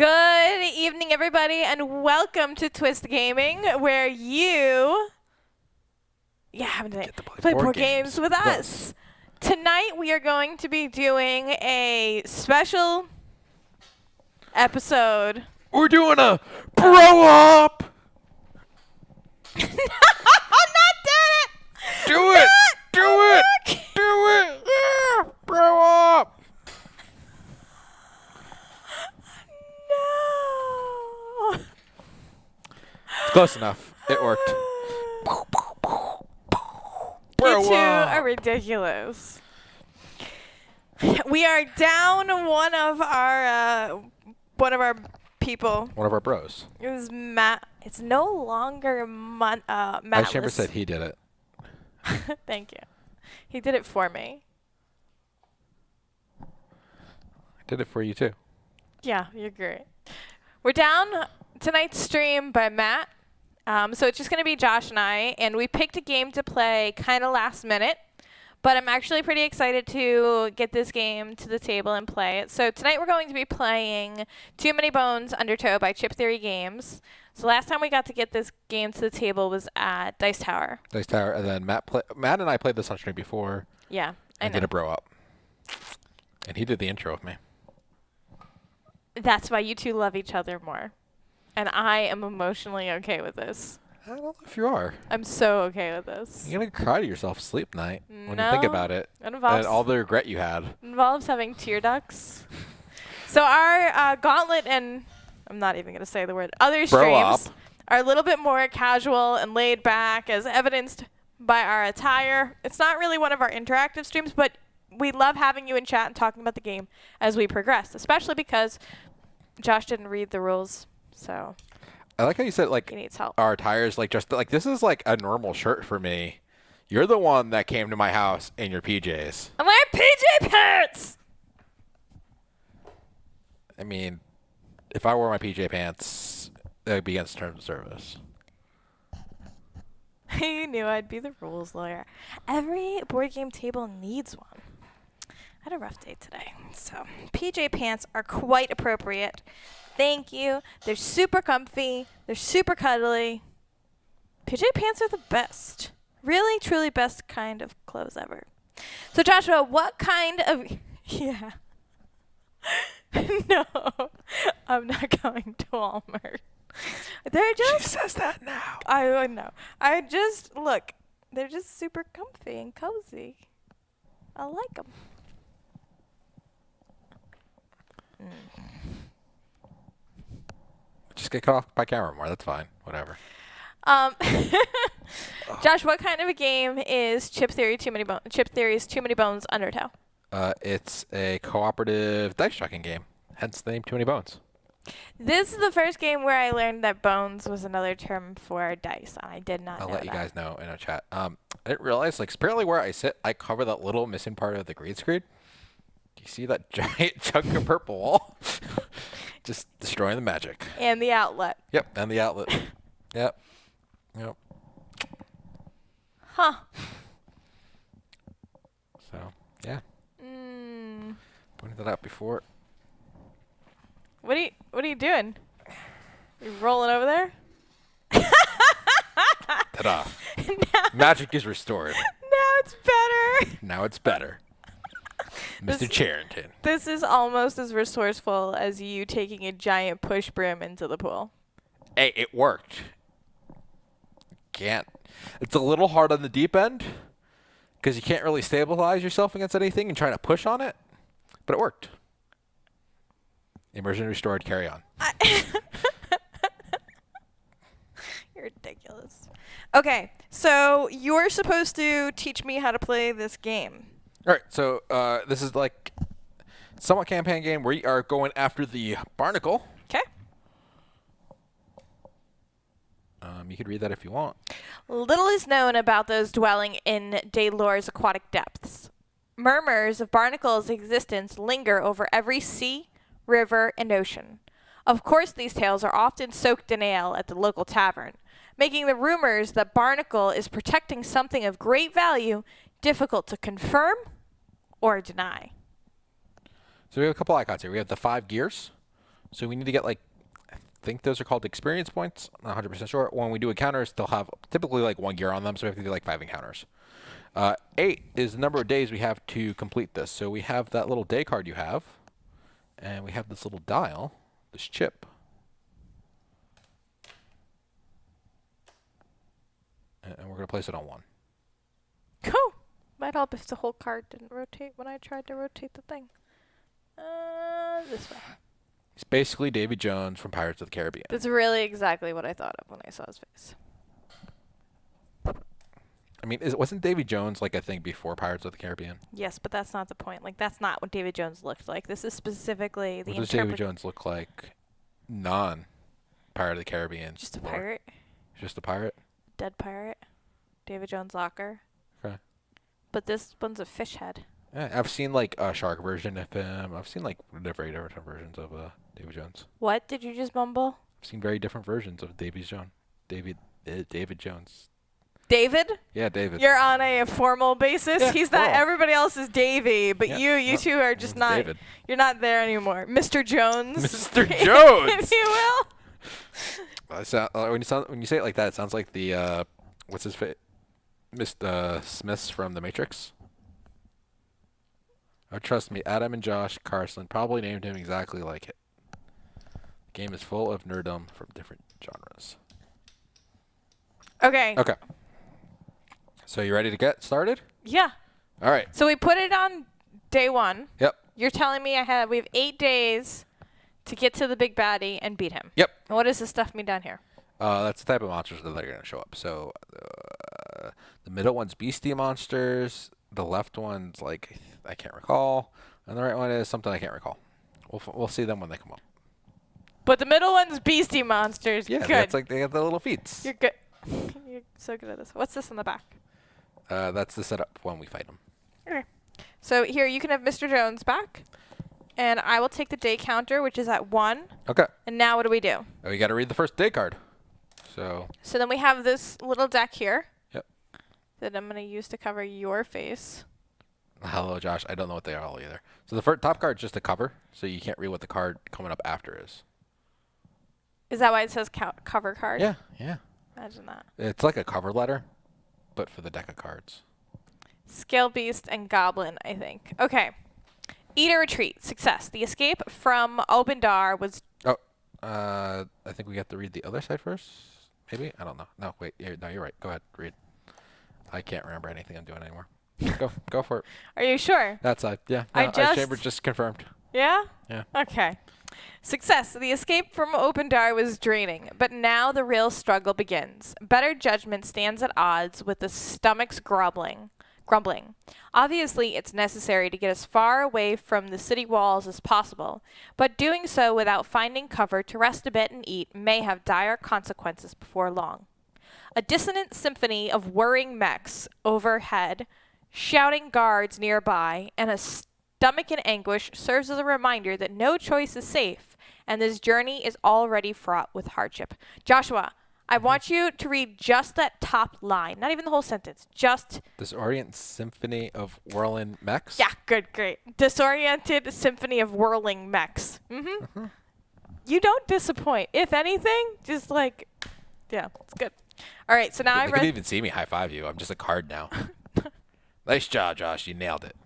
Good evening, everybody, and welcome to Twist Gaming, where you play board games with us. Tonight, we are going to be doing a special episode. We're doing a bro up. I'm not doing it. Do it. Do it. Do it. Yeah, bro up. No. It's close enough. It worked. You two are ridiculous. We are down one of our people. One of our bros. It was Matt. It's no longer Matt. I never said he did it. Thank you. He did it for me. I did it for you too. Yeah, you're great. We're down tonight's stream by Matt. So it's just going to be Josh and I, and we picked a game to play kind of last minute, but I'm actually pretty excited to get this game to the table and play it. So tonight we're going to be playing Too Many Bones Undertow by Chip Theory Games. So last time we got to get this game to the table was at Dice Tower. Dice Tower, and then Matt and I played this on stream before. Yeah, I know. Did a bro up. And he did the intro with me. That's why you two love each other more. And I am emotionally okay with this. I don't know if you are. I'm so okay with this. You're going to cry to yourself sleep night when you think about it. It involves, and all the regret you had. Involves having tear ducts. So our gauntlet and I'm not even going to say the word other streams are a little bit more casual and laid back, as evidenced by our attire. It's not really one of our interactive streams, but we love having you in chat and talking about the game as we progress, especially because Josh didn't read the rules. So I like how you said, like, he needs help. Our attires, like, just, like, this is, like, a normal shirt for me. You're the one that came to my house in your PJs. I'm wearing PJ pants! I mean, if I wore my PJ pants, that would be against terms of service. You knew I'd be the rules lawyer. Every board game table needs one. I had a rough day today, so PJ pants are quite appropriate. Thank you. They're super comfy. They're super cuddly. PJ pants are the best. Really, truly best kind of clothes ever. So Joshua, what kind of... Yeah. No, I'm not going to Walmart. They're just... She says that now. I know. I just... Look, they're just super comfy and cozy. I like them. Just get cut off by camera more. That's fine. Whatever. Josh, what kind of a game is Chip Theory's Too Many Bones Undertow? It's a cooperative dice tracking game. Hence the name Too Many Bones. This is the first game where I learned that bones was another term for dice. I did not know that. I'll let you guys know in a chat. I didn't realize, like, apparently where I sit, I cover that little missing part of the green screen. Do you see that giant chunk of purple wall? Just destroying the magic. And the outlet. Yep, and the outlet. Yep. Huh. So, yeah. Pointed that out before. What are you doing? You rolling over there? Ta-da. Magic is restored. Now it's better. Now it's better. Mr. Charrington. This is almost as resourceful as you taking a giant push broom into the pool. Hey, it worked. It's a little hard on the deep end because you can't really stabilize yourself against anything and trying to push on it, but it worked. Immersion restored. Carry on. You're ridiculous. Okay, so you're supposed to teach me how to play this game. All right, so this is like somewhat campaign game where you are going after the Barnacle. Okay. You could read that if you want. Little is known about those dwelling in Daylore's aquatic depths. Murmurs of Barnacle's existence linger over every sea, river, and ocean. Of course, these tales are often soaked in ale at the local tavern, making the rumors that Barnacle is protecting something of great value difficult to confirm or deny. So we have a couple icons here. We have the 5 gears. So we need to get like, I think those are called experience points. I'm not 100% sure. When we do encounters, they'll have typically like 1 gear on them, so we have to do like 5 encounters. 8 is the number of days we have to complete this. So we have that little day card you have, and we have this little dial, this chip. And we're going to place it on 1. Cool. Might help if the whole card didn't rotate when I tried to rotate the thing. This way. It's basically Davy Jones from Pirates of the Caribbean. That's really exactly what I thought of when I saw his face. I mean, wasn't Davy Jones like a thing before Pirates of the Caribbean? Yes, but that's not the point. Like, that's not what David Jones looked like. This is specifically the What does Davy Jones look like non-Pirate of the Caribbean? Just a pirate. Just a pirate? Dead pirate. David Jones locker. Okay. But this one's a fish head. Yeah, I've seen like a shark version of him. I've seen like very different versions of Davy Jones. What did you just mumble? I've seen very different versions of David Jones. David Jones. David? Yeah, David. You're on a formal basis. Yeah, He's not. formal. Everybody else is Davy, but Yeah, you two are just not. David. You're not there anymore, Mr. Jones. Mr. Jones. If you will. When you say it like that, it sounds like the what's his face, Mr. Smiths from The Matrix. Oh, trust me, Adam and Josh Carson probably named him exactly like it. The game is full of nerdom from different genres. Okay. Okay. So you ready to get started? Yeah. All right. So we put it on day 1. Yep. You're telling me we have 8 days to get to the big baddie and beat him. Yep. And what does this stuff mean down here? That's the type of monsters that are going to show up. So the middle one's beastie monsters. The left one's like I can't recall, and the right one is something I can't recall. We'll see them when they come up. But the middle one's beastie monsters. Yeah, Good. that's like they have the little feet. You're good. You're so good at this. What's this on the back? That's the setup when we fight them. Okay. So here you can have Mr. Jones back, and I will take the day counter, which is at 1. Okay. And now what do we do? We got to read the first day card. So then we have this little deck here. Yep. That I'm going to use to cover your face. Hello, Josh. I don't know what they are all either. So the first top card is just a cover, so you can't read what the card coming up after is. Is that why it says cover card? Yeah, yeah. Imagine that. It's like a cover letter, but for the deck of cards. Scale Beast and Goblin, I think. Okay. Eat or retreat. Success. The escape from Obendar was... Oh, I think we have to read the other side first. Maybe? I don't know. No, wait. No, you're right. Go ahead. Read. I can't remember anything I'm doing anymore. Go for it. Are you sure? That side. Yeah. I No, just- Ice Chamber just confirmed. Yeah? Yeah. Okay. Success. The escape from Obendar was draining, but now the real struggle begins. Better judgment stands at odds with the stomach's grumbling. Obviously, it's necessary to get as far away from the city walls as possible, but doing so without finding cover to rest a bit and eat may have dire consequences before long. A dissonant symphony of whirring mechs overhead, shouting guards nearby, and a stomach in anguish serves as a reminder that no choice is safe, and this journey is already fraught with hardship. Joshua, I want you to read just that top line, not even the whole sentence, just... Disorient Symphony of Whirling Mechs? Yeah, good, great. Disoriented symphony of whirling mechs. Mm-hmm. You don't disappoint. If anything, just like, yeah, it's good. All right, so now I They read... can even see me high five you. I'm just a card now. Nice job, Josh. You nailed it.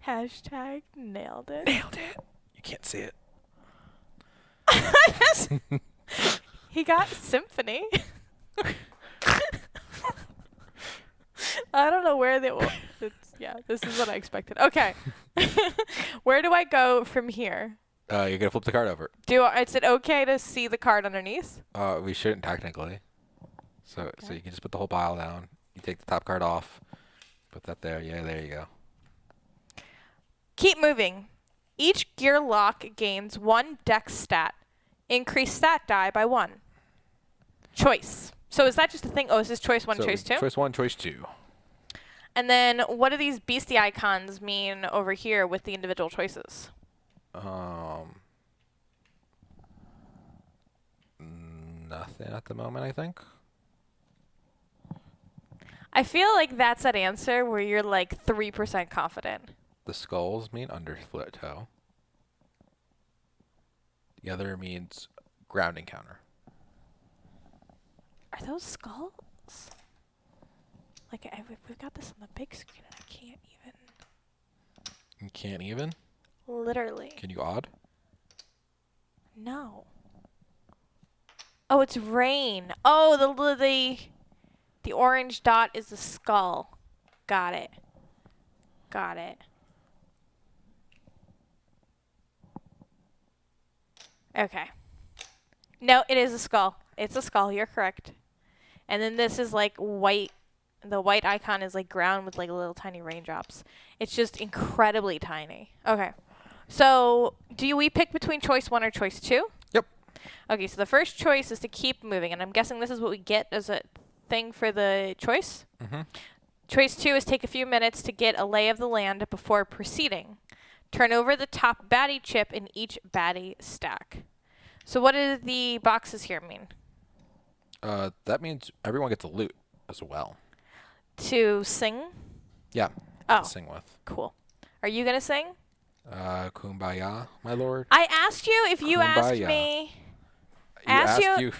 Hashtag nailed it. Nailed it. You can't see it. He got symphony. I don't know where they will. Yeah, this is what I expected. Okay. Where do I go from here? You're going to flip the card over. Is it okay to see the card underneath? We shouldn't technically. So you can just put the whole pile down. You take the top card off. Put that there. Yeah, there you go. Keep moving. Each gear lock gains 1 dex stat. Increase stat die by 1. Choice. So is that just a thing? Oh, is this choice 1, choice 2? Choice 1, choice 2. And then what do these beastie icons mean over here with the individual choices? Nothing at the moment, I think. I feel like that's that answer where you're like 3% confident. The skulls mean Undertow. The other means ground encounter. Are those skulls? Like, we've got this on the big screen and I can't even. You can't even? Literally. Can you odd? No. Oh, it's rain. Oh, the orange dot is the skull. Got it. Got it. Okay. No, it is a skull. It's a skull. You're correct. And then this is like white. The white icon is like ground with like little tiny raindrops. It's just incredibly tiny. Okay. So, do we pick between choice 1 or choice 2? Yep. Okay, so the first choice is to keep moving, and I'm guessing this is what we get as a thing for the choice. Mm-hmm. Choice 2 is take a few minutes to get a lay of the land before proceeding. Turn over the top baddie chip in each baddie stack. So what do the boxes here mean? That means everyone gets a loot as well. To sing? Yeah. Oh, To sing with. cool. Are you going to sing? Kumbaya, my lord. I asked you if you asked Kumbaya. me.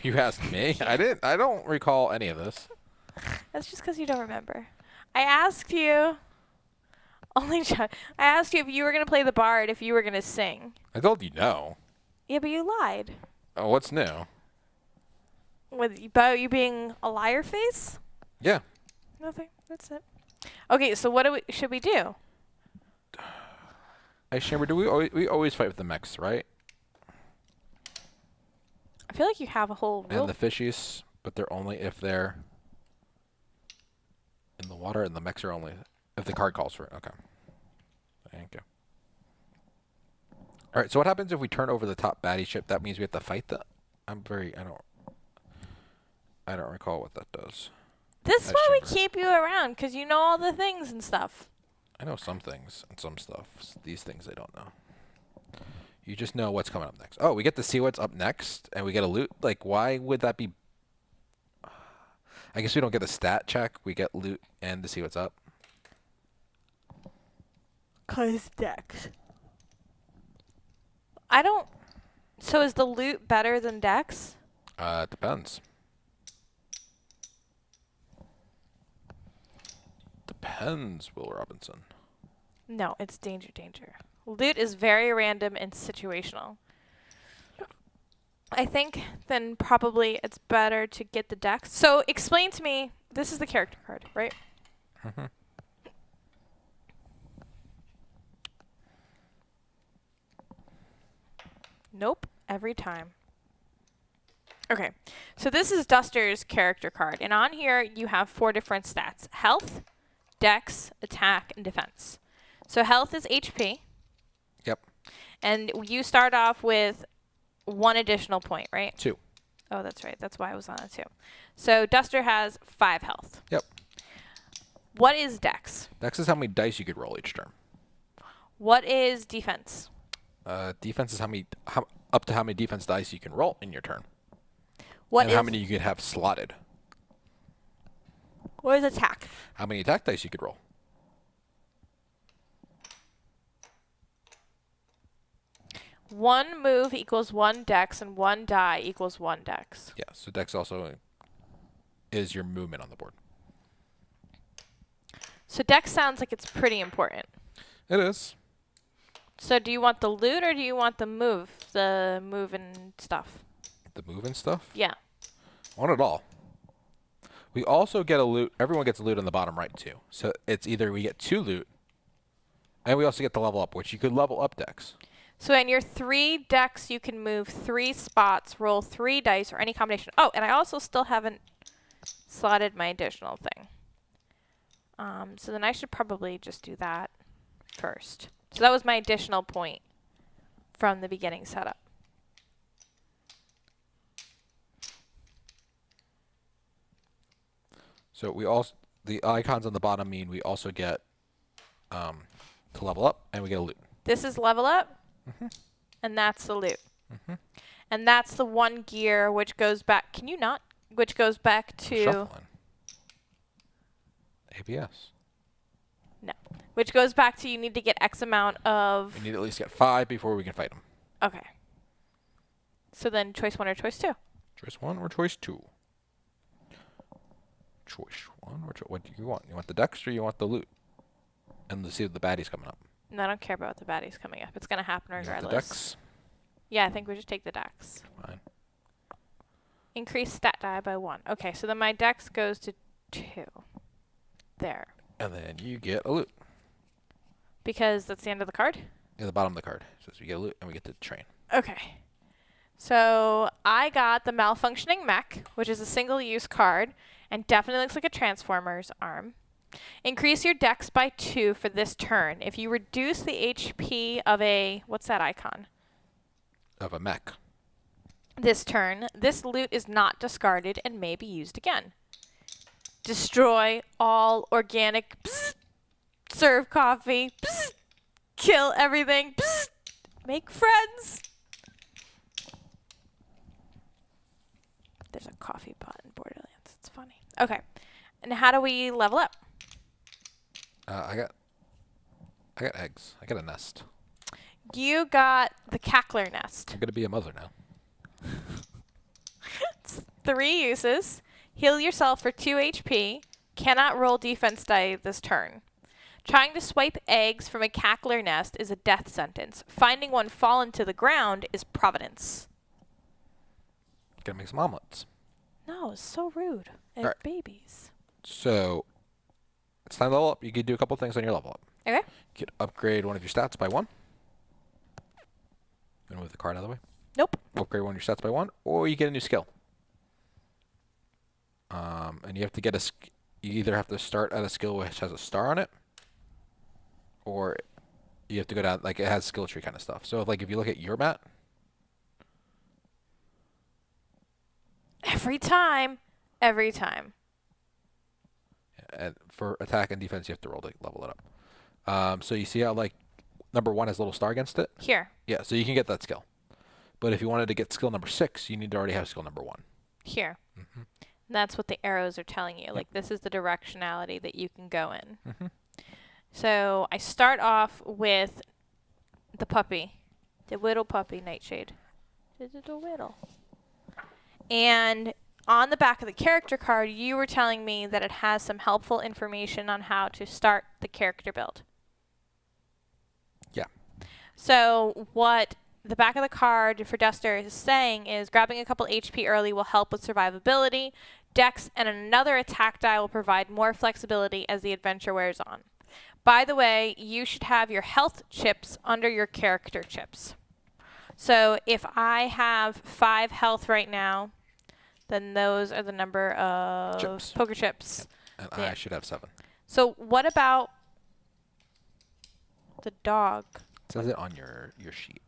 You asked me. I don't recall any of this. That's just because you don't remember. I asked you. I asked you if you were going to play the bard, if you were going to sing. I told you no. Yeah, but you lied. Oh, what's new? About you being a liar face? Yeah. Nothing. That's it. Okay, so what should we do? Ice Chamber, we always fight with the mechs, right? I feel like you have a whole rule. And the fishies, but they're only if they're in the water, and the mechs are only if the card calls for it. Okay. Thank you. All right, so what happens if we turn over the top baddie ship? That means we have to fight the... I don't recall what that does. This is Ice why we Chamber. keep you around, because you know all the things and stuff. I know some things and some stuff. These things I don't know. You just know what's coming up next. Oh, we get to see what's up next, and we get a loot. Like, why would that be? I guess we don't get a stat check. We get loot and to see what's up. 'Cause Dex. So is the loot better than Dex? It depends. Depends, Will Robinson. No, it's danger. Loot is very random and situational. I think then probably it's better to get the Dex. So explain to me, this is the character card, right? Mm-hmm. Nope, every time. Okay, so this is Duster's character card, and on here you have 4 different stats: health, dex, attack, and defense. So health is HP. Yep. And you start off with 1 additional point, right? 2. Oh, that's right. That's why I was on it too. So Duster has 5 health. Yep. What is dex? Dex is how many dice you could roll each turn. What is defense? Defense is up to how many defense dice you can roll in your turn. What and is how many you could have slotted. What is attack? How many attack dice you could roll. One move equals 1 dex, and 1 die equals 1 dex. Yeah, so dex also is your movement on the board. So dex sounds like it's pretty important. It is. So do you want the loot or do you want the move and stuff? The move and stuff? Yeah. I want it all. We also get a loot. Everyone gets a loot on the bottom right, too. So it's either we get 2 loot, and we also get the level up, which you could level up dex. So in your 3 decks, you can move 3 spots, roll 3 dice, or any combination. Oh, and I also still haven't slotted my additional thing. So then I should probably just do that first. So that was my additional point from the beginning setup. So we also the icons on the bottom mean we also get to level up, and we get a loot. This is level up, Mm-hmm. and that's the loot. Mm-hmm. And that's the 1 gear which goes back. Can you not? Which goes back to Shuffling. ABS. no. Which goes back to you need to get X amount of. We need to at least get 5 before we can fight them. Okay. So then choice 1 or choice 2? Choice 1 or choice 2? Choice 1 or what do you want? You want the dex or you want the loot? And to see the baddies coming up. No, I don't care about the baddies coming up. It's going to happen You want regardless. the dex? Yeah, I think we should take the dex. Fine. Increase stat die by 1. Okay, so then my dex goes to 2. There. And then you get a loot. Because that's the end of the card? At the bottom of the card. So we get a loot and we get to train. Okay. So I got the Malfunctioning Mech, which is a single-use card, and definitely looks like a Transformer's arm. Increase your dex by 2 for this turn. If you reduce the HP of a... What's that icon? Of a mech. This turn, this loot is not discarded and may be used again. Destroy all organic... Psst, serve coffee. Psst, kill everything. Psst, make friends. There's a coffee pot in Borderlands. It's funny. Okay. And how do we level up? I got eggs. I got a nest. You got the Cackler Nest. I'm gonna be a mother now. It's 3 uses. Heal yourself for 2 HP. Cannot roll defense die this turn. Trying to swipe eggs from a Cackler Nest is a death sentence. Finding one fallen to the ground is Providence. Gonna make some omelets. No, it's so rude. They're Alright. babies. So it's time to level up. You can do a couple things on your level up. Okay. You could upgrade one of your stats by 1. Gonna move the card out of the way. Nope. Upgrade one of your stats by 1, or you get a new skill. And you have to get you either have to start at a skill which has a star on it, or you have to go down, like it has skill tree kind of stuff. So if you look at your mat, Every time. Every time. and for attack and defense, you have to roll to level it up. So you see how number 1 has a little star against it? Here. Yeah, so you can get that skill. But if you wanted to get skill number 6, you need to already have skill number 1. Here. Mm-hmm. And that's what the arrows are telling you. Like, this is the directionality that you can go in. Mm-hmm. So I start off with the puppy. The little puppy, Nightshade. The little. And on the back of the character card, you were telling me that it has some helpful information on how to start the character build. Yeah. So what the back of the card for Duster is saying is grabbing a couple HP early will help with survivability. Dex and another attack die will provide more flexibility as the adventure wears on. By the way, you should have your health chips under your character chips. So if I have 5 health right now, then those are the number of Chips. poker chips. And Yeah. I should have 7. So what about the dog? It says it on your sheet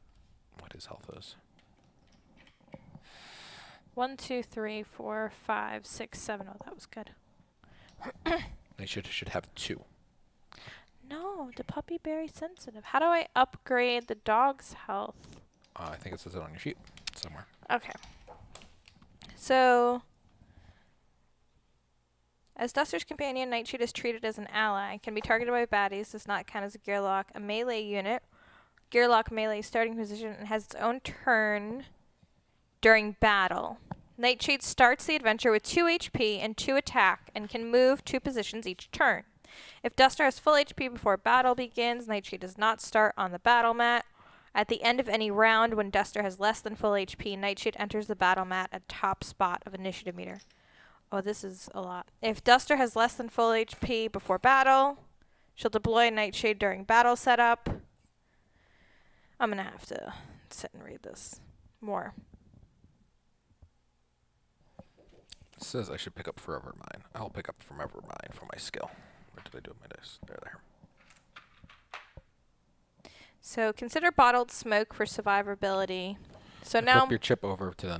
what his health is. 1, 2, 3, 4, 5, 6, 7. Oh, that was good. They should have 2. No, the puppy berry sensitive. How do I upgrade the dog's health? I think it says it on your sheet somewhere. Okay. So, as Duster's companion, Nightshade is treated as an ally. Can be targeted by baddies. Does not count as a gearlock. A melee unit. Gearlock melee starting position and has its own turn during battle. Nightshade starts the adventure with 2 HP and 2 attack and can move 2 positions each turn. If Duster has full HP before battle begins, Nightshade does not start on the battle mat. At the end of any round, when Duster has less than full HP, Nightshade enters the battle mat at top spot of initiative meter. Oh, this is a lot. If Duster has less than full HP before battle, she'll deploy Nightshade during battle setup. I'm going to have to sit and read this more. It says I should pick up Forever Mine. I'll pick up Forever Mine for my skill. Where did I do my dice? There. So consider bottled smoke for survivability. So And now flip your chip over to the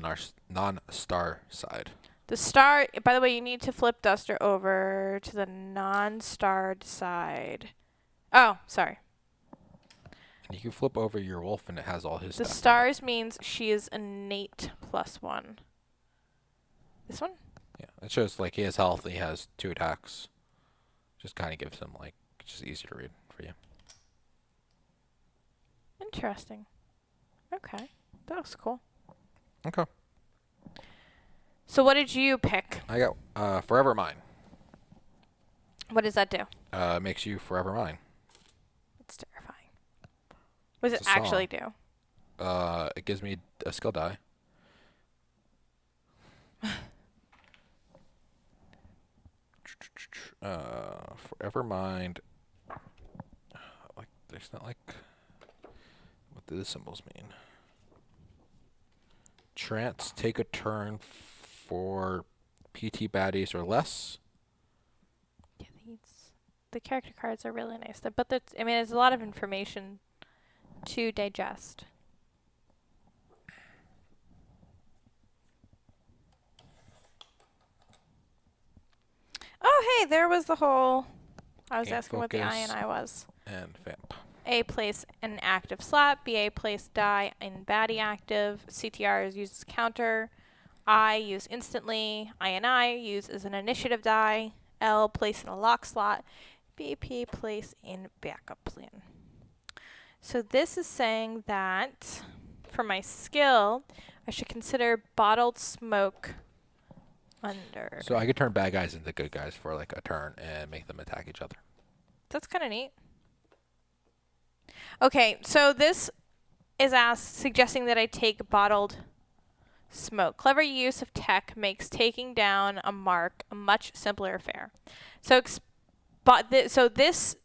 non-star side. the star, by the way, you need to flip Duster over to the non-starred side. Oh, sorry. And you can flip over your wolf and it has all his The stats on it. stars means she is innate +1. This one? Yeah, it shows he has health, he has 2 attacks. Just kind of gives him it's just easy to read for you. Interesting. Okay. That was cool. Okay. So what did you pick? I got Forever Mine. What does that do? Makes you forever mine. It's terrifying. What does It's it a actually song. do? It gives me a skill die. Forever mind. Like, there's not like. What do the symbols mean? Trance. Take a turn for PT baddies or less. Yeah, the character cards are really nice. But there's a lot of information to digest. Oh, hey, there was the whole. I was Game asking what the I and focus I was. and vamp. A, place an active slot. B, A, place die in baddie active. CTR is used as counter. I use instantly. I use as an initiative die. L, place in a lock slot. BP, place in backup plan. So this is saying that for my skill, I should consider bottled smoke under. So I could turn bad guys into good guys for like a turn and make them attack each other. That's kind of neat. Okay, so this is suggesting that I take bottled smoke. Clever use of tech makes taking down a mark a much simpler affair. So, so this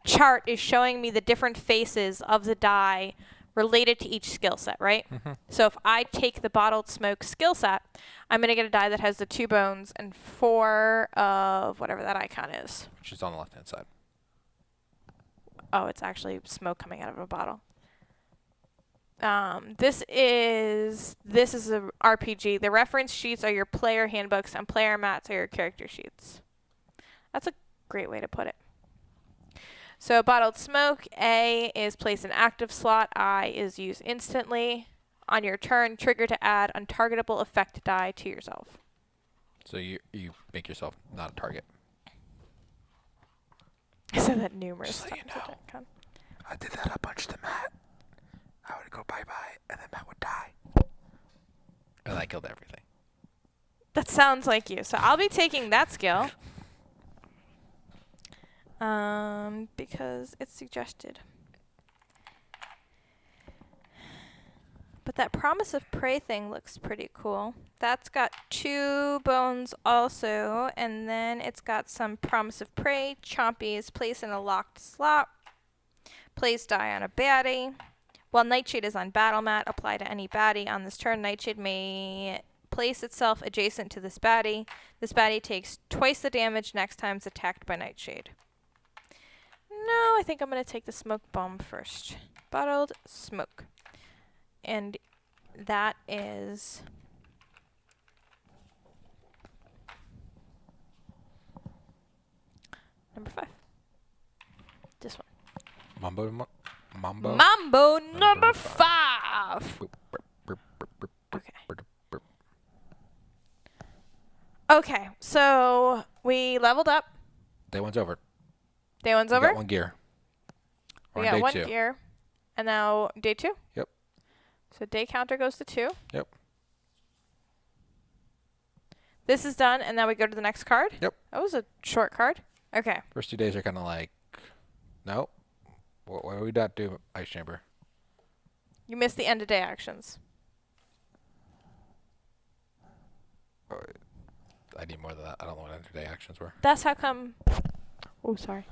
chart is showing me the different faces of the die related to each skill set, right? Mm-hmm. So if I take the bottled smoke skill set, I'm going to get a die that has the 2 bones and 4 of whatever that icon is. Which is on the left-hand side. Oh, it's actually smoke coming out of a bottle. This is a RPG. The reference sheets are your player handbooks and player mats are your character sheets. That's a great way to put it. So bottled smoke, A is place an active slot, I is use instantly. On your turn, trigger to add untargetable effect die to yourself. So you make yourself not a target. I said that numerous Just so times. you know. I did that a bunch to Matt. I would go bye-bye, and then Matt would die. And I killed everything. That sounds like you. So I'll be taking that skill. Because it's suggested. But that promise of prey thing looks pretty cool. That's got 2 bones also, and then it's got some promise of prey, chompies, place in a locked slot, place die on a baddie. While Nightshade is on battle mat, apply to any baddie. On this turn, Nightshade may place itself adjacent to this baddie. This baddie takes twice the damage next time it's attacked by Nightshade. No, I think I'm going to take the smoke bomb first. Bottled smoke. And that is number 5. This one. Mambo number 5. Okay. Okay, so we leveled up. Day 1's over. Day 1's We over. got 1 gear. We We're on got day 1 2. gear. And now day 2? Yep. So day counter goes to 2. Yep. This is done, and now we go to the next card? Yep. That was a short card. Okay. First 2 days are kind of like, nope. What do we not do, Ice Chamber? You missed the end of day actions. I need more than that. I don't know what end-of-day actions were. That's how come... Oh, sorry.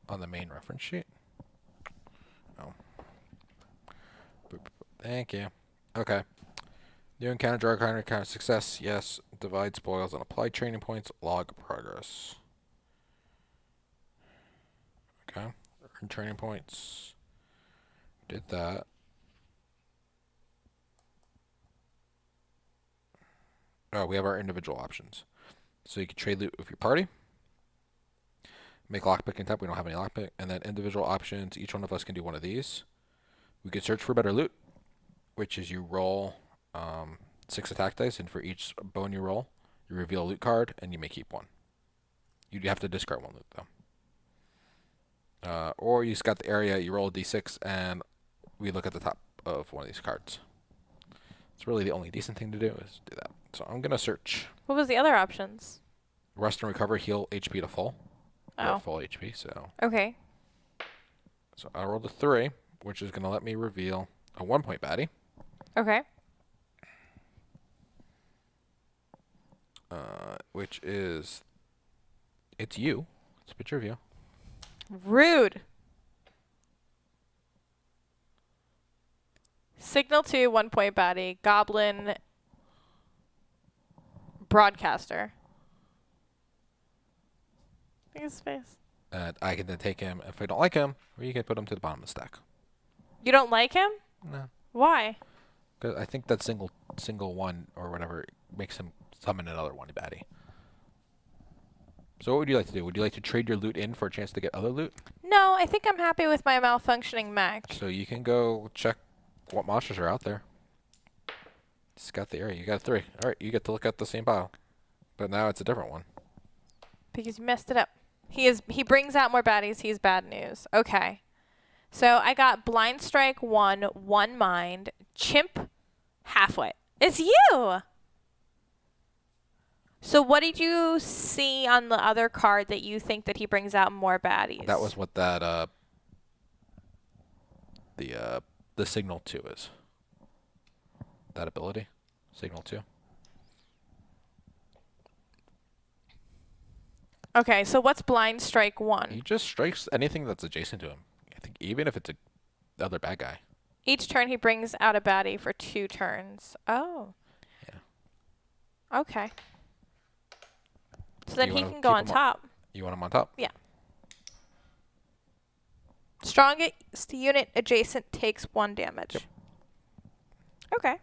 On the main reference sheet? Oh. Boop, boop, boop. Thank you. Okay. New encounter, draw card, encounter success. Yes. Divide spoils and apply training points. Log progress. Okay. Earn training points. Did that. Oh, we have our individual options. So you can trade loot with your party. Make lockpicking type. We don't have any lockpick. And then individual options. Each one of us can do one of these. We could search for better loot, which is you roll 6 attack dice, and for each bone you roll, you reveal a loot card, and you may keep 1. You have to discard 1 loot, though. Or you just got the area, you roll a d6, and we look at the top of one of these cards. It's really the only decent thing to do is do that. So I'm going to search. What was the other options? Rest and recover, heal HP to full. We're Oh. at full HP, so. Okay. So I rolled a 3, which is going to let me reveal a 1-point baddie. Okay. Which is, it's you. It's a picture of you. Rude. Signal 2, 1-point baddie. Goblin. Broadcaster. Look at his face. And I can then take him. If I don't like him, or you can put him to the bottom of the stack. You don't like him? No. Why? Because I think that single one or whatever makes him summon another one baddie. So what would you like to do? Would you like to trade your loot in for a chance to get other loot? No, I think I'm happy with my malfunctioning mech. So you can go check what monsters are out there. Scout the area. You got 3. All right, you get to look at the same pile. But now it's a different one. Because you messed it up. He brings out more baddies. He's bad news. Okay. So I got Blind Strike 1, 1 Mind, Chimp, Halfwit. It's you! So what did you see on the other card that you think that he brings out more baddies? That was what that the Signal 2 is. That ability, Signal 2. Okay, so what's Blind Strike 1? He just strikes anything that's adjacent to him. I think even if it's a other bad guy. Each turn he brings out a baddie for 2 turns. Oh. Yeah. Okay. So then You he wanna can go keep on him top. You want him on top? Yeah. Strongest unit adjacent takes 1 damage. Yep. Okay.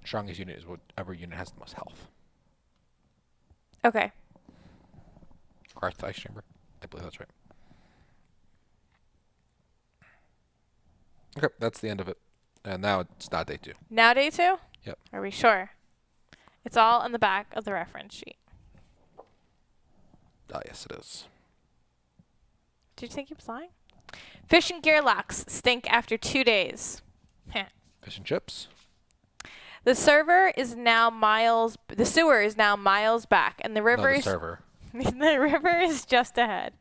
Strongest unit is whatever unit has the most health. Okay. Hearth Ice Chamber. I believe that's right. Okay, that's the end of it. And now it's not day 2. Now day 2? Yep. Are we sure? It's all on the back of the reference sheet. Yes, it is. Did you think he was lying? Fish and gear locks stink after 2 days. Fish and chips. The sewer is now miles back, and the river No, the is server. the river is just ahead.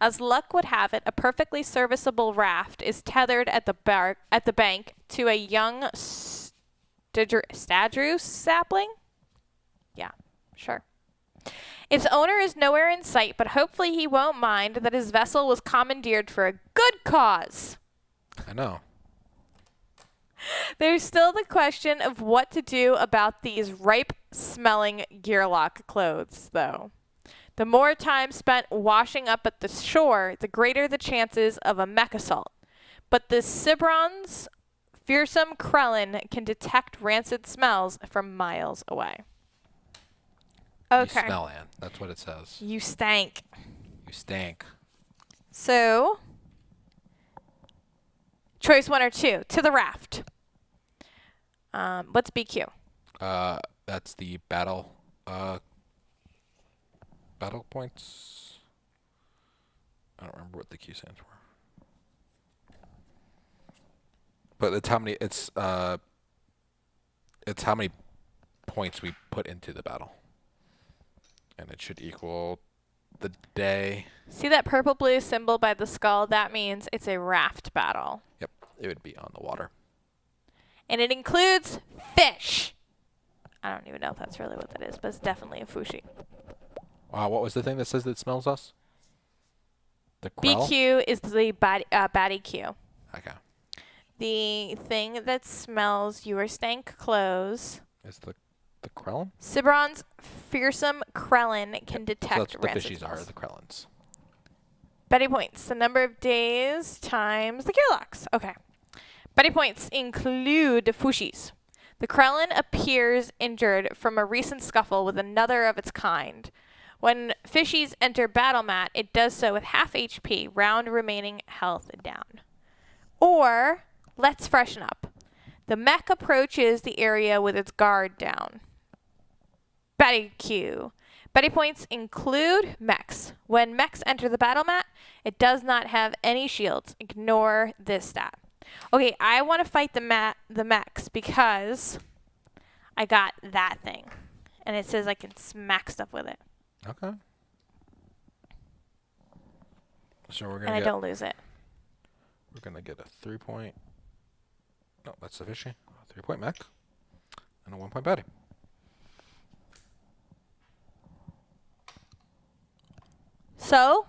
As luck would have it, a perfectly serviceable raft is tethered at the bank to a young stadruce sapling. Yeah, sure. Its owner is nowhere in sight, but hopefully he won't mind that his vessel was commandeered for a good cause. I know. There's still the question of what to do about these ripe-smelling gearlock clothes, though. The more time spent washing up at the shore, the greater the chances of a mech assault. But the Cibron's fearsome Krellin can detect rancid smells from miles away. Okay. You smell, Ann. That's what it says. You stank. You stank. So, choice 1 or 2, to the raft. What's BQ? That's the battle points. I don't remember what the Q stands for. But it's how many it's how many points we put into the battle. And it should equal the day. See that purple blue symbol by the skull? That means it's a raft battle. Yep, it would be on the water. And it includes fish. I don't even know if that's really what that is, but it's definitely a fushi. What was the thing that says that smells us? The Krell? BQ is the baddie Q. Okay. The thing that smells your stank clothes. Is the Krellin? Cibron's fearsome Krellin can detect so that's what the rancid fishies smells. are, the Krellins. Betty points. The number of days times the gearlocks. Okay. Betty points include fushis. The Krellin appears injured from a recent scuffle with another of its kind. When fishies enter battle mat, it does so with half HP, round remaining health down. Or, let's freshen up. The mech approaches the area with its guard down. Betty Q. Betty points include mechs. When mechs enter the battle mat, it does not have any shields. Ignore this stat. Okay, I want to fight the mechs because I got that thing. And it says I can smack stuff with it. Okay. So we're And gonna I get don't lose it. we're gonna get a 3-point. No, that's sufficient. A 3-point mech and a 1-point baddie. So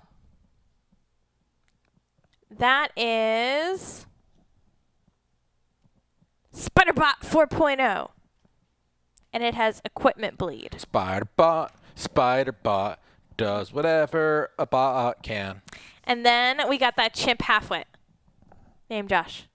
that is Spiderbot 4.0. And it has equipment bleed. Spiderbot does whatever a bot can. And then we got that chimp halfwit named Josh.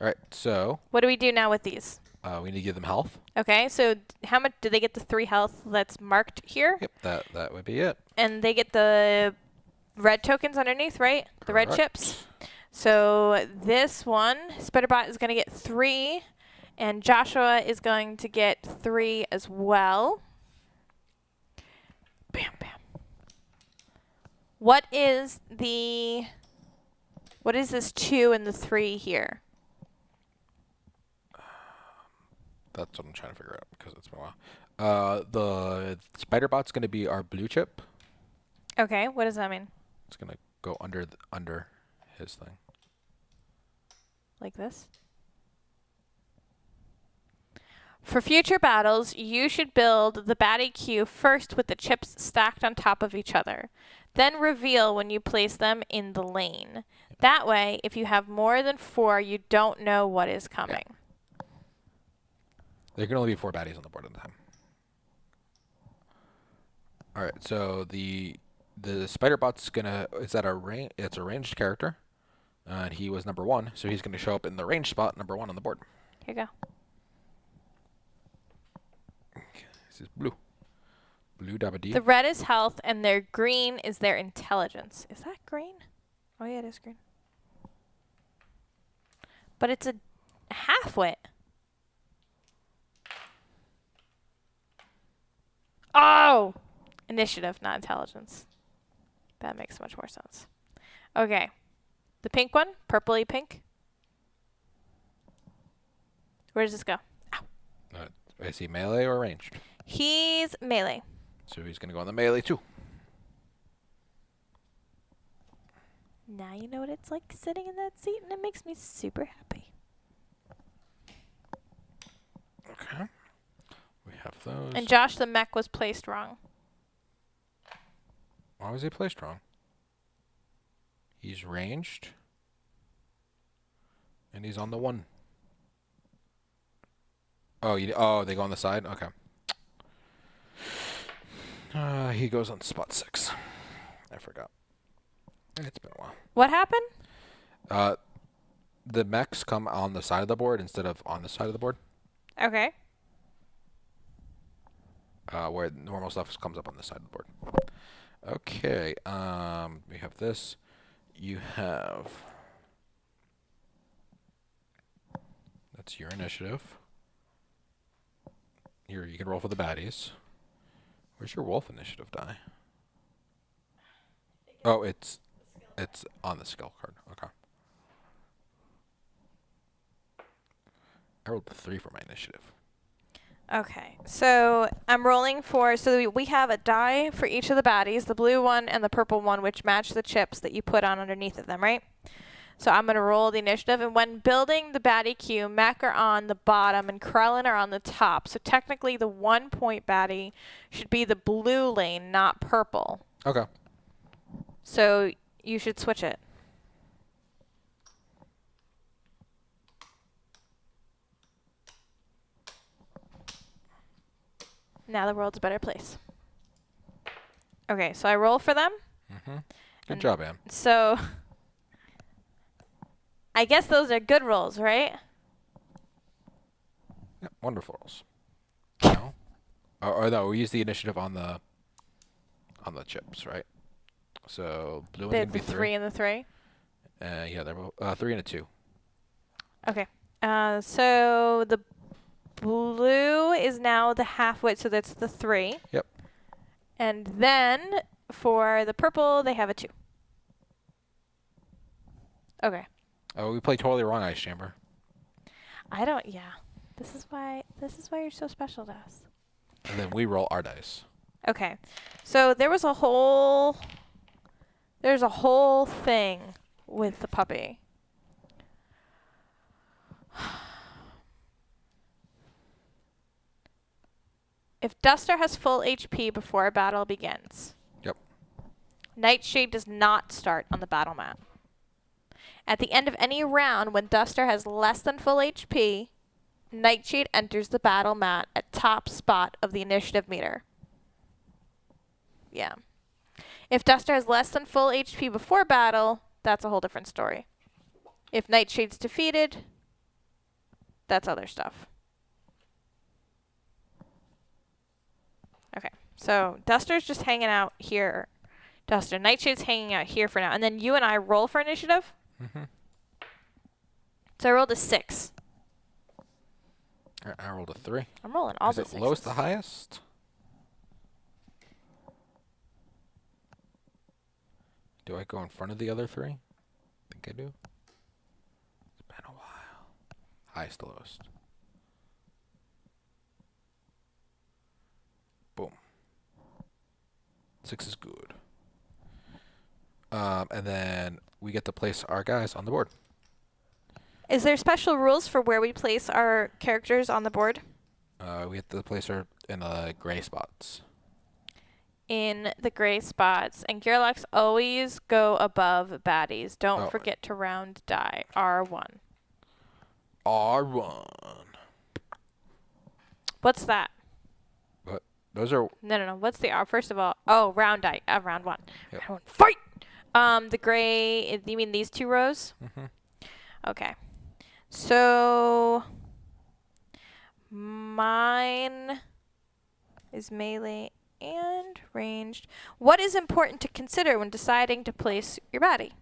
All right, so What do we do now with these? we need to give them health. Okay, so how much do they get? The 3 health that's marked here? Yep, that would be it. And they get the red tokens underneath, right? The red Correct. chips. So this one, Spiderbot is going to get 3, and Joshua is going to get 3 as well. Bam, bam. What is this 2 and the 3 here? That's what I'm trying to figure out because it's been a while. The Spiderbot's going to be our blue chip. Okay, what does that mean? It's going to go under his thing. Like this? For future battles, you should build the baddie queue first with the chips stacked on top of each other. Then reveal when you place them in the lane. That way, if you have more than 4, you don't know what is coming. Yeah. There can only be 4 baddies on the board at a time. All right, so the Spiderbot's it's a ranged character, and he was number 1, so he's gonna show up in the range spot number 1 on the board. Here you go. This is blue. Blue dabba dee. The red is health, and their green is their intelligence. Is that green? Oh yeah, it is green. But it's a halfwit. Oh! Initiative, not intelligence. That makes much more sense. Okay. The pink one, purpley pink. Where does this go? Ow. Is he melee or ranged? He's melee. So he's gonna go on the melee too. Now you know what it's like sitting in that seat, and it makes me super happy. Okay. We have those. And Josh, the mech was placed wrong. Why was he placed wrong? He's ranged. And he's on the 1. Oh, they go on the side? Okay. He goes on spot 6. I forgot. It's been a while. What happened? The mechs come on the side of the board instead of on the side of the board. Okay. Where normal stuff comes up on the side of the board. Okay, we have this. You have... That's your initiative. Here, you can roll for the baddies. Where's your wolf initiative die? Oh, it's on the skill card. Okay. I rolled the 3 for my initiative. Okay, so I'm rolling for, so we have a die for each of the baddies, the blue one and the purple one, which match the chips that you put on underneath of them, right? So I'm going to roll the initiative, and when building the baddie queue, Mech are on the bottom and Krellin are on the top. So technically the 1-point baddie should be the blue lane, not purple. Okay. So you should switch it. Now the world's a better place. Okay, so I roll for them. Good job, Ann. So I guess those are good rolls, right? Yep, wonderful rolls. No? Or no, we use the initiative on the chips, right? So blue one's gonna be 3. 3 and the 3. Yeah, they're both 3 and a 2. Okay. So the blue is now the halfwit, so that's the 3. Yep. And then for the purple, they have a 2. Okay. Oh, we play totally wrong ice chamber. I don't. Yeah. This is why you're so special to us. And then we roll our dice. Okay. So there's a whole thing with the puppy. If Duster has full HP before a battle begins, Yep. Nightshade does not start on the battle mat. At the end of any round, when Duster has less than full HP, Nightshade enters the battle mat at top spot of the initiative meter. Yeah. If Duster has less than full HP before battle, that's a whole different story. If Nightshade's defeated, that's other stuff. Okay, so Duster's just hanging out here. Nightshade's hanging out here for now. And then you and I roll for initiative. Mm-hmm. So I rolled a 6. I rolled a 3. I'm rolling all the Is it sixes. lowest to highest? Do I go in front of the other 3? I think I do. It's been a while. Highest to lowest. Boom. 6 is good. And then we get to place our guys on the board. Is there special rules for where we place our characters on the board? We get to place her in the gray spots. In the gray spots. And Gearlocks always go above baddies. Don't forget to round die. R1. R1. What's that? What? Those are... No. What's the R? First of all, round die. Round 1. Yep. Round 1. Fight! The gray, you mean these 2 rows? Mm-hmm. Okay. So mine is melee and ranged. What is important to consider when deciding to place your baddie?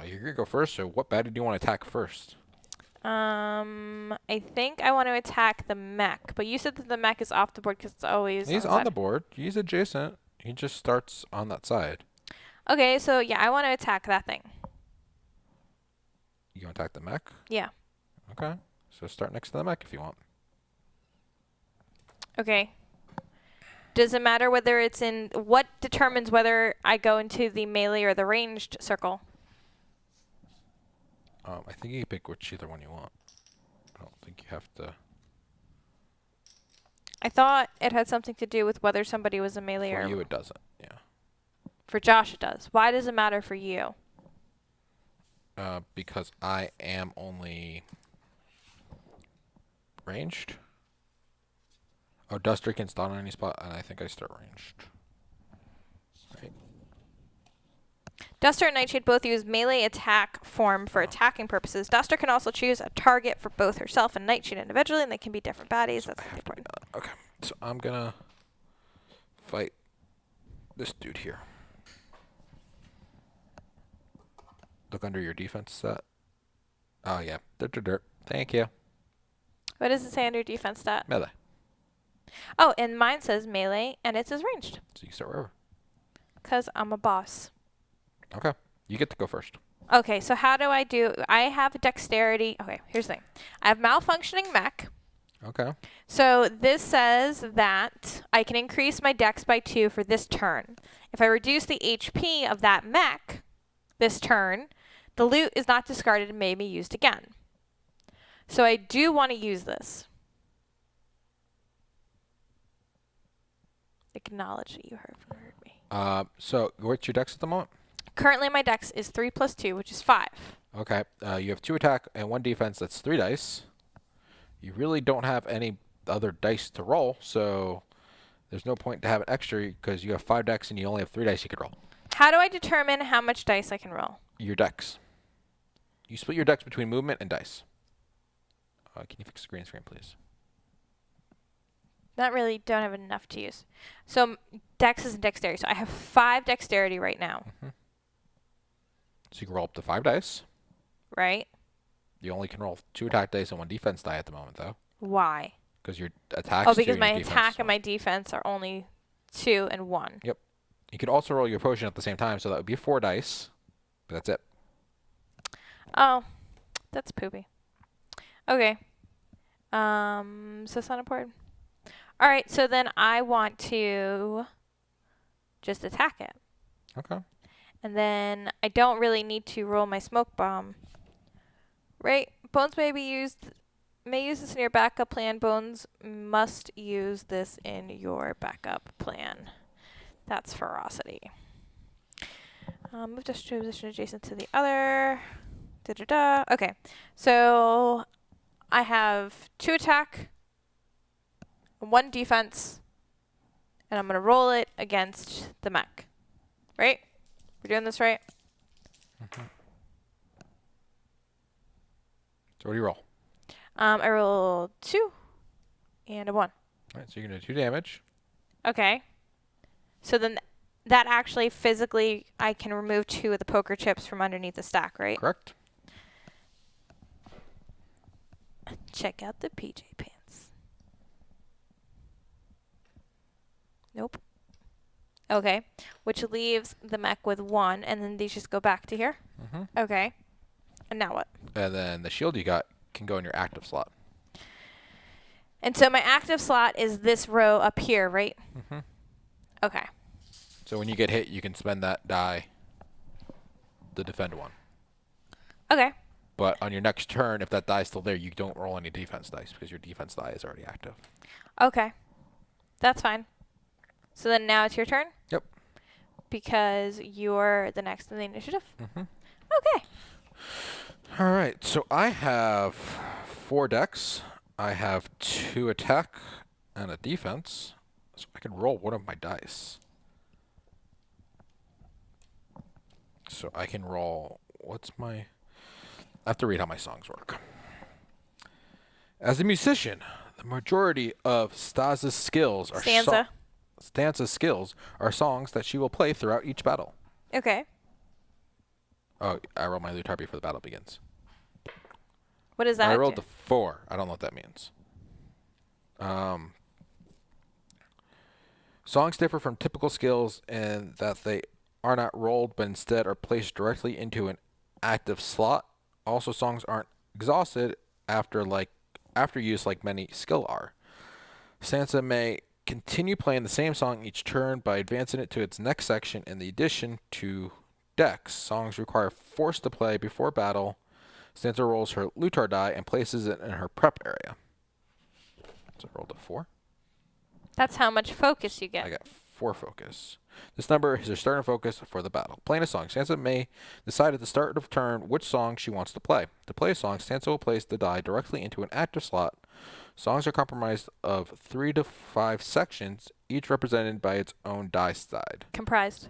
You're going to go first, so what baddie do you want to attack first? I think I want to attack the mech, but you said that the mech is off the board because it's always He's on the board. He's adjacent. He just starts on that side. Okay, so yeah, I want to attack that thing. You want to attack the mech? Yeah. Okay. So start next to the mech if you want. Okay. Does it matter whether it's in... What determines whether I go into the melee or the ranged circle? I think you can pick either one you want. I don't think you have to... I thought it had something to do with whether somebody was a melee or... For you it doesn't, yeah. For Josh it does. Why does it matter for you? Because I am only... ranged? Oh, Duster can start on any spot, and I think I start ranged. Right. Duster and Nightshade both use melee attack form for attacking purposes. Duster can also choose a target for both herself and Nightshade individually, and they can be different baddies. That's important. Okay, so I'm gonna fight this dude here. Look under your defense set. Oh, yeah. Dirt. Thank you. What does it say under defense stat? Melee. Oh, and mine says melee, and it says ranged. So you can start wherever. Because I'm a boss. Okay. You get to go first. Okay, so how do I do... I have dexterity... Okay, here's the thing. I have malfunctioning mech. Okay. So this says that I can increase my dex by 2 for this turn. If I reduce the HP of that mech this turn, the loot is not discarded and may be used again. So I do want to use this. Acknowledge that you heard me. So what's your dex at the moment? Currently my dex is 3 plus 2, which is 5. Okay. You have 2 attack and 1 defense. That's 3 dice. You really don't have any other dice to roll, so there's no point to have it extra because you have 5 dex and you only have 3 dice you could roll. How do I determine how much dice I can roll? Your dex. You split your dex between movement and dice. Can you fix the green screen, please? Not really, don't have enough to use. So dex is dexterity. So I have 5 dexterity right now. Mm-hmm. So you can roll up to 5 dice. Right? You only can roll 2 attack dice and 1 defense die at the moment, though. Why? Because your attack. Oh, because my attack and my defense are only 2 and 1. Yep. You could also roll your potion at the same time, so that would be 4 dice. But that's it. Oh, that's poopy. Okay. So that's not important. All right, so then I want to just attack it. Okay. And then I don't really need to roll my smoke bomb. Right? Bones may use this in your backup plan. Bones must use this in your backup plan. That's ferocity. Move to position adjacent to the other. Da da da. Okay. So I have 2 attack, 1 defense, and I'm gonna roll it against the mech. Right? We're doing this right? So what do you roll? I roll 2 and a 1. All right, so you're gonna do 2 damage. Okay. So then that actually physically I can remove 2 of the poker chips from underneath the stack, right? Correct. Check out the PJ pants. Nope. Okay. Which leaves the mech with 1, and then these just go back to here. Mm-hmm. Okay. And now what? And then the shield you got can go in your active slot. And so my active slot is this row up here, right? Mm-hmm. Okay. So when you get hit, you can spend that die to defend one. Okay. But on your next turn, if that die is still there, you don't roll any defense dice because your defense die is already active. Okay. That's fine. So then now it's your turn? Yep. Because you're the next in the initiative? Mm-hmm. Okay. All right. So I have 4 decks. I have 2 attack and a defense. So I can roll one of my dice. So I can roll. What's my. I have to read how my songs work. As a musician, the majority of Stasa's skills are Stanza's skills are songs that she will play throughout each battle. Okay. Oh, I roll my Lutarbi before the battle begins. What does that I rolled do? the 4. I don't know what that means. Songs differ from typical skills in that they are not rolled, but instead are placed directly into an active slot. Also, songs aren't exhausted after use like many skill are. Sansa may continue playing the same song each turn by advancing it to its next section. In the addition to decks, songs require force to play before battle. Sansa rolls her Lutar die and places it in her prep area. So I rolled a 4. That's how much focus you get. I got 4 focus. This number is her starting focus for the battle. Playing a song. Sansa may decide at the start of turn which song she wants to play. To play a song, Sansa will place the die directly into an active slot. Songs are comprised of 3 to 5 sections, each represented by its own die side. Comprised.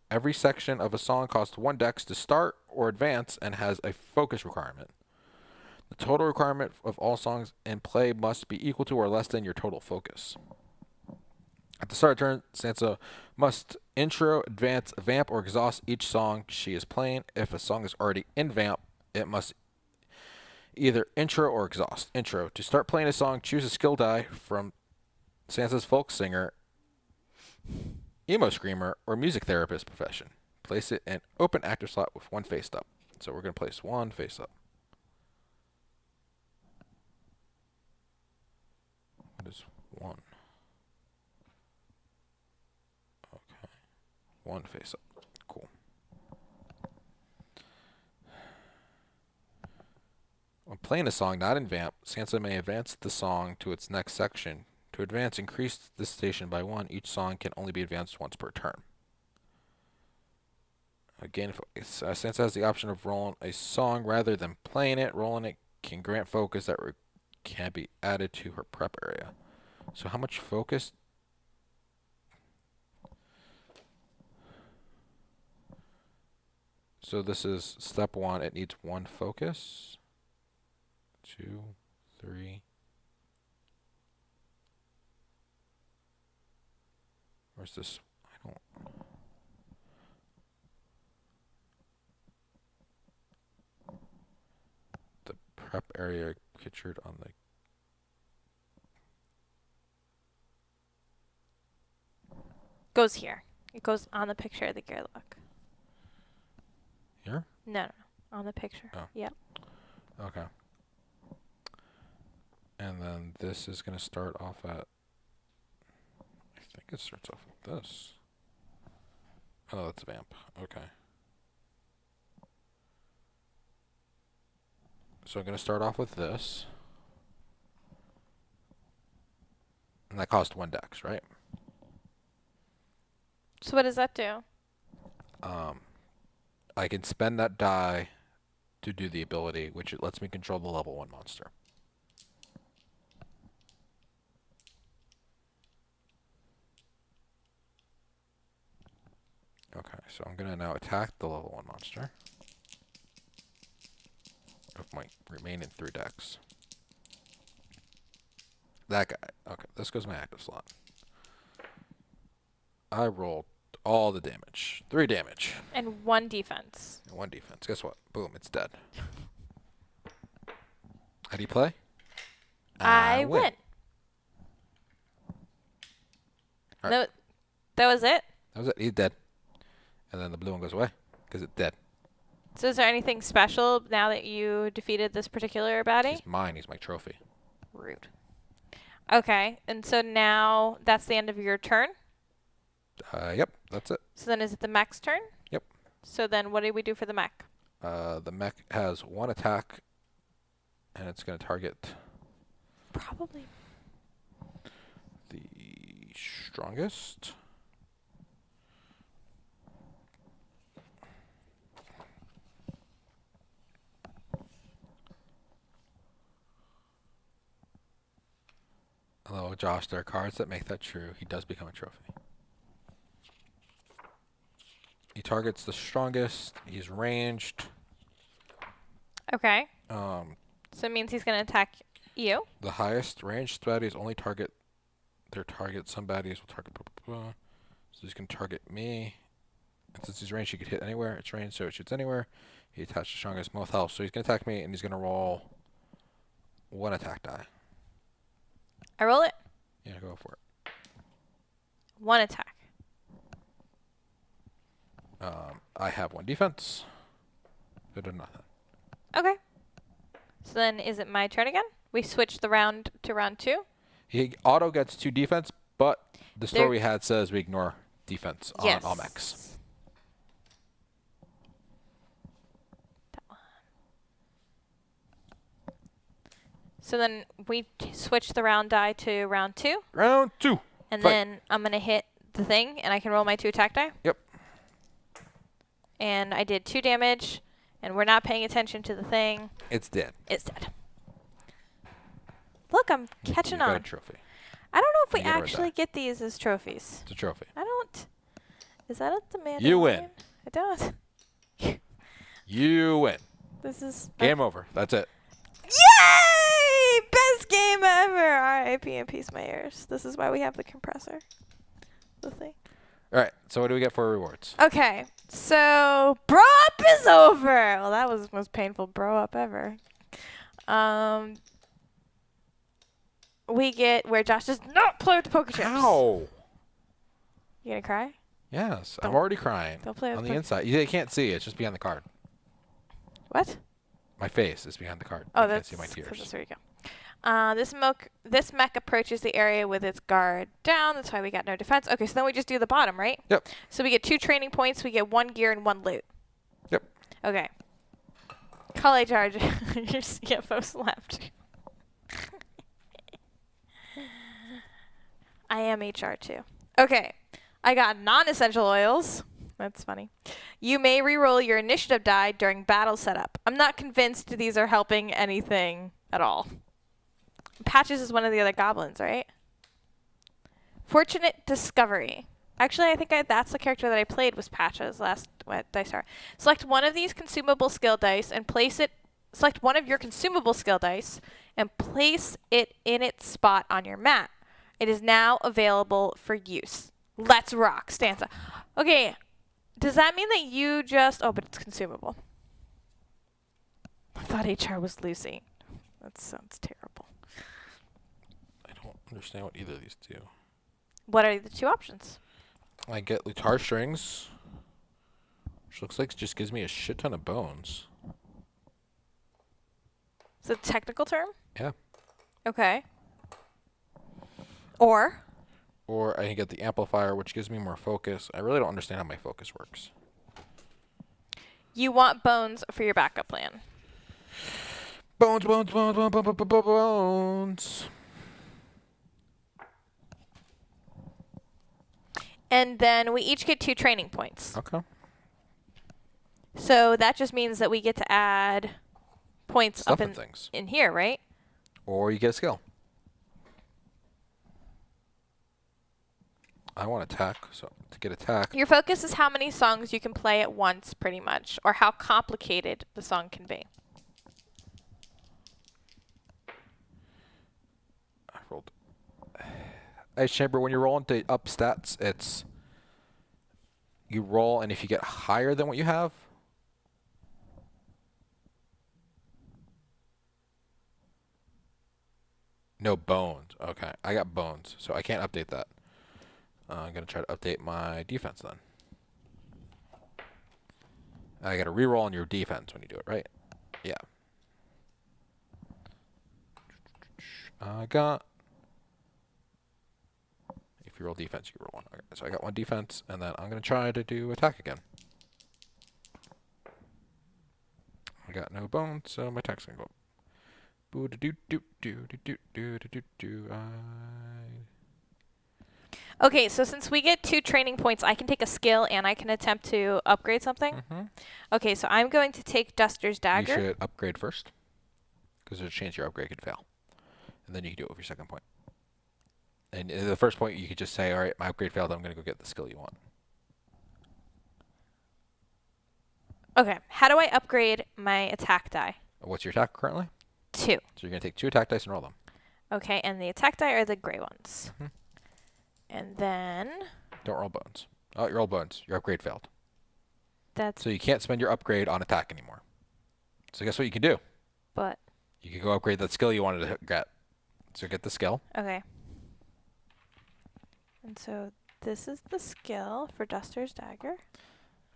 Every section of a song costs 1 dex to start or advance and has a focus requirement. The total requirement of all songs in play must be equal to or less than your total focus. At the start of turn, Sansa must intro, advance, vamp, or exhaust each song she is playing. If a song is already in vamp, it must either intro or exhaust. Intro. To start playing a song, choose a skill die from Sansa's folk singer, emo screamer, or music therapist profession. Place it in open active slot with 1 face up. So we're going to place 1 face up. What is 1? Okay. 1 face up. Cool. When playing a song not in vamp, Sansa may advance the song to its next section. To advance, increase this station by 1. Each song can only be advanced once per turn. Again, Sansa has the option of rolling a song rather than playing it. Rolling it can grant focus that can be added to her prep area. So how much focus? So this is step 1. It needs 1 focus. 2, 3. Where's this? I don't. The prep area pictured on the. Goes here. It goes on the picture of the gear lock. Here? No, on the picture. Oh. Yep. Okay. And then this is going to start off at... I think it starts off with this. Oh, that's a vamp. Okay. So I'm going to start off with this. And that cost 1 dex, right? So what does that do? I can spend that die to do the ability, which it lets me control the level 1 monster. Okay, so I'm going to now attack the level 1 monster. With my remaining 3 decks. That guy. Okay, this goes my active slot. I rolled all the damage. 3 damage. And 1 defense. And 1 defense. Guess what? Boom, it's dead. How do you play? I win. All No, right. that was it? That was it. He's dead. And then the blue one goes away because it's dead. So is there anything special now that you defeated this particular baddie? He's mine. He's my trophy. Rude. Okay, and so now that's the end of your turn? Yep, that's it. So then is it the mech's turn? Yep. So then what do we do for the mech? The mech has 1 attack, and it's going to target Probably. the strongest. Hello, Josh. There are cards that make that true. He does become a trophy. He targets the strongest. He's ranged. Okay. Um, So it means he's going to attack you. the highest ranged baddies only target their target. Some baddies will target. Blah, blah, blah. So he's going to target me. And since he's ranged, he could hit anywhere. It's ranged, so it shoots anywhere. He attached the strongest, most health. So he's going to attack me, and he's going to roll 1 attack die. I roll it. Yeah, go for it. 1 attack. I have 1 defense. It did nothing. Okay. So then is it my turn again? We switch the round to round 2? He auto gets 2 defense, but the story we had says we ignore defense on all mechs. That one. So then we switch the round die to round 2? Round 2. And Fight. then I'm going to hit the thing, and I can roll my 2 attack die? Yep. And I did 2 damage, and we're not paying attention to the thing. It's dead. It's dead. Look, I'm catching You got on. a trophy. I don't know if we You get a red actually die. get these as trophies. It's a trophy. I don't. Is that at the Mandalorian? You win. I don't. You win. This is... Game over. That's it. Yay! Best game ever! R.I.P. and peace my ears. This is why we have the compressor. The thing. All right. So what do we get for rewards? Okay. So, bro up is over. Well, that was the most painful bro up ever. We get where Josh does not play with the poker chips. Ow. You gonna cry? Yes. I'm Don't- already crying. Don't play with On the poker- inside. They can't see. It's just behind the card. What? My face is behind the card. Oh, You that's can't see my tears. that's where you go. This mech approaches the area with its guard down. That's why we got no defense. Okay, so then we just do the bottom, right? Yep. So we get 2 training points. We get 1 gear and 1 loot. Yep. Okay. Call HR. Your CFO's left. I am HR too. Okay. I got non-essential oils. That's funny. You may re-roll your initiative die during battle setup. I'm not convinced these are helping anything at all. Patches is one of the other goblins, right? Fortunate Discovery. Actually, I think that's the character that I played was Patches last Dice Tower. Select one of these consumable skill dice and place it. Select one of your consumable skill dice and place it in its spot on your mat. It is now available for use. Let's rock, stanza. Okay, does that mean that you just... Oh, but it's consumable. I thought HR was Lucy. That sounds terrible. I don't understand what either of these do. What are the 2 options? I get guitar strings. Which looks like it just gives me a shit ton of bones. Is it a technical term? Yeah. Okay. Or I can get the amplifier, which gives me more focus. I really don't understand how my focus works. you want bones for your backup plan. Bones, bones, bones, bones, bones, bones, bones. And then we each get 2 training points. Okay. So that just means that we get to add points Stuff up and things. in here, right? Or you get a skill. I want attack, so to get attack. Your focus is how many songs you can play at once, pretty much, or how complicated the song can be. I rolled. Ice Chamber, when you roll into up stats, it's you roll, and if you get higher than what you have, no bones. Okay, I got bones, so I can't update that. I'm gonna try to update my defense then. I gotta reroll on your defense when you do it, right? Yeah. I got. If you roll defense, you roll 1. Okay, so I got 1 defense, and then I'm gonna try to do attack again. I got no bones, so my attack's gonna go up. Boo do do do do do do do do do. Okay, so since we get 2 training points, I can take a skill and I can attempt to upgrade something. Okay, so I'm going to take Duster's Dagger. You should upgrade first, because there's a chance your upgrade could fail, and then you can do it with your second point. And the first point, you could just say, "All right, my upgrade failed. I'm gonna go get the skill you want." Okay, how do I upgrade my attack die? What's your attack currently? 2. So you're gonna take 2 attack dice and roll them. Okay, and the attack die are the gray ones. And then Don't roll bones. Oh, you roll bones. Your upgrade failed. that's So you can't spend your upgrade on attack anymore. So guess what you can do? but You can go upgrade that skill you wanted to get. So get the skill. okay. And so this is the skill for Duster's Dagger.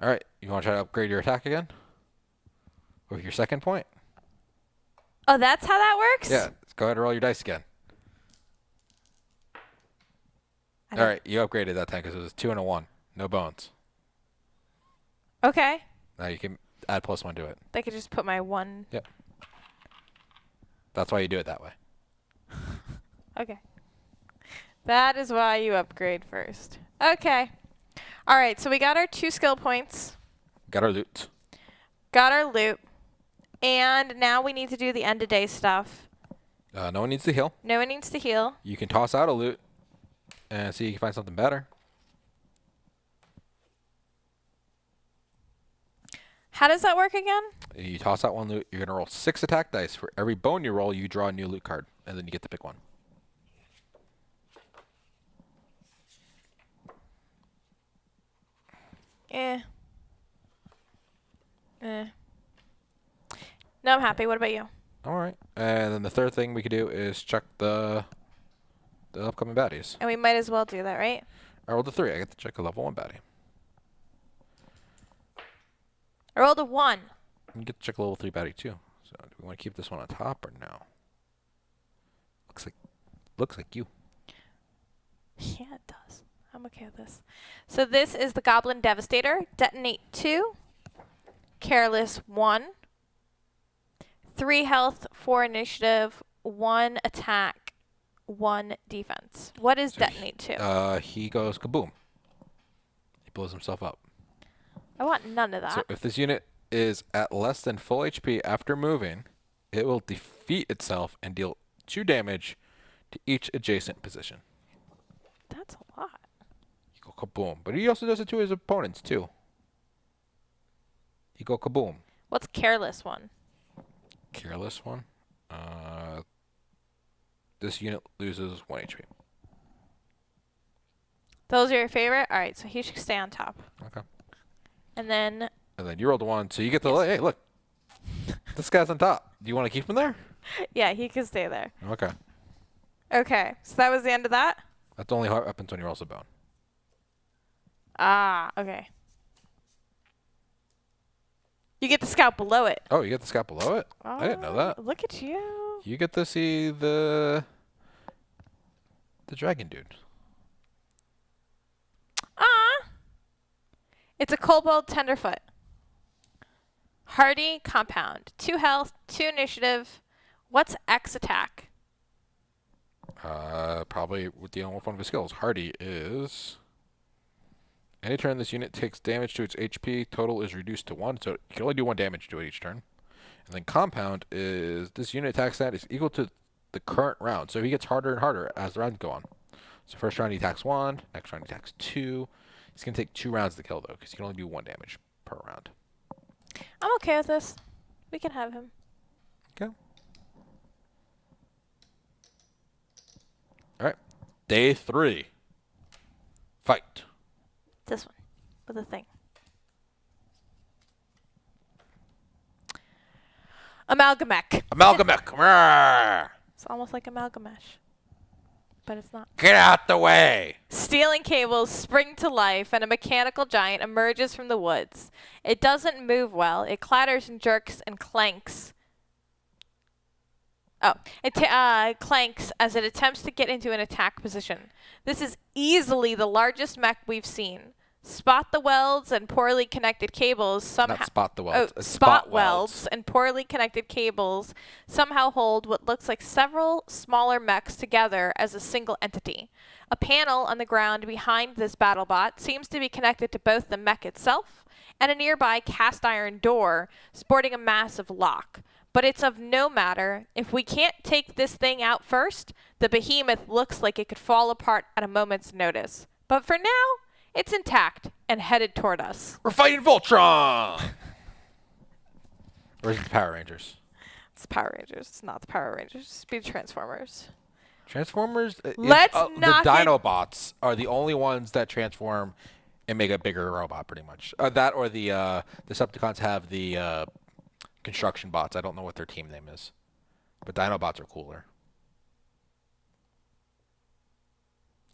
All right. You want to try to upgrade your attack again? With your second point? Oh, that's how that works? Yeah. Let's go ahead and roll your dice again. All right. You upgraded that time because it was 2 and a 1. No bones. Okay. Now you can add +1 to it. I could just put my 1. Yep. That's why you do it that way. Okay. That is why you upgrade first. Okay. All right, so we got our 2 skill points. Got our loot. Got our loot. And now we need to do the end of day stuff. No one needs to heal. No one needs to heal. You can toss out a loot and see if you can find something better. How does that work again? You toss out 1 loot. You're going to roll 6 attack dice. For every bone you roll, you draw a new loot card. And then you get to pick 1. No, I'm happy. What about you? All right. And then the third thing we could do is check the upcoming baddies. And we might as well do that, right? I rolled a 3. I get to check a level 1 baddie. I rolled a 1. You get to check a level 3 baddie too. So do we want to keep this one on top or no? Looks like you. Yeah, it does. I'm okay with this. So this is the Goblin Devastator. Detonate 2. Careless 1. 3 health, 4 initiative, 1 attack, 1 defense. What is Detonate 2? He goes kaboom. He blows himself up. I want none of that. So if this unit is at less than full HP after moving, it will defeat itself and deal 2 damage to each adjacent position. That's a lot. You go kaboom. But he also does it to his opponents too. You go kaboom. What's Careless 1? Careless 1. This unit loses 1 HP. Those are your favorite? All right, so he should stay on top. Okay. And then You rolled a 1, so you get the hey, look. This guy's on top. Do you want to keep him there? yeah, he can stay there. Okay. Okay, so that was the end of that? That's only how it happens when you roll a bone. Ah, okay. You get the scout below it. Oh, you get the scout below it? Oh, I didn't know that. Look at you. You get to see the dragon dude. Ah. It's a kobold tenderfoot. Hardy compound. 2 health, 2 initiative. What's X attack? Probably dealing with one of his skills. Hardy is... Any turn this unit takes damage to its HP, total is reduced to 1, so you can only do 1 damage to it each turn. And then compound is this unit attack stat is equal to the current round, so he gets harder and harder as the rounds go on. So first round he attacks 1, next round he attacks 2. He's going to take 2 rounds to kill, though, because he can only do 1 damage per round. I'm okay with this. We can have him. Okay. All right. Day 3. Fight. This one. With a thing. Amalgamech. Amalgamech. It's almost like Amalgamesh. But it's not. Get out the way. Stealing cables spring to life and a mechanical giant emerges from the woods. It doesn't move well. It clatters and jerks and clanks. It clanks as it attempts to get into an attack position. This is easily the largest mech we've seen. Spot the welds and poorly connected cables somehow. Not spot the welds. It's Spot welds and poorly connected cables somehow hold what looks like several smaller mechs together as a single entity. A panel on the ground behind this BattleBot seems to be connected to both the mech itself and a nearby cast iron door sporting a massive lock. But it's of no matter. If we can't take this thing out first, the behemoth looks like it could fall apart at a moment's notice. But for now, it's intact and headed toward us. We're fighting Voltron! Or is it the Power Rangers? It's Power Rangers. It's not the Power Rangers. Speed Transformers. Transformers? Let's The not Dinobots are the only ones that transform and make a bigger robot, pretty much. That or the Decepticons have the construction bots. I don't know what their team name is. But Dinobots are cooler.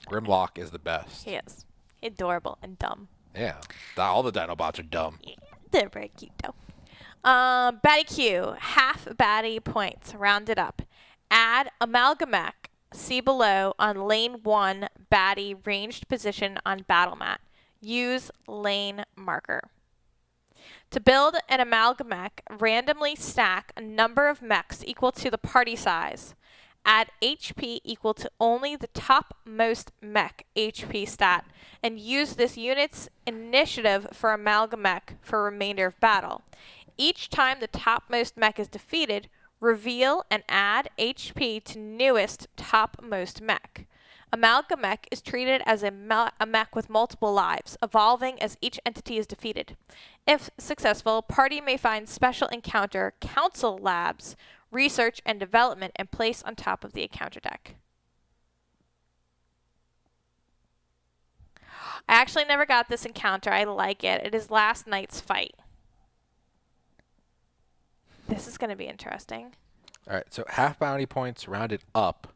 Grimlock is the best. He is. Adorable and dumb. Yeah. All the Dinobots are dumb. Yeah, they're very cute, though. Baddie Q. Half baddie points. Rounded up. Add Amalgamech. See below on lane 1 baddie ranged position on battle mat. Use lane marker. To build an Amalgamech, randomly stack a number of mechs equal to the party size. Add HP equal to only the topmost mech HP stat, and use this unit's initiative for Amalgamech for remainder of battle. Each time the topmost mech is defeated, reveal and add HP to newest topmost mech. Amalgamech is treated as a mech with multiple lives, evolving as each entity is defeated. If successful, party may find special encounter Council Labs, Research and Development, and place on top of the encounter deck. I actually never got this encounter. I like it. It is last night's fight. This is going to be interesting. All right, so half bounty points rounded up.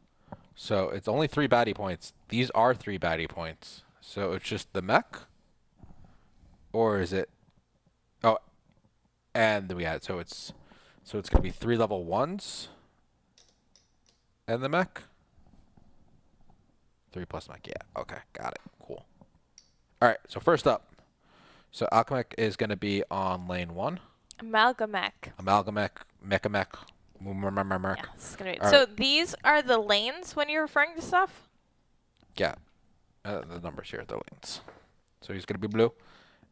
So it's only 3 baddie points. These are 3 baddie points. So it's just the mech? Or is it... Oh, and then we add... So it's going to be 3 level 1s. And the mech? 3 plus mech. Yeah, okay. Got it. Cool. All right, so first up. So Alchemech is going to be on lane 1. Amalgamech. Mechamech. Yeah, this is gonna be. All So right. these are the lanes when you're referring to stuff? Yeah. The numbers here, the lanes. So he's going to be blue.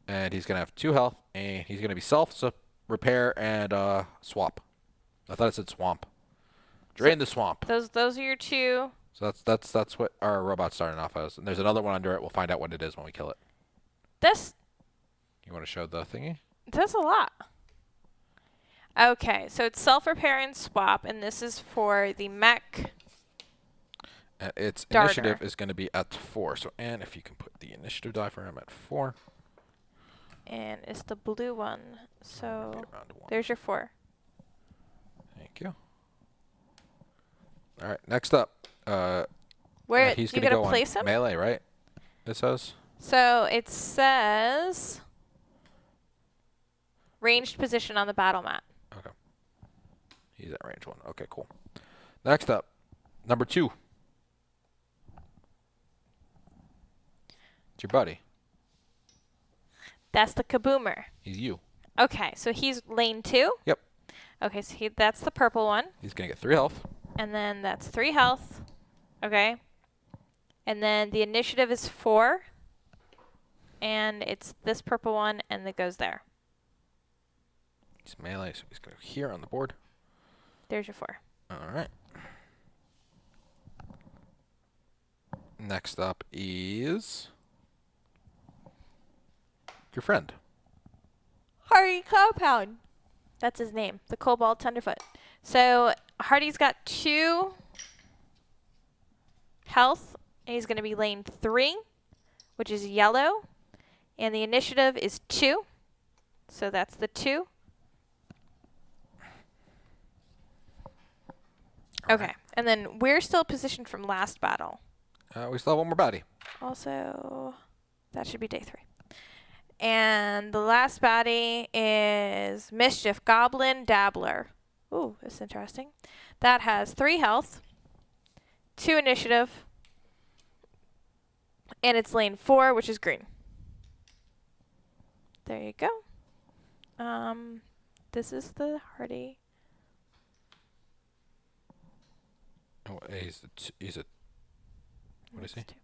And he's going to have 2 health. And he's going to be self, repair, and swap. I thought it said swamp. Drain the swamp. Those are your 2. So that's what our robot's starting off as. And there's another one under it. We'll find out what it is when we kill it. This You want to show the thingy? does a lot. Okay, so it's self-repair and swap, and this is for the mech. And its Darter. initiative is going to be at 4. So, Anne, if you can put the initiative die for him at 4. And it's the blue one. So Be around 1. there's your 4. Thank you. All right, next up. Where he's you going to gotta go place on him? melee, right? It says. So it says ranged position on the battle mat. Okay. He's at range 1. Okay, cool. Next up, number 2. It's your buddy. That's the kaboomer. He's you. Okay, so he's lane 2? Yep. Okay, so that's the purple one. He's going to get 3 health. And then that's 3 health. Okay. And then the initiative is 4. And it's this purple one, and it goes there. He's melee, so he's going to go here on the board. There's your 4. All right. Next up is your friend. Hardy Compound. That's his name, the Cobalt Tenderfoot. So Hardy's got 2 health, and he's going to be lane 3, which is yellow. And the initiative is 2. So that's the 2. All Okay. right. And then we're still positioned from last battle. We still have one more baddie. Also, that should be day 3. And the last baddie is Mischief Goblin Dabbler. Ooh, that's interesting. That has 3 health, 2 initiative, and it's lane 4, which is green. There you go. This is the Hardy. Oh, he's a what is he? Two.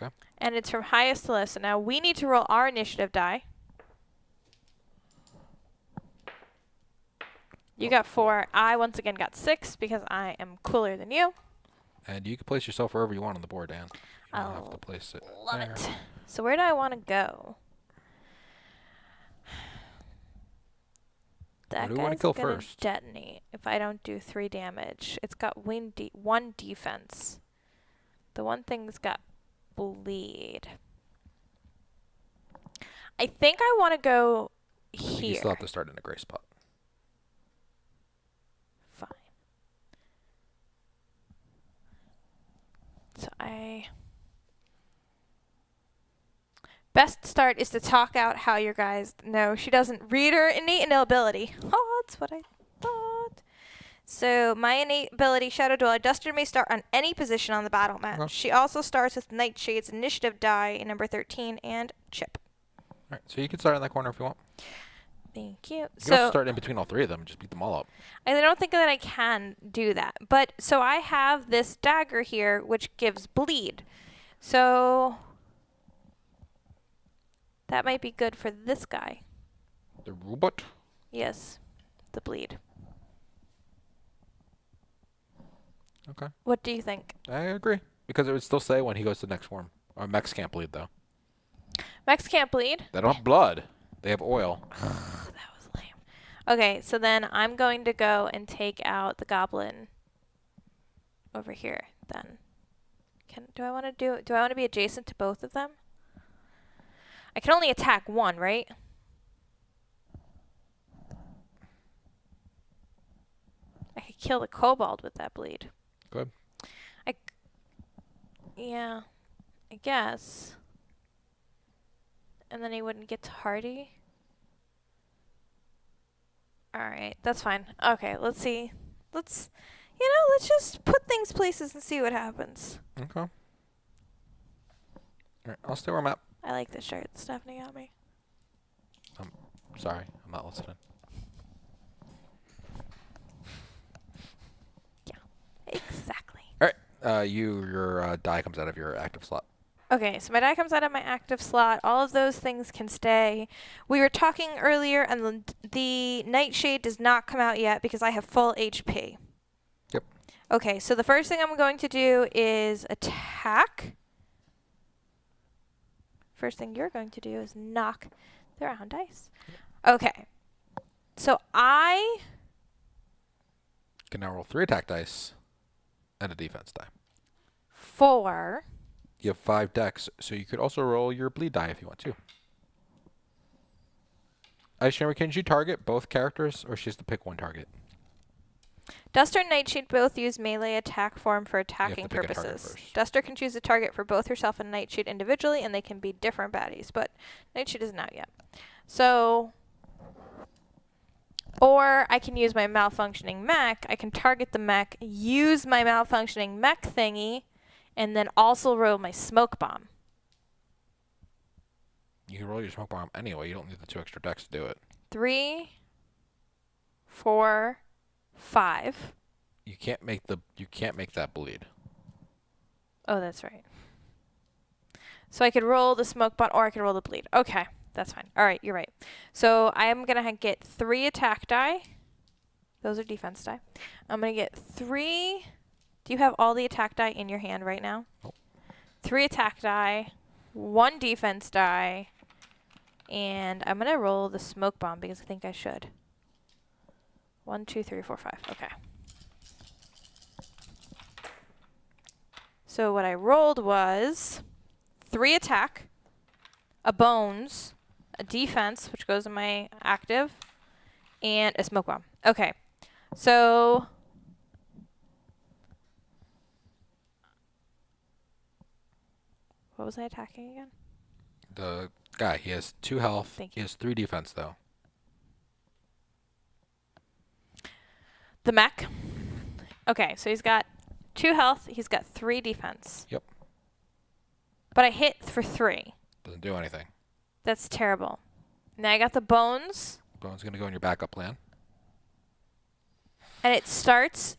Okay. And it's from highest to lowest. So now we need to roll our initiative die. You got 4. I once again got 6 because I am cooler than you. And you can place yourself wherever you want on the board, Dan. You don't have to place it. Love there. it. So where do I want to go? That What do we want to guy's kill gonna first? detonate if I don't do 3 damage. It's got 1 defense. The one thing's got bleed. I think I want to go I think here. you still have to start in a gray spot. Fine. So best start is to talk out how your guys know she doesn't read her innate ability. Oh, that's what I thought. So my innate ability, Shadow Dweller, Duster may start on any position on the battle mat. Okay. She also starts with Nightshade's initiative die in number 13 and chip. All right, so you can start in that corner if you want. Thank you. You can So also start in between all 3 of them and just beat them all up. I don't think that I can do that. But so I have this dagger here, which gives bleed. So that might be good for this guy. The robot. Yes, the bleed. Okay. What do you think? I agree. Because it would still say when he goes to the next form. Or mechs can't bleed, though. Mechs can't bleed? They don't have blood. They have oil. That was lame. Okay, so then I'm going to go and take out the goblin over here then. Do I want to be adjacent to both of them? I can only attack one, right? I could kill the kobold with that bleed. Good. Yeah, I guess. And then he wouldn't get to Hardy. Alright, that's fine. Okay, let's see. Let's just put things places and see what happens. Okay. All right, I'll stay where I'm at. I like this shirt Stephanie got me. Sorry, I'm not listening. Exactly. All right. Your die comes out of your active slot. Okay, so my die comes out of my active slot. All of those things can stay. We were talking earlier, and the Nightshade does not come out yet because I have full HP. Yep. Okay, so the first thing I'm going to do is attack. First thing you're going to do is knock the round dice. Okay. So I Can now roll 3 attack dice and a defense die. 4. You have 5 decks, so you could also roll your bleed die if you want to. Ice Chamber, can you target both characters, or she has to pick one target? Duster and Nightshade both use melee attack form for attacking pick a target purposes. first. Duster can choose a target for both herself and Nightshade individually, and they can be different baddies, but Nightshade isn't out yet. So Or I can use my malfunctioning mech. I can target the mech, use my malfunctioning mech thingy, and then also roll my smoke bomb. You can roll your smoke bomb anyway. You don't need the 2 extra decks to do it. 3, 4, 5. You can't make that bleed. Oh, that's right. So I could roll the smoke bomb, or I could roll the bleed. Okay, that's fine. All right, you're right. So I am gonna get 3 attack die. Those are defense die. I'm gonna get 3. Do you have all the attack die in your hand right now? Nope. 3 attack die, 1 defense die, and I'm gonna roll the smoke bomb because I think I should. 1, 2, 3, 4, 5. Okay. So what I rolled was 3 attack, a bones, a defense, which goes in my active, and a smoke bomb. Okay. So what was I attacking again? The guy, he has 2 health. Thank He you. has 3 defense though. The mech. Okay, so he's got 2 health. He's got 3 defense. Yep. But I hit for 3. Doesn't do anything. That's terrible. Now I got the bones, Bone's gonna go in your backup plan. and it starts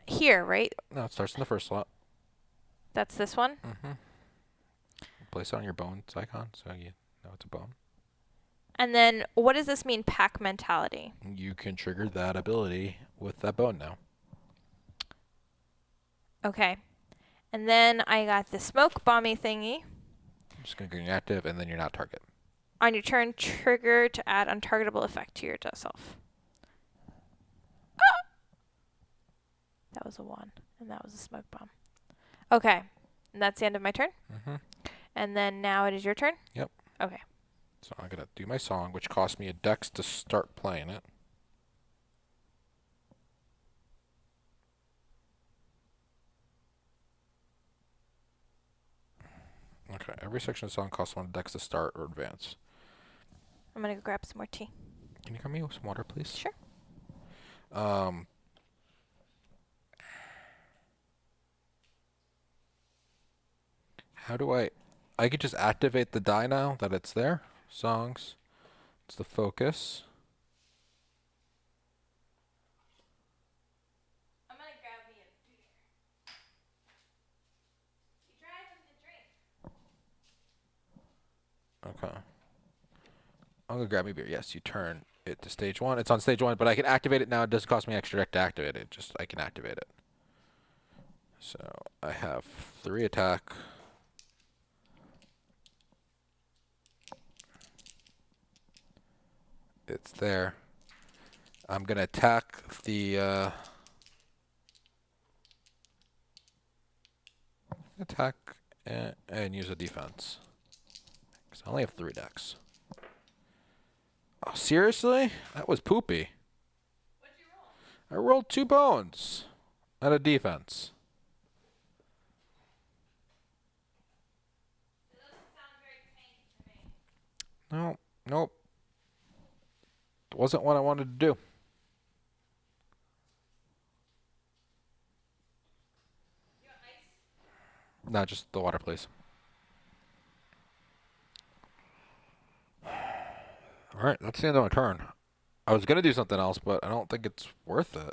here, right? No, it starts in the first slot. That's this one. Mm-hmm. Place it on your bones icon so you know it's a bone. And then what does this mean, pack mentality? You can trigger that ability with that bone now. Okay. And then I got the smoke bomby thingy. I'm just gonna go inactive and then you're not target. On your turn, trigger to add untargetable effect to yourself. Ah! That was a 1, and that was a smoke bomb. Okay. And that's the end of my turn? Mm-hmm. And then now it is your turn? Yep. Okay. So I'm gonna do my song, which cost me a dex to start playing it. Okay, every section of the song costs 1 dex to start or advance. I'm going to go grab some more tea. Can you come me with some water, please? Sure. How do I could just activate the die now that it's there. Songs. It's the focus. I'm going to grab me a beer. You drive with the drink. Okay. I'm gonna grab me a beer. Yes, you turn it to stage 1. It's on stage 1, but I can activate it now. It doesn't cost me extra deck to activate it. Just I can activate it. So I have 3 attack. It's there. I'm gonna attack the attack and use a defense. Cause I only have 3 decks. Oh, seriously? That was poopy. What'd you roll? I rolled 2 bones and a defense. It doesn't sound very tanky to me. No, nope. It wasn't what I wanted to do. You want ice? No, just the water, please. Alright, that's the end of my turn. I was gonna do something else, but I don't think it's worth it.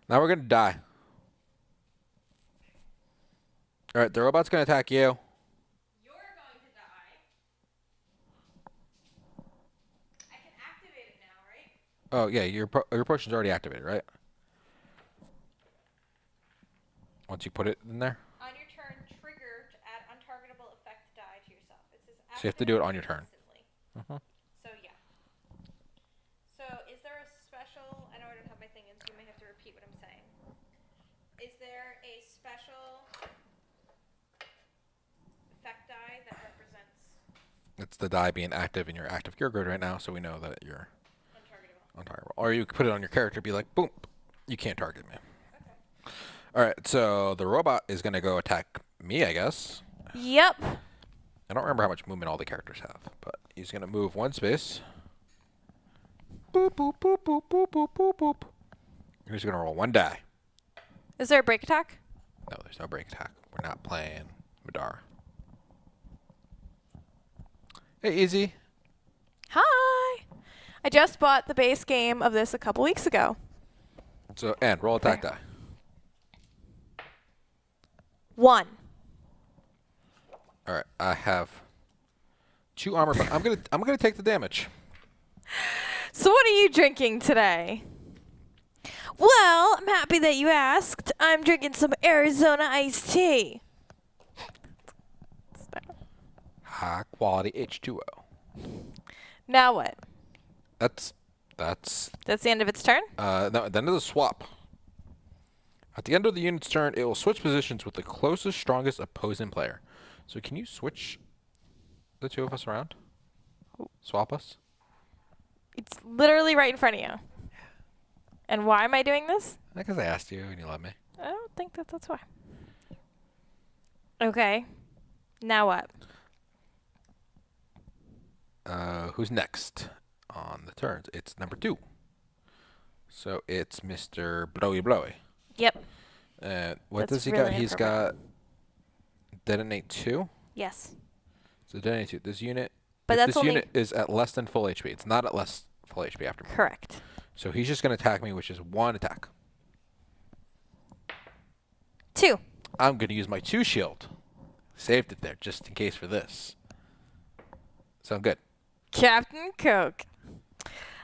Now we're gonna die. Alright, the robot's gonna attack you. You're going to die. I can activate it now, right? Oh, yeah, your potion's already activated, right? Once you put it in there? On your turn, trigger to add untargetable effect die to yourself. It says So you have to do it on activate your turn. instantly. Mhm. So, yeah. So, is there a special... I know I don't have my thing in, so you may have to repeat what I'm saying. Is there a special effect die that represents It's the die being active in your active gear grid right now, so we know that you're untargetable? untargetable. Or you could put it on your character, be like, boom, you can't target me. Okay. Alright, so the robot is gonna go attack me, I guess. Yep. I don't remember how much movement all the characters have, but he's going to move 1 space. Boop, boop, boop, boop, boop, boop, boop, boop. And he's going to roll 1 die. Is there a break attack? No, there's no break attack. We're not playing Madara. Hey, Easy. Hi. I just bought the base game of this a couple weeks ago. So, and roll attack die. 1. All right, I have 2 armor, but I'm gonna take the damage. So what are you drinking today? Well, I'm happy that you asked. I'm drinking some Arizona iced tea. High quality H2O. Now what? That's the end of its turn? no, then there's a swap. At the end of the unit's turn, it will switch positions with the closest, strongest opposing player. So can you switch the 2 of us around? Swap us? It's literally right in front of you. And why am I doing this? Because I asked you and you let me. I don't think that's why. Okay. Now what? Who's next on the turns? It's number 2. So it's Mr. Blowy Blowy. Yep. What That's does he really got? He's inappropriate. got Detonate 2. Yes. So Detonate 2. This unit, But if that's this only unit is at less than full HP. It's not at less full HP after. correct. So he's just going to attack me, which is 1 attack. 2. I'm going to use my 2 shield. Saved it there just in case for this. Sound good? Captain Coke.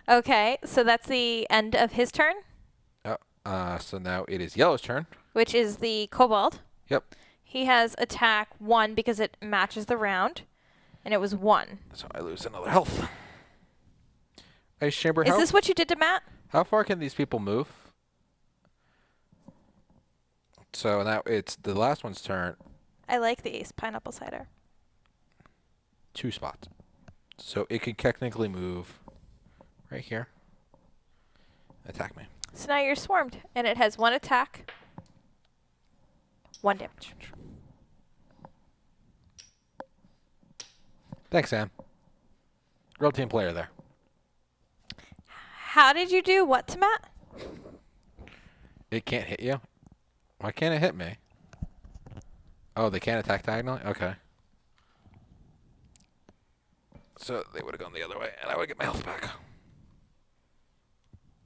Okay, so that's the end of his turn, So now it is Yellow's turn. which is the kobold. Yep. He has attack 1 because it matches the round, and it was 1. So I lose another health. Ice Chamber Is health. this what you did to Matt? How far can these people move? So now it's the last one's turn. I like the Ace pineapple cider. 2 spots. So it can technically move right here. Attack me. So now you're swarmed, and it has 1 attack, 1 damage. Thanks, Sam. Real team player there. How did you do what to Matt? It can't hit you? Why can't it hit me? Oh, they can't attack diagonally? Okay. So they would have gone the other way, and I would get my health back.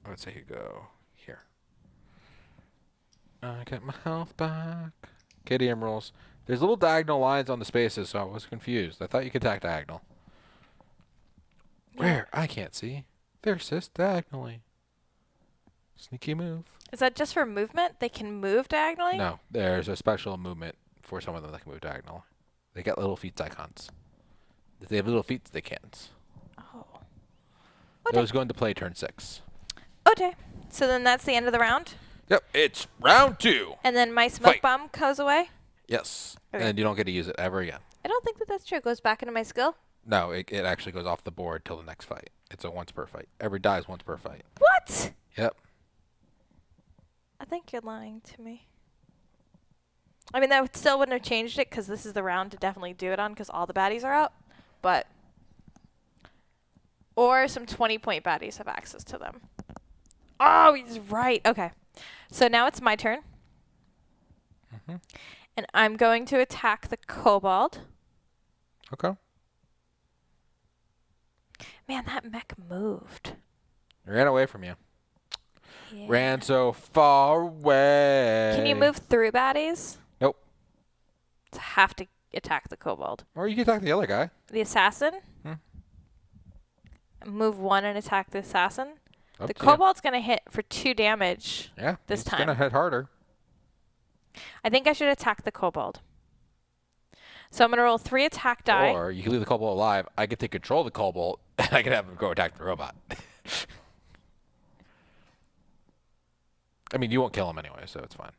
I would say you go here. I get my health back. KDM rules. There's little diagonal lines on the spaces, so I was confused. I thought you could attack diagonal. Yeah. Where? I can't see. There, sis, diagonally. Sneaky move. Is that just for movement? They can move diagonally? No, there's a special movement for some of them that can move diagonal. They got little feet icons. If they have little feet, they can't. Oh. Those going to play turn 6. Okay. So then that's the end of the round? Yep, it's round 2. And then my smoke Fight. bomb goes away? Yes, Okay. and you don't get to use it ever again. I don't think that's true. It goes back into my skill. No, it actually goes off the board till the next fight. It's a once per fight. Every die is once per fight. What? Yep. I think you're lying to me. I mean, that still wouldn't have changed it because this is the round to definitely do it on because all the baddies are out. But, or some 20-point baddies have access to them. Oh, he's right. Okay. So now it's my turn. Mm-hmm. And I'm going to attack the kobold. Okay. Man, that mech moved. It ran away from you. Yeah. Ran so far away. Can you move through baddies? Nope. To have to attack the kobold. Or you can attack the other guy. The assassin? Hmm. Move 1 and attack the assassin. Up The to you. kobold's going to hit for 2 damage. Yeah, this it's time. gonna hit harder. I think I should attack the kobold. So I'm going to roll 3 attack die. Or you can leave the kobold alive. I can take control of the kobold, and I can have him go attack the robot. I mean, you won't kill him anyway, so it's fine.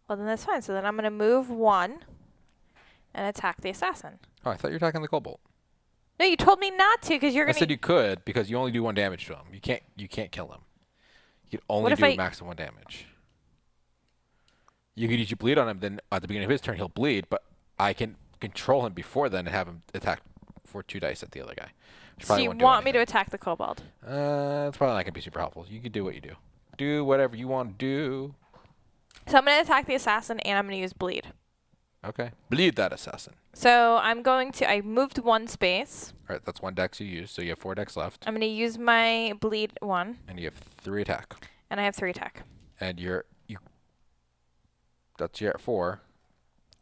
Well, then that's fine. So then I'm going to move 1 and attack the assassin. Oh, I thought you were attacking the kobold. No, you told me not to because you're I going said to... you could because you only do 1 damage to him. You can't kill him. You can only What if do I- max of 1 damage. You could use your bleed on him, then at the beginning of his turn he'll bleed, but I can control him before then and have him attack for 2 dice at the other guy. So you want me to attack the kobold? It's probably not going to be super helpful. You can do what you do. Do whatever you want to do. So I'm going to attack the assassin, and I'm going to use bleed. Okay. Bleed that assassin. So I moved 1 space. All right, that's 1 dex you use, so you have 4 dex left. I'm going to use my bleed 1. And you have 3 attack. And I have 3 attack. And you're at 4.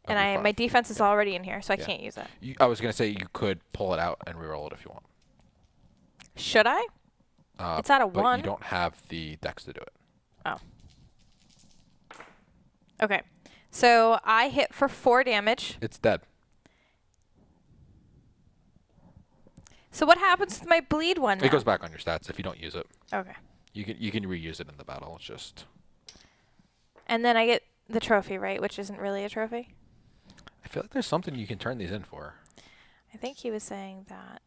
And my defense is already in here, so I can't use it. I was going to say you could pull it out and reroll it if you want. Should I? It's at a 1. But you don't have the dex to do it. Oh. Okay. So I hit for 4 damage. It's dead. So what happens to my bleed 1 now? It goes back on your stats if you don't use it. Okay. You can reuse it in the battle. It's just. And then I get the trophy, right? Which isn't really a trophy. I feel like there's something you can turn these in for. I think he was saying that.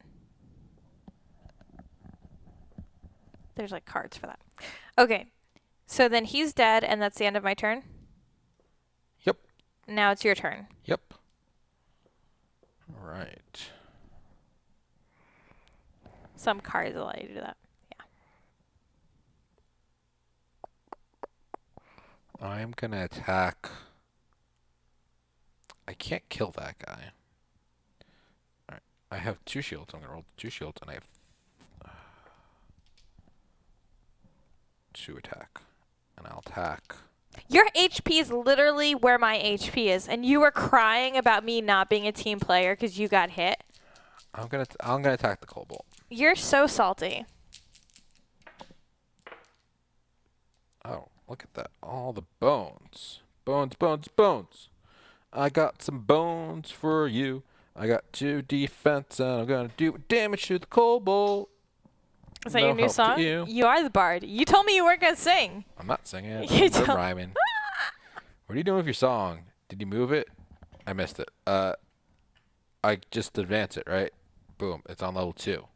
There's like cards for that. Okay. So then he's dead, and that's the end of my turn? Yep. Now it's your turn. Yep. All right. Some cards allow you to do that. Yeah. I'm going to attack. I can't kill that guy. All right. I have 2 shields. I'm going to roll 2 shields, and I have 2 attack. And I'll attack. Your HP is literally where my HP is, and you were crying about me not being a team player because you got hit. I'm gonna attack the kobold. You're so salty. Oh, look at that! All the bones, bones, bones, bones. I got some bones for you. I got 2 defense, and I'm gonna do damage to the kobold. Is that your new song? You are the bard. You told me you weren't gonna sing. I'm not singing it. I'm rhyming. What are you doing with your song? Did you move it? I missed it. I just advance it, right? Boom. It's on level 2.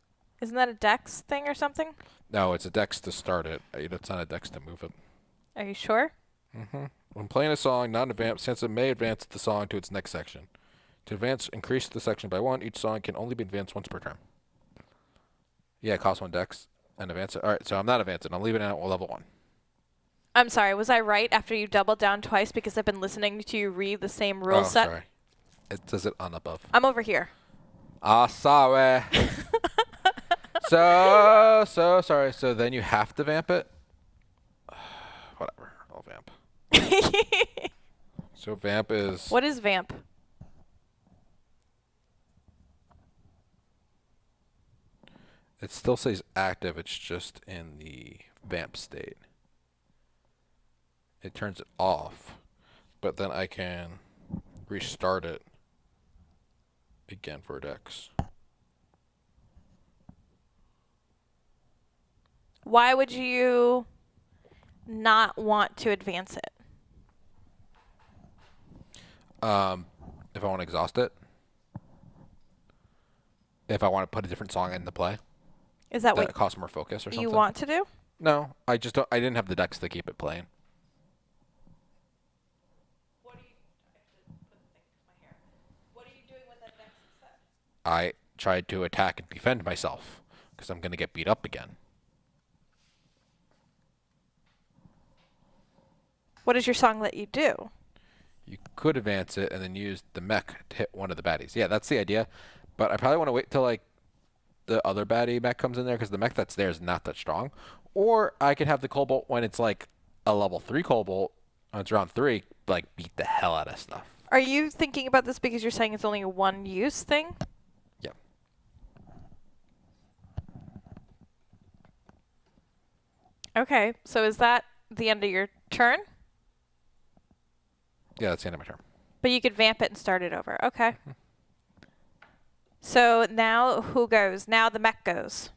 Isn't that a dex thing or something? No, it's a dex to start it. It's not a dex to move it. Are you sure? Mm-hmm. When playing a song, non-advanced, since it may advance the song to its next section. To advance, increase the section by 1. Each song can only be advanced once per turn. Yeah, it costs 1 dex and advance it. All right, so I'm not advancing. I'm leaving it at level 1. I'm sorry. Was I right after you doubled down twice because I've been listening to you read the same rule set? Sorry. It says it on above. I'm over here. Ah, sorry. So sorry. So then you have to vamp it? Whatever. I'll vamp. So vamp is... What is vamp? It still says active. It's just in the vamp state. It turns it off. But then I can restart it again for dex. Why would you not want to advance it? If I want to exhaust it. If I want to put a different song into play. Is that what it costs more focus or something? you want to do? No, I just don't. I didn't have the dex to keep it playing. What are you doing with that dex instead? I tried to attack and defend myself because I'm going to get beat up again. What does your song let you do? You could advance it and then use the mech to hit one of the baddies. Yeah, that's the idea. But I probably want to wait till like the other baddie mech comes in there because the mech that's there is not that strong. Or I could have the Cobalt when it's like a level 3 Cobalt, when it's round 3, like beat the hell out of stuff. Are you thinking about this because you're saying it's only a one-use thing? Yeah. Okay, so is that the end of your turn? Yeah, that's the end of my turn. But you could vamp it and start it over. Okay. Mm-hmm. So now who goes? Now the mech goes.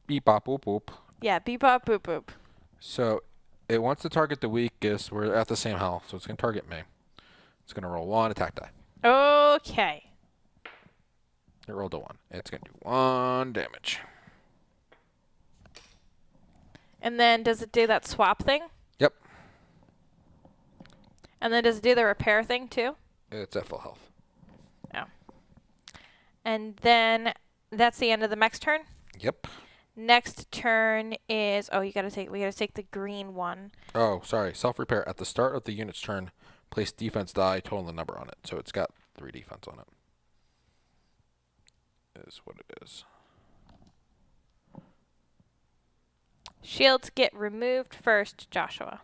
Beep, bop, boop, boop. Yeah, beep, bop, boop, boop. So it wants to target the weakest. We're at the same health, so it's going to target me. It's going to roll 1 attack die. Okay. It rolled a 1. It's going to do 1 damage. And then does it do that swap thing? Yep. And then does it do the repair thing too? It's at full health. Oh. And then that's the end of the mech's turn. Yep. Next turn is we gotta take the green one. Oh, sorry. Self-repair. At the start of the unit's turn, place defense die, total the number on it. So it's got 3 defense on it. Is what it is. Shields get removed first, Joshua.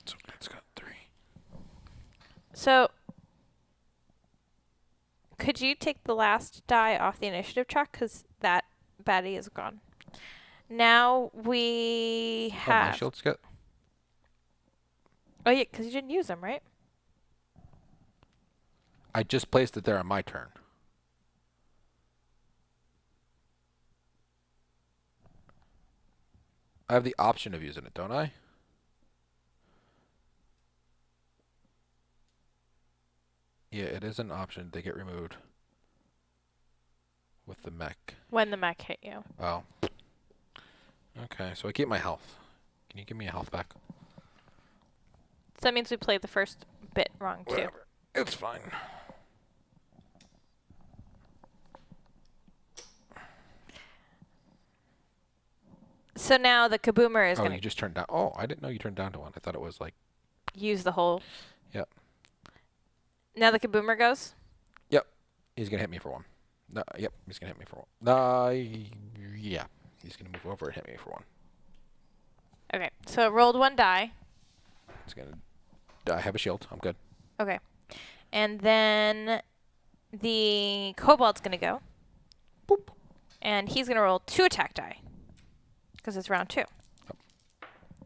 So it's got 3. So, could you take the last die off the initiative track? Because that baddie is gone. Now we Oh, my have... shields get... Oh, yeah, because you didn't use them, right? I just placed it there on my turn. I have the option of using it, don't I? Yeah, it is an option. They get removed with the mech. When the mech hit you. Oh. Okay, so I keep my health. Can you give me a health back? So that means we played the first bit wrong, too. Whatever. It's fine. So now the kaboomer is Oh, going you to just turned down. Oh, I didn't know you turned down to 1. I thought it was like... use the whole... Yep. Now the kaboomer goes? Yep. He's going to hit me for 1. No, yep, he's going to hit me for 1. Yeah. He's going to move over and hit me for 1. Okay, so it rolled 1 die. It's going to... I have a shield. I'm good. Okay. And then the kobold's going to go. Boop. And he's going to roll 2 attack die. Because it's round 2. Yep.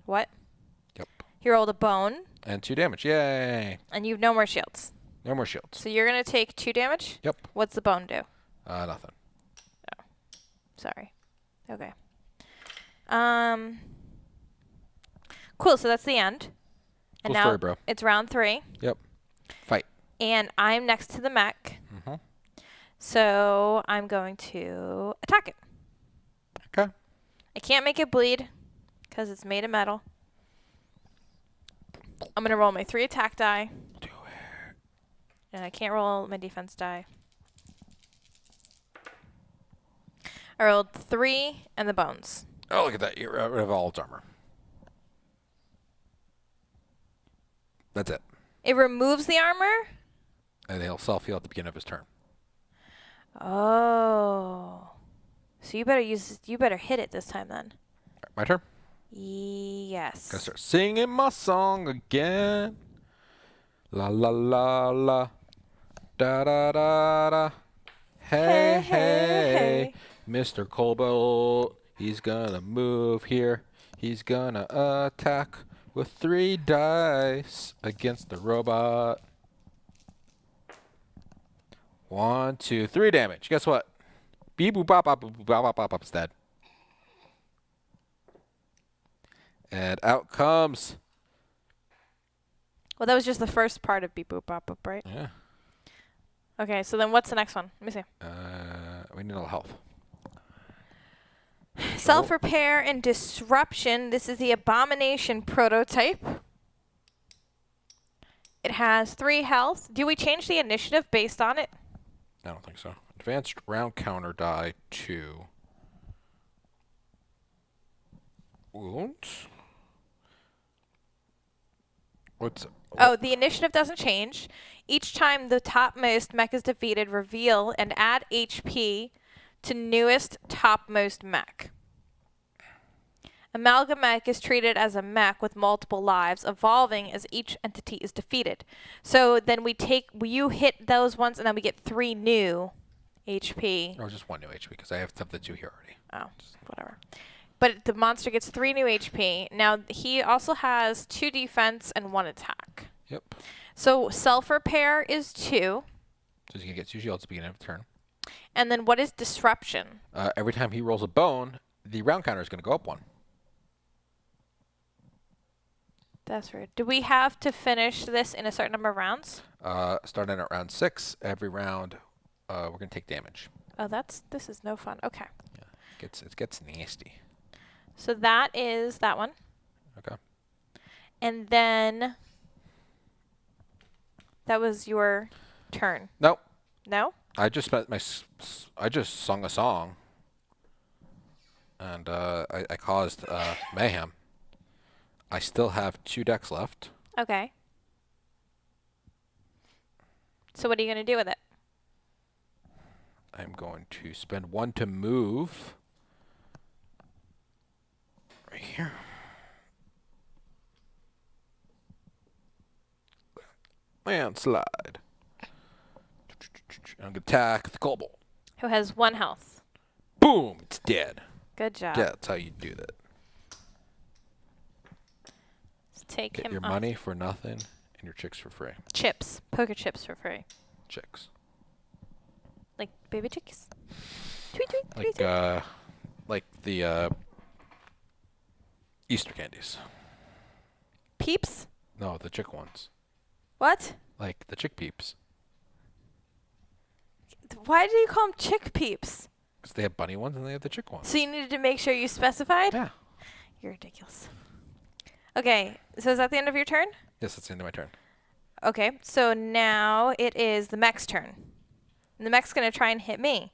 What? Yep. He rolled a bone. And 2 damage. Yay. And you've no more shields. No more shields. So you're going to take 2 damage? Yep. What's the bone do? Nothing. Oh. Sorry. Okay. Cool, so that's the end. And Cool now story, bro. it's round 3. Yep. Fight. And I'm next to the mech. Mm-hmm. So I'm going to attack it. Okay. I can't make it bleed because it's made of metal. I'm going to roll my 3 attack die. Do it. And I can't roll my defense die. I rolled 3 and the bones. Oh, look at that. You got rid of all its armor. That's it. It removes the armor? And he'll self-heal at the beginning of his turn. Oh. So you better hit it this time then. My turn? Yes. Gotta start singing my song again. La la la la. Da da da da. Hey, hey. Mr. Cobalt, he's gonna move here. He's gonna attack with 3 dice against the robot. 1, 2, 3 damage. Guess what? Beep boop bop bop boop bop bop bop bop is dead. And out comes. Well, that was just the first part of Beep Boop Bop Boop, right? Yeah. Okay, so then what's the next one? Let me see. We need a little health. Self-repair and disruption. This is the abomination prototype. It has 3 health. Do we change the initiative based on it? I don't think so. Advanced round counter die 2. Wounds? What's... Oh, the initiative doesn't change. Each time the topmost mech is defeated, reveal and add HP to newest topmost mech. Amalgam mech is treated as a mech with multiple lives, evolving as each entity is defeated. So then you hit those ones, and then we get 3 new HP. Or just 1 new HP, because I have the 2 here already. Oh, whatever. But the monster gets 3 new HP. Now, he also has 2 defense and 1 attack. Yep. So self-repair is 2. So he's going to get 2 shields at the beginning of the turn. And then what is disruption? Every time he rolls a bone, the round counter is going to go up 1. That's weird. Do we have to finish this in a certain number of rounds? Starting at round 6, every round we're going to take damage. Oh, this is no fun. Okay. Yeah. It gets nasty. So that is that one. Okay. And then that was your turn. Nope. No? I just spent I just sung a song, and I caused mayhem. I still have 2 decks left. Okay. So what are you going to do with it? I'm going to spend 1 to move right here. Landslide. I'm going to attack the Kobold. Who has 1 health. Boom! It's dead. Good job. Yeah, that's how you do that. Let's take Get him your off. money for nothing and your chicks for free. Chips. Poker chips for free. Chicks. Like baby chicks. Tweet, tweet, tweet, tweet. Like the Easter candies. Peeps? No, the chick ones. What? Like the chick peeps. Why do you call them chick peeps? Because they have bunny ones and they have the chick ones. So you needed to make sure you specified? Yeah. You're ridiculous. Okay, so is that the end of your turn? Yes, that's the end of my turn. Okay, so now it is the mech's turn. And the mech's going to try and hit me.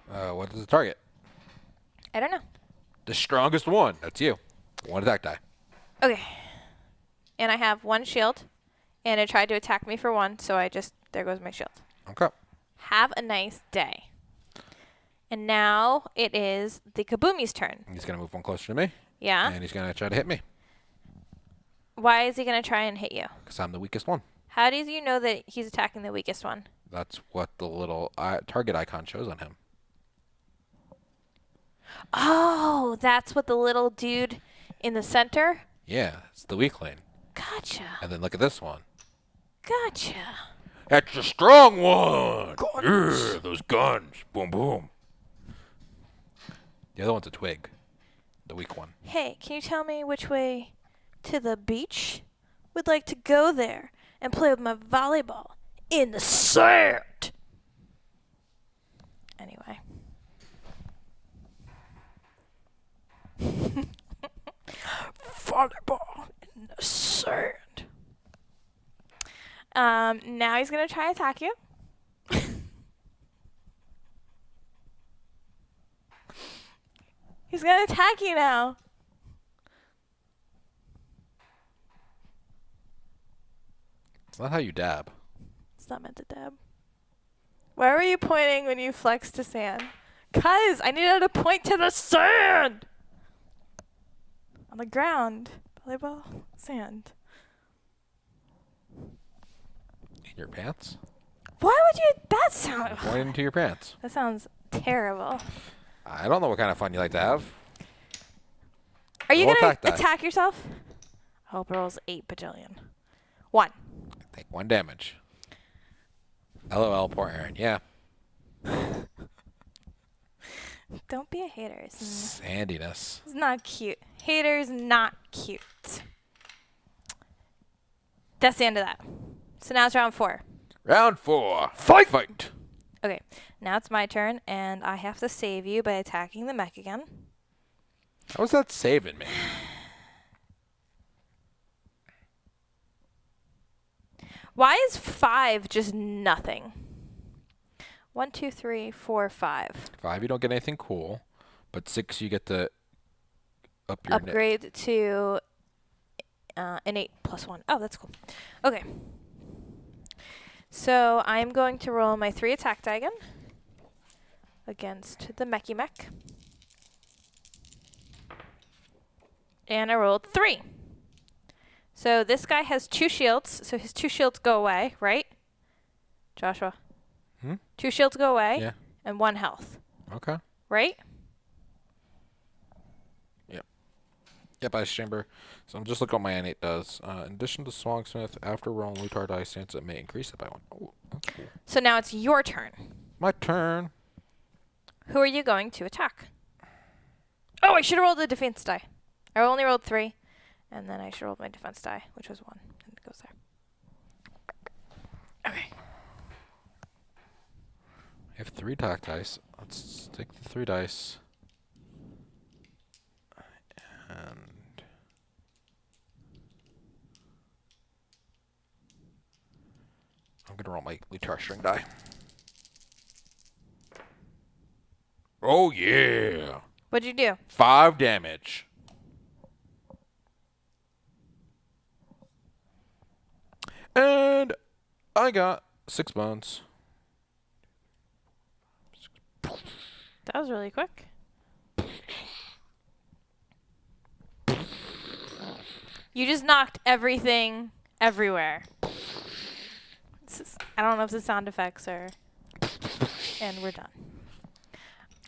What is the target? I don't know. The strongest one. That's you. 1 attack die. Okay. And I have 1 shield. And it tried to attack me for 1, so there goes my shield. Okay. Have a nice day. And now it is the Kaboomi's turn. He's going to move 1 closer to me. Yeah? And he's going to try to hit me. Why is he going to try and hit you? Because I'm the weakest one. How do you know that he's attacking the weakest one? That's what the little target icon shows on him. Oh, that's what the little dude in the center? Yeah, it's the weak lane. Gotcha. And then look at this one. Gotcha. That's the strong one. Guns. Yeah, those guns. Boom, boom. The other one's a twig. The weak one. Hey, can you tell me which way to the beach? Would like to go there and play with my volleyball in the sand. Anyway. Volleyball in the sand. Now he's going to try to attack you. He's going to attack you now. It's not how you dab. It's not meant to dab. Where were you pointing when you flexed to sand? 'Cause I needed to point to the sand. On the ground. Volleyball, sand. In your pants? Why would you? That sound. Point into your pants. That sounds terrible. I don't know what kind of fun you like to have. Are you Roll gonna attack die. attack yourself? I hope it rolls 8 bajillion. 1. Take 1 damage. LOL, poor Aaron. Yeah. Don't be a hater. It's Sandiness. not cute. Haters not cute. That's the end of that. So now it's round 4. Round 4. Fight! Okay, now it's my turn, and I have to save you by attacking the mech again. How was that saving me? Why is 5 just nothing? 1, 2, 3, 4, 5. 5, you don't get anything cool. But 6, you get to up your Upgrade to innate +1. Oh, that's cool. Okay. So I'm going to roll my 3 attack die again against the Mechy Mech. And I rolled 3. So this guy has 2 shields, so his 2 shields go away, right? Joshua? 2 shields go away, Yeah. and 1 health, Okay. right? Yep, Ice Chamber. So I'm just looking what my innate does. In addition to Swagsmith, after rolling Lutar die stance, it may increase it by 1. Oh, that's cool. So now it's your turn. My turn. Who are you going to attack? Oh, I should have rolled the defense die. I only rolled 3, and then I should roll my defense die, which was 1, and it goes there. Okay. I have 3 attack dice. Let's take the 3 dice. And I'm going to roll my guitar string die. Oh, yeah. What'd you do? 5 damage. And I got 6 bones. That was really quick. You just knocked everything everywhere. I don't know if the sound effects are... And we're done.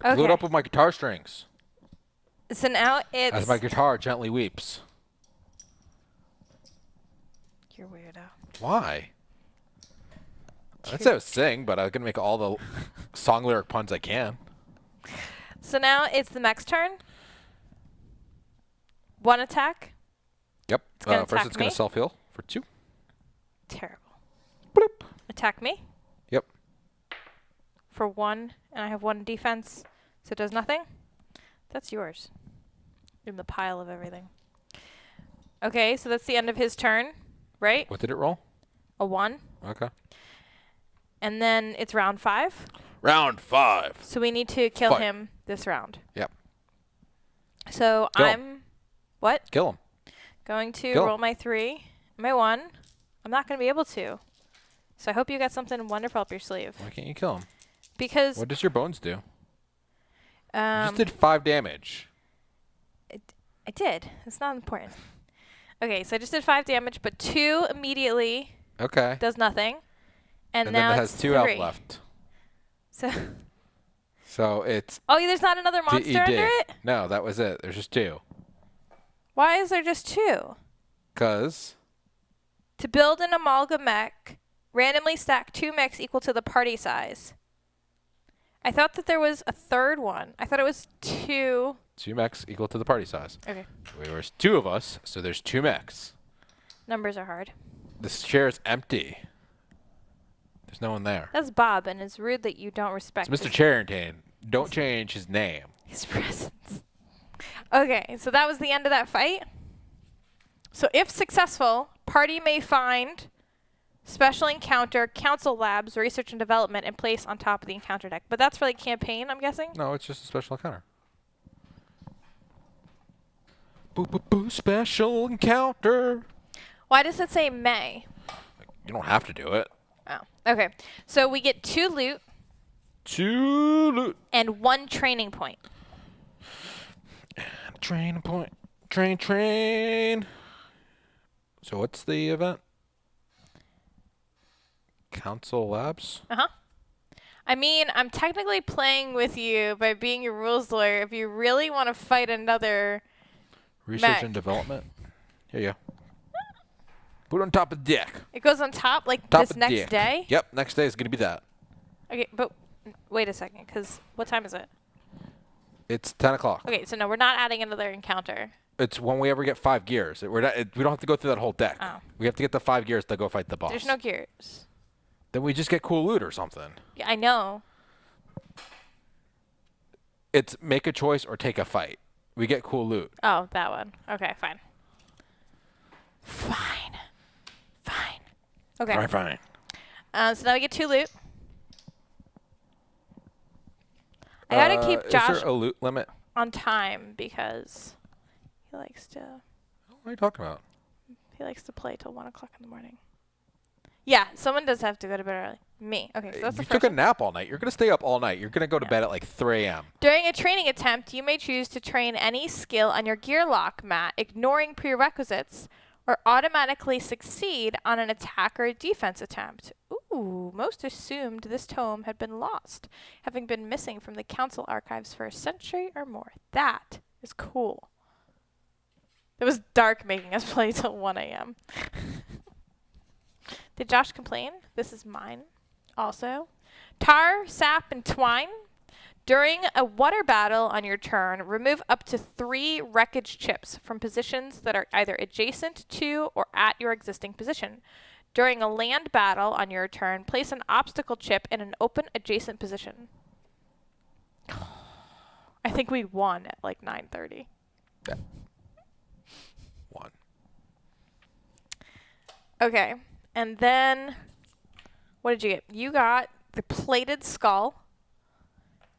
Okay. Blew it up with my guitar strings. So now it's... As my guitar gently weeps. You're weirdo. Why? I'd say I would sing, but I'm going to make all the song lyric puns I can. So now it's the mech's turn. 1 attack. Yep. gonna First attack it's going me? to self-heal for 2. Terrible. Bloop. Attack me Yep. for 1, and I have 1 defense, so it does nothing. That's yours. In the pile of everything. Okay, so that's the end of his turn, right? What did it roll? A 1. Okay. And then it's round 5. Round 5. So we need to kill Fight. him this round. Yep. So Kill I'm... him. What? Kill him. Going to Kill him. roll my 3. My 1. I'm not going to be able to. So I hope you got something wonderful up your sleeve. Why can't you kill him? Because... What does your bones do? You Um, just did 5 damage. I did. It's not important. Okay, so I just did 5 damage, but 2 immediately Okay. does nothing. And And now then it it's has 2 3. health left. So... So it's Oh, there's not another monster DED. under it? No, that was it. There's just 2. Why is there just 2? 'Cause To build an amalgam mech, randomly stack 2 mechs equal to the party size. I thought that there was a third one. I thought it was 2. 2 mechs equal to the party size. Okay. There's 2 of us, so there's 2 mechs. Numbers are hard. This chair is empty. There's no one there. That's Bob, and it's rude that you don't respect It's Mr. Charrington. Don't change his name. his presence. Okay, so that was the end of that fight. So if successful, party may find special encounter, council labs, research and development, and place on top of the encounter deck. But that's for like campaign, I'm guessing? No, it's just a special encounter. Boo boo boo special encounter. Why does it say may? You don't have to do it. Oh, okay. So we get 2 loot 2 loot. and 1 training point. Train point. Train. So what's the event? Council Labs? Uh-huh. I mean, I'm technically playing with you by being your rules lawyer. If you really want to fight another Research mech. and development. Here you go. Put it on top of the deck. It goes on top like Top this of the next deck. day? Yep, next day is going to be that. Okay, but wait a second, because what time is it? It's 10 o'clock. Okay, so no, we're not adding another encounter. It's when we ever get 5 gears. We don't have to go through that whole deck. Oh. We have to get the 5 gears to go fight the boss. There's no gears. Then we just get cool loot or something. Yeah, I know. It's make a choice or take a fight. We get cool loot. Oh, that one. Okay, fine. Fine. Okay. Fine. So now we get 2 loot. I gotta keep Josh Is there a loot limit? on time because he likes to What are you talking about? play till 1 o'clock in the morning. Yeah, someone does have to go to bed early. Me. Okay, so that's the You first took a one. nap all night. You're going to stay up all night. You're going to go to Yeah. bed at like 3 a.m. During a training attempt, you may choose to train any skill on your gear lock mat, ignoring prerequisites, or automatically succeed on an attack or a defense attempt. Ooh, most assumed this tome had been lost, having been missing from the council archives for a century or more. That is cool. It was dark making us play till 1 a.m. Did Josh complain? This is mine. Also, tar, sap, and twine. During a water battle on your turn, remove up to 3 wreckage chips from positions that are either adjacent to or at your existing position. During a land battle on your turn, place an obstacle chip in an open adjacent position. I think we won at like 9:30. Yeah. 1. Okay, and then What did you get? You got the plated skull.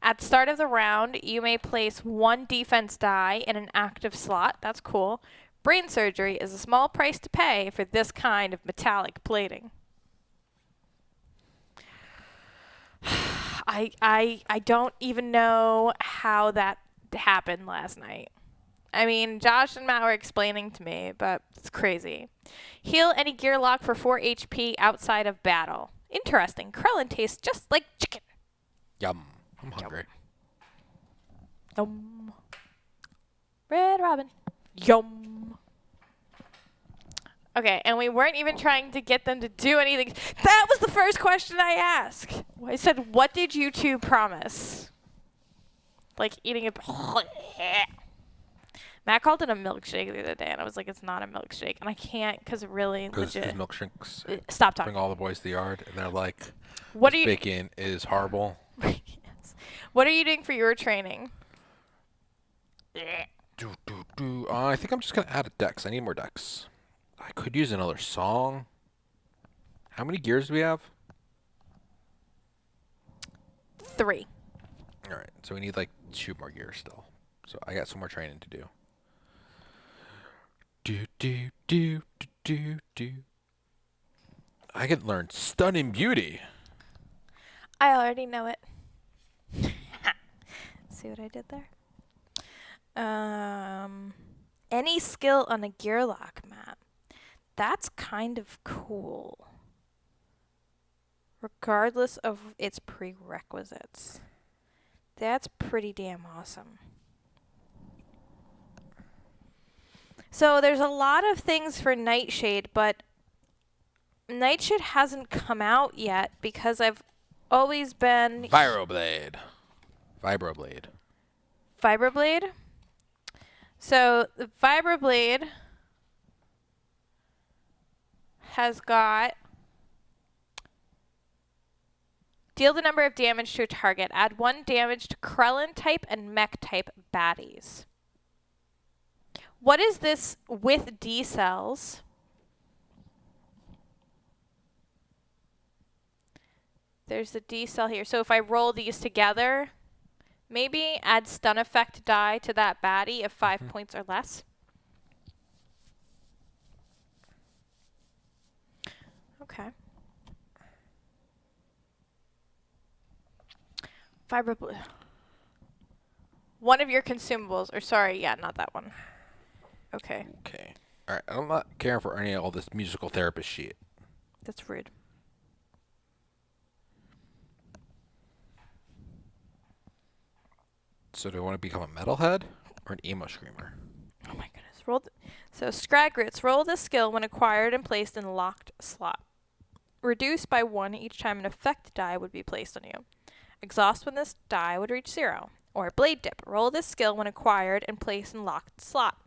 At the start of the round, you may place 1 defense die in an active slot. That's cool. Brain surgery is a small price to pay for this kind of metallic plating. I don't even know how that happened last night. I mean, Josh and Matt were explaining to me, but it's crazy. Heal any gear lock for 4 HP outside of battle. Interesting. Krellin tastes just like chicken. Yum. I'm hungry. Yum. Red Robin. Yum. Okay, and we weren't even trying to get them to do anything. That was the first question I asked. I said, what did you two promise? Like eating a... Matt called it a milkshake the other day, and I was like, it's not a milkshake. And I can't, because really, Because legit. milkshakes Stop talking. bring all the boys to the yard, and they're like, What this are you... bacon is horrible. Yes. What are you doing for your training? I think I'm just going to add a dex. I need more dex. I could use another song. How many gears do we have? 3. All right, so we need like 2 more gears still. So I got some more training to do. I could learn Stunning Beauty. I already know it. See what I did there? Any skill on a gear lock map. That's kind of cool. Regardless of its prerequisites. That's pretty damn awesome. So there's a lot of things for Nightshade, but Nightshade hasn't come out yet because I've always been... Vibroblade. Vibroblade? So the Vibroblade has got... Deal the number of damage to a target. Add 1 damage to Krellin type and Mech type baddies. What is this with D cells? There's the D cell here. So if I roll these together, maybe add stun effect die to that baddie of 5 points or less. Okay. Fiber blue. One of your consumables, or sorry, yeah, not that one. Okay. Okay. All right, I'm not caring for any of all this musical therapist shit. That's rude. So do I want to become a metalhead or an emo screamer? Oh my goodness. So Scragrits, roll this skill when acquired and placed in locked slot. Reduce by 1 each time an effect die would be placed on you. Exhaust when this die would reach 0. Or Blade Dip, roll this skill when acquired and placed in locked slot.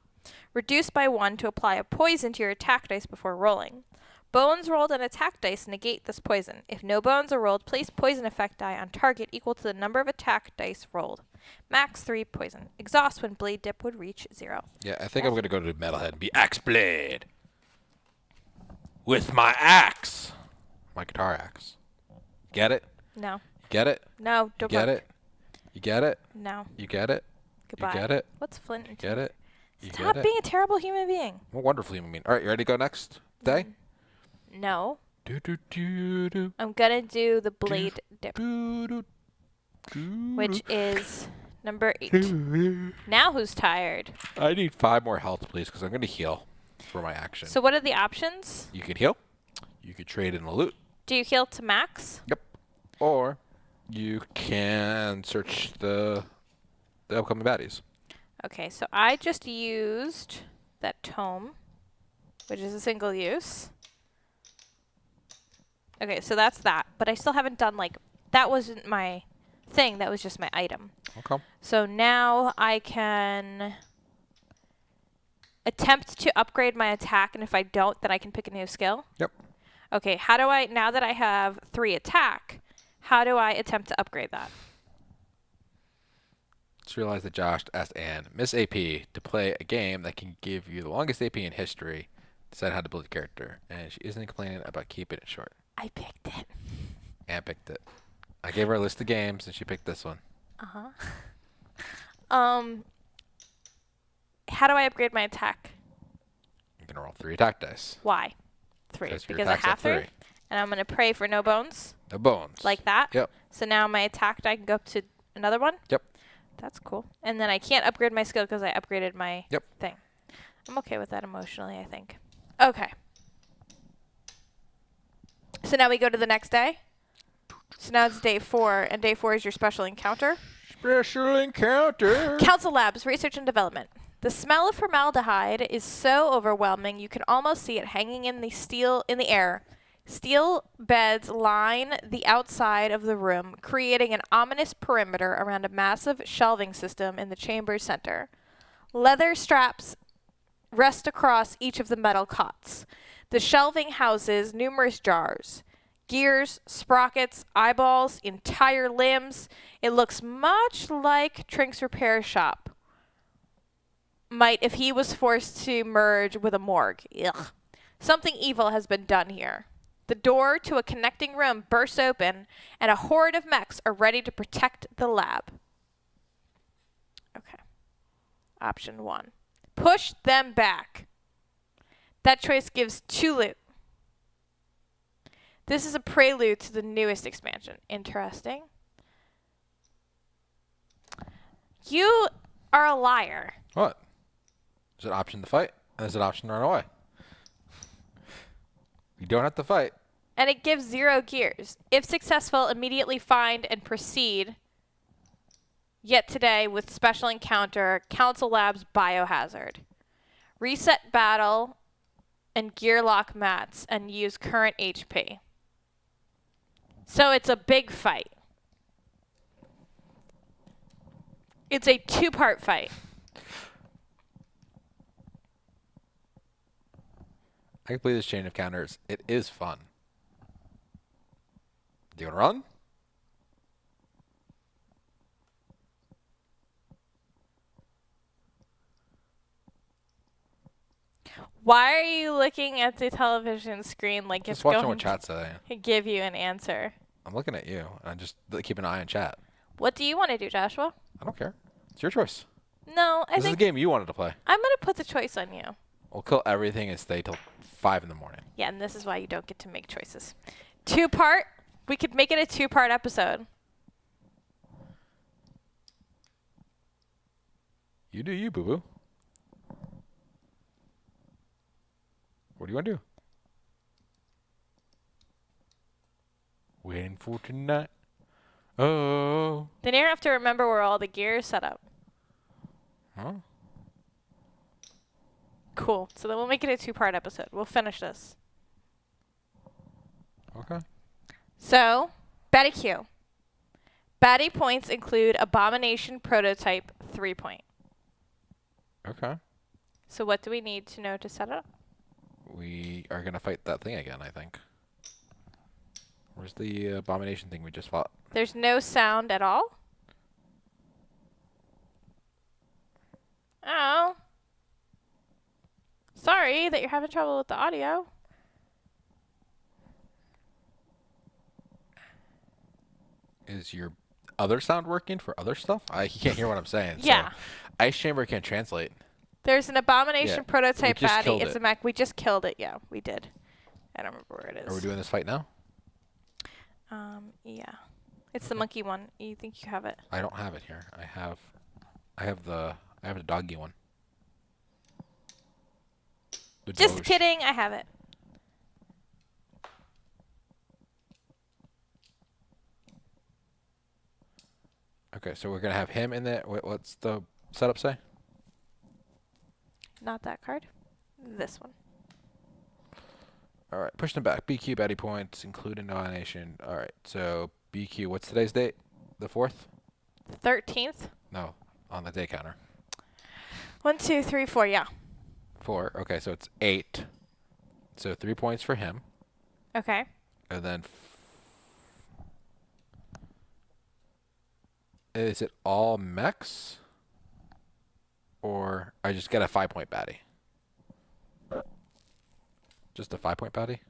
Reduce by 1 to apply a poison to your attack dice before rolling. Bones rolled on attack dice negate this poison. If no bones are rolled, place poison effect die on target equal to the number of attack dice rolled. Max 3 poison. Exhaust when Blade Dip would reach 0. Yeah, I think I'm going to go to metalhead and be Axe Blade. With my axe. My guitar axe. Get it? No. Get it? No, don't Get look. it? You get it? No. You get it? Goodbye. You get it? What's Flint and Get Tinder? it? You Stop get it? being a terrible human being. I'm a wonderful human being. All right, you ready to go next day? No. Do, do, do, do, I'm gonna do the Blade Dip, do, do, do, which do. is number 8. Now who's tired? I need 5 more health, please, because I'm going to heal for my action. So what are the options? You could heal. You could trade in a loot. Do you heal to max? Yep. Or you can search the upcoming baddies. Okay, so I just used that tome, which is a single use. Okay, so that's that. But I still haven't done, like, that wasn't my thing. That was just my item. Okay. So now I can attempt to upgrade my attack, and if I don't, then I can pick a new skill. Yep. Okay, how do I, now that I have 3 attack, how do I attempt to upgrade that? Just realized that Josh asked Anne, Miss AP, to play a game that can give you the longest AP in history, decide how to build a character, and she isn't complaining about keeping it short. I picked it. Anne picked it. I gave her a list of games, and she picked this one. Uh-huh. How do I upgrade my attack? You're going to roll 3 attack dice. Why? 3. Because your Because I attack's at have 3. 3. And I'm going to pray for no bones. No bones. Like that? Yep. So now my attack die can go up to another one? Yep. That's cool. And then I can't upgrade my skill because I upgraded my Yep. thing. I'm okay with that emotionally, I think. Okay. So now we go to the next day. So now it's day 4, and day 4 is your special encounter. Special encounter. Council Labs, research and development. The smell of formaldehyde is so overwhelming you can almost see it hanging in the air. Steel beds line the outside of the room, creating an ominous perimeter around a massive shelving system in the chamber's center. Leather straps rest across each of the metal cots. The shelving houses numerous jars, gears, sprockets, eyeballs, entire limbs. It looks much like Trink's repair shop might if he was forced to merge with a morgue. Ugh. Something evil has been done here. The door to a connecting room bursts open, and a horde of mechs are ready to protect the lab. Okay. Option 1. Push them back. That choice gives 2 loot. This is a prelude to the newest expansion. Interesting. You are a liar. What? There's an option to fight, and there's an option to run away. You don't have to fight. And it gives 0 gears. If successful, immediately find and proceed. Yet today with special encounter, Council Labs Biohazard. Reset battle and gear lock mats and use current HP. So it's a big fight. It's a 2-part fight. I can play this chain of counters. It is fun. Do you want to run? Why are you looking at the television screen like Just it's watching going what chat's saying. to give you an answer? I'm looking at you. And I'm just keep an eye on chat. What do you want to do, Joshua? I don't care. It's your choice. No, I This is a think game you wanted to play. I'm going to put the choice on you. We'll kill everything and stay till 5 in the morning. Yeah, and this is why you don't get to make choices. 2-part? We could make it a 2-part episode. You do you, boo-boo. What do you want to do? Waiting for tonight. Oh. Then you have to remember where all the gear is set up. Huh? Cool. So then we'll make it a 2-part episode. We'll finish this. Okay. So, Betty Q. Baddie points include Abomination Prototype 3-point. Okay. So what do we need to know to set it up? We are going to fight that thing again, I think. Where's the abomination thing we just fought? There's no sound at all? Oh. Sorry that you're having trouble with the audio. Is your other sound working for other stuff? He can't hear what I'm saying. Yeah. So Ice Chamber can't translate. There's an Abomination Yeah, Prototype we just baddie. killed It's it. a mech. We just killed it. Yeah, we did. I don't remember where it is. Are we doing this fight now? Yeah. It's the monkey one. You think you have it? I don't have it here. I have the doggy one. The Just Doge. kidding. I have it. Okay, so we're gonna have him in there. What's the setup say? Not that card. This one. All right, push them back. BQ baddie points, including nomination. All right, so BQ. What's today's date? The 4th? 13th. No, on the day counter. 1, 2, 3, 4. Yeah. 4. Okay, so it's 8. So 3 points for him, Okay. and then is it all mechs, or I just get a 5-point baddie? Just a 5-point baddie?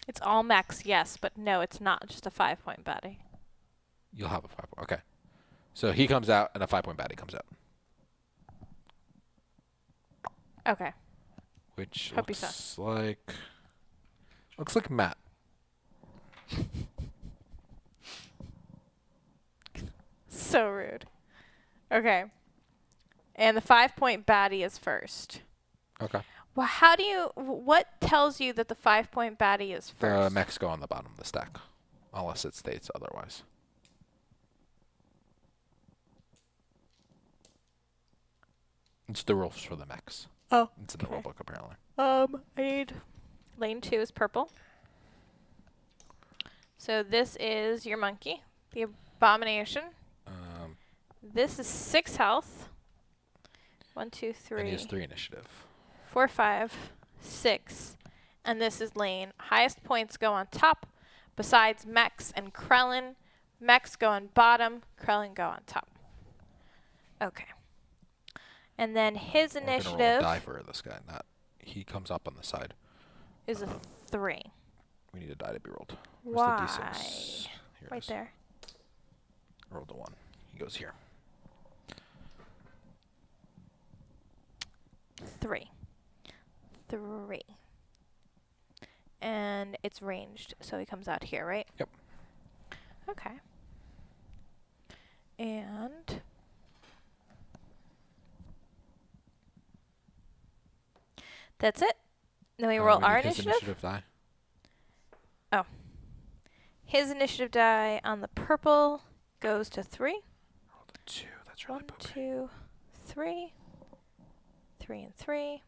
It's all mechs, yes, but no, it's not just a 5-point baddie. You'll have a 5-point. Okay. So he comes out, and a 5-point baddie comes out. Okay. Which Hope you saw. looks like Matt. So rude. Okay. And the 5-point baddie is first. Okay. Well, what tells you that the 5-point baddie is The first? mechs go on the bottom of the stack, unless it states otherwise. It's the rules for the mechs. Oh. It's in the rule book, apparently. I need lane 2 is purple. So this is your monkey, the abomination. This is 6 health. 1, 2, 3. And he has 3 initiative. 4, 5, 6. And this is lane. Highest points go on top, besides Mex and Krellin. Mex go on bottom, Krellin go on top. Okay. And then his We're gonna roll a initiative die for this guy. He comes up on the side. is a 3. We need a die to be rolled. Where's Why? the D6? Here it Right is. there. Rolled a 1. He goes here. 3. And it's ranged, so he comes out here, right? Yep. Okay. And that's it. Then we roll We our need his initiative. initiative die. His initiative die on the purple goes to 3. Rolled a 2. That's really 1, poopy. 2, 3. 3 and 3.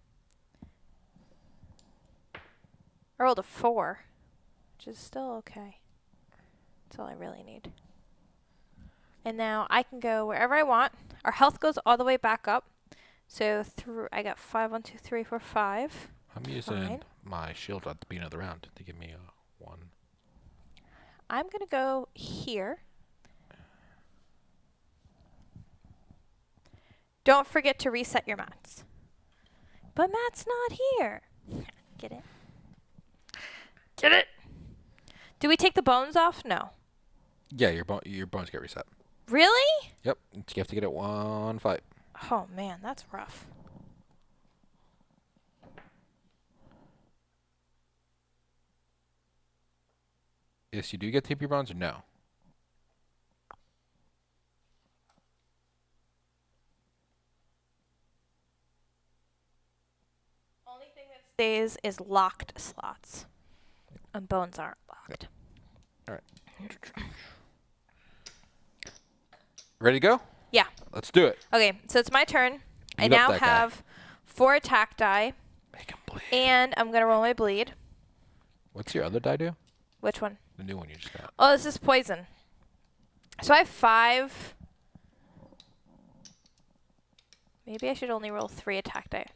I rolled a 4, which is still okay. That's all I really need. And now I can go wherever I want. Our health goes all the way back up. So I got 5, 1, 2, 3, 4, 5. I'm using Fine. my shield at the beginning of the round to give me a 1. I'm going to go here. Don't forget to reset your mats. But Matt's not here. Get it? Get it? Do we take the bones off? No. Yeah, your bones get reset. Really? Yep. You have to get it 1 fight. Oh, man, that's rough. Yes, you do get TP bones or no? Only thing that stays is locked slots. And bones aren't locked. All right. Ready to go? Yeah. Let's do it. Okay, so it's my turn. I Beat up now that guy. have 4 attack die, Make him bleed. and I'm going to roll my bleed. What's your other die do? Which one? The new one you just got. Oh, this is poison. So I have 5. Maybe I should only roll 3 attack die.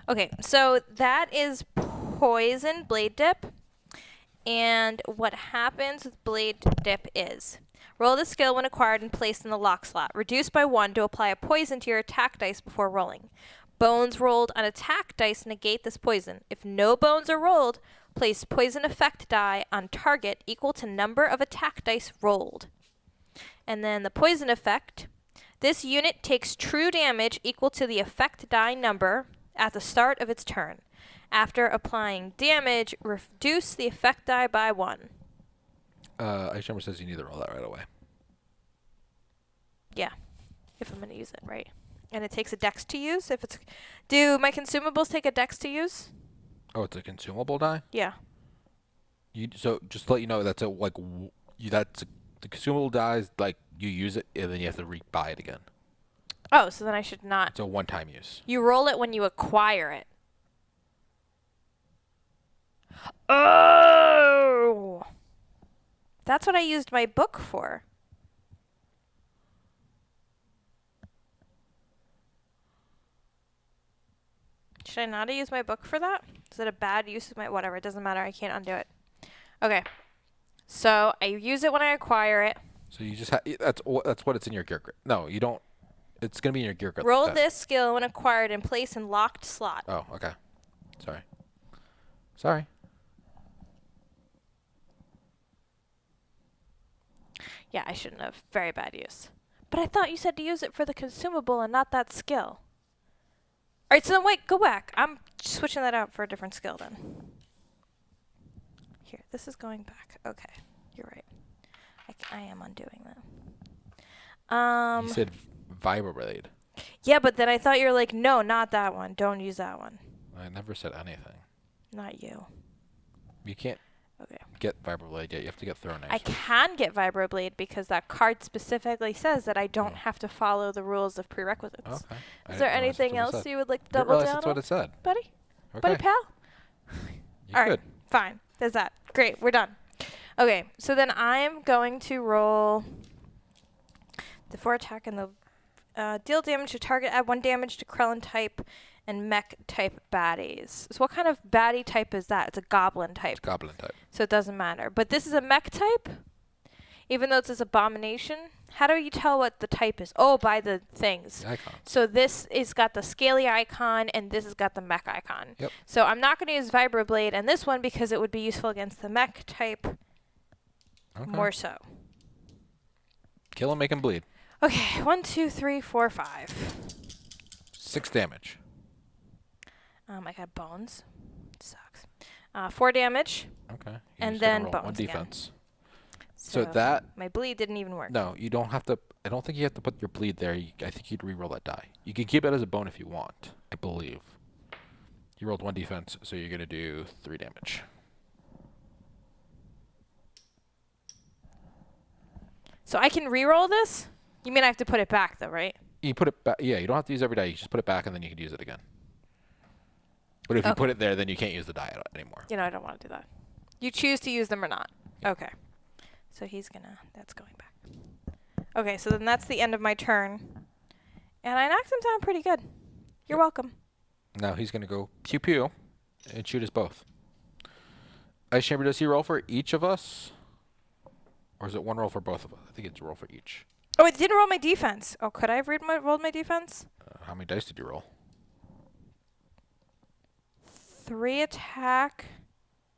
Okay, so that is poison blade dip. And what happens with blade dip is roll the skill when acquired and placed in the lock slot. Reduce by 1 to apply a poison to your attack dice before rolling. Bones rolled on attack dice negate this poison. If no bones are rolled, place poison effect die on target equal to number of attack dice rolled. And then the poison effect. This unit takes true damage equal to the effect die number at the start of its turn. After applying damage, reduce the effect die by 1. Ice Number says you need to roll that right away. Yeah, if I'm going to use it, right. And it takes a dex to use. Do my consumables take a dex to use? Oh, it's a consumable die? Yeah. So just to let you know, that's the consumable dies, like you use it and then you have to buy it again. Oh, so then I should not. It's a one-time use. You roll it when you acquire it. Oh! That's what I used my book for. Should I not have used my book for that? Is it a bad use of my... Whatever, it doesn't matter. I can't undo it. Okay. So I use it when I acquire it. So you just that's what it's in your gear grid. No, you don't. It's going to be in your gear grid. Roll this skill when acquired and place in locked slot. Oh, okay. Sorry. Yeah, I shouldn't have. Very bad use. But I thought you said to use it for the consumable and not that skill. Alright, so then wait, go back. I'm switching that out for a different skill then. Here, this is going back. Okay, you're right. I am undoing that. You said Vibroblade. Yeah, but then I thought you were like, no, not that one. Don't use that one. I never said anything. Not you. You can't Okay. get Vibroblade yet. You have to get Thrown Ace. I can get Vibroblade because that card specifically says that I don't have to follow the rules of prerequisites. Okay. Is there anything else you would like to double down that's what on, it said. buddy? Okay. Buddy pal? You All right, could. fine. There's that. Great, we're done. Okay, so then I'm going to roll the 4 attack and the deal damage to target, add 1 damage to Krellin type and mech type baddies. So what kind of baddie type is that? It's a goblin type. It's Goblin type. So it doesn't matter. But this is a mech type, even though it's this abomination. How do you tell what the type is? Oh, by the things. The icons. So this is got the scaly icon, and this has got the mech icon. Yep. So I'm not going to use Vibroblade and this one because it would be useful against the mech type more so. Kill him, make him bleed. Okay, 1, 2, 3, 4, 5. 6 damage. I got bones. Sucks. 4 damage. Okay. And just gotta then roll bones 1 again. defense. So that... My bleed didn't even work. No, you don't have to... I don't think you have to put your bleed there. I think you'd re-roll that die. You can keep it as a bone if you want, I believe. You rolled 1 defense, so you're going to do 3 damage. So I can re-roll this? You mean I have to put it back, though, right? You put it back. Yeah, you don't have to use every die. You just put it back, and then you can use it again. But if you put it there, then you can't use the die anymore. You know, I don't want to do that. You choose to use them or not. Okay. So he's gonna... That's going back. Okay, so then that's the end of my turn. And I knocked him down pretty good. You're welcome. Now he's going to go pew-pew and shoot us both. Ice Chamber, does he roll for each of us? Or is it 1 roll for both of us? I think it's a roll for each. Oh, it didn't roll my defense. Oh, could I have rolled my defense? How many dice did you roll? 3 attack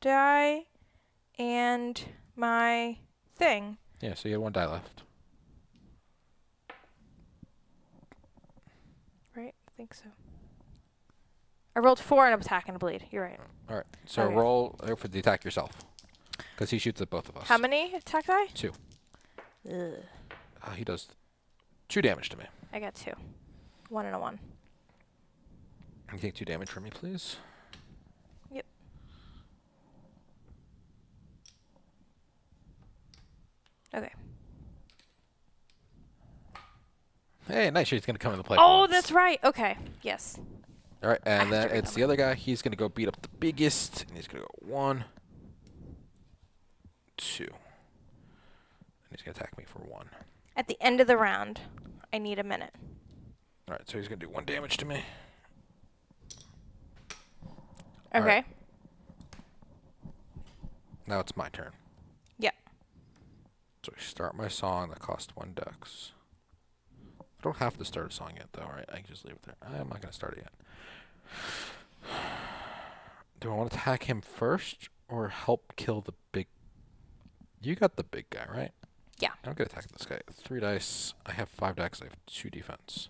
die and my thing. Yeah, so you had 1 die left. Right? I think so. I rolled 4 on attack and a bleed. You're right. All right. So Okay. roll for the attack yourself. Because he shoots at both of us. How many attack die? 2. Ugh. He does 2 damage to me. I got 2. 1 and a 1. Can you take 2 damage from me, please? Yep. Okay. Hey, nice. He's going to come into play. Oh, that's right. Okay. Yes. All right, and have then to it's the other guy. He's going to go beat up the biggest, and he's going to go 1, 2. And he's going to attack me for 1. At the end of the round, I need a minute. All right, so he's going to do 1 damage to me. Okay. Right. Now it's my turn. Yep. So I start my song that costs 1 dex. I don't have to start a song yet, though, right? I can just leave it there. I'm not going to start it yet. Do I want to attack him first or help kill the big... You got the big guy, right? Yeah. I'm going to attack this guy. 3 dice. I have 5 dex. I have 2 defense.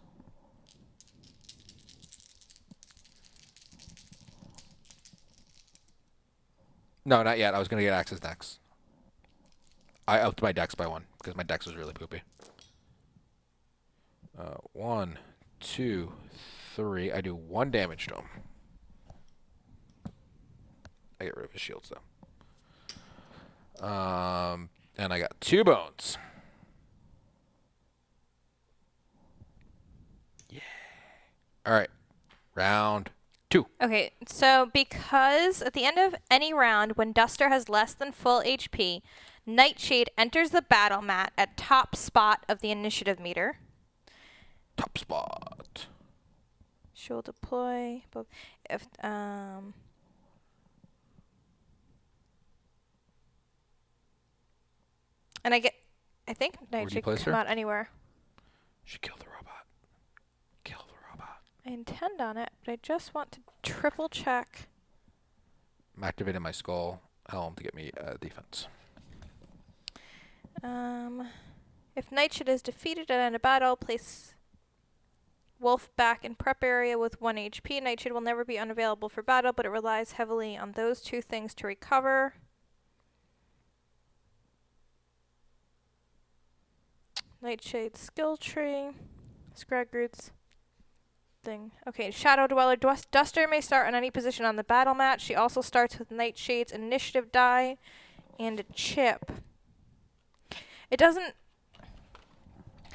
No, not yet. I was going to get access dex. I upped my dex by 1 because my dex was really poopy. 1, 2, 3. I do 1 damage to him. I get rid of his shields, though. And I got 2 bones. Yeah. All right. Round 2. Okay, so because at the end of any round, when Duster has less than full HP, Nightshade enters the battle mat at top spot of the initiative meter. Top spot. She will deploy. If and I think Nightshade can place come her? out anywhere. She killed the robot. Kill the robot. I intend on it, but I just want to triple check. I'm activating my skull helm to get me defense. If Nightshade is defeated at end of battle, place Wolf back in prep area with 1 HP. Nightshade will never be unavailable for battle, but it relies heavily on those 2 things to recover. Nightshade skill tree. Scraggroot's thing. Okay, Shadow Dweller. Duster may start on any position on the battle mat. She also starts with Nightshade's initiative die and a chip. It doesn't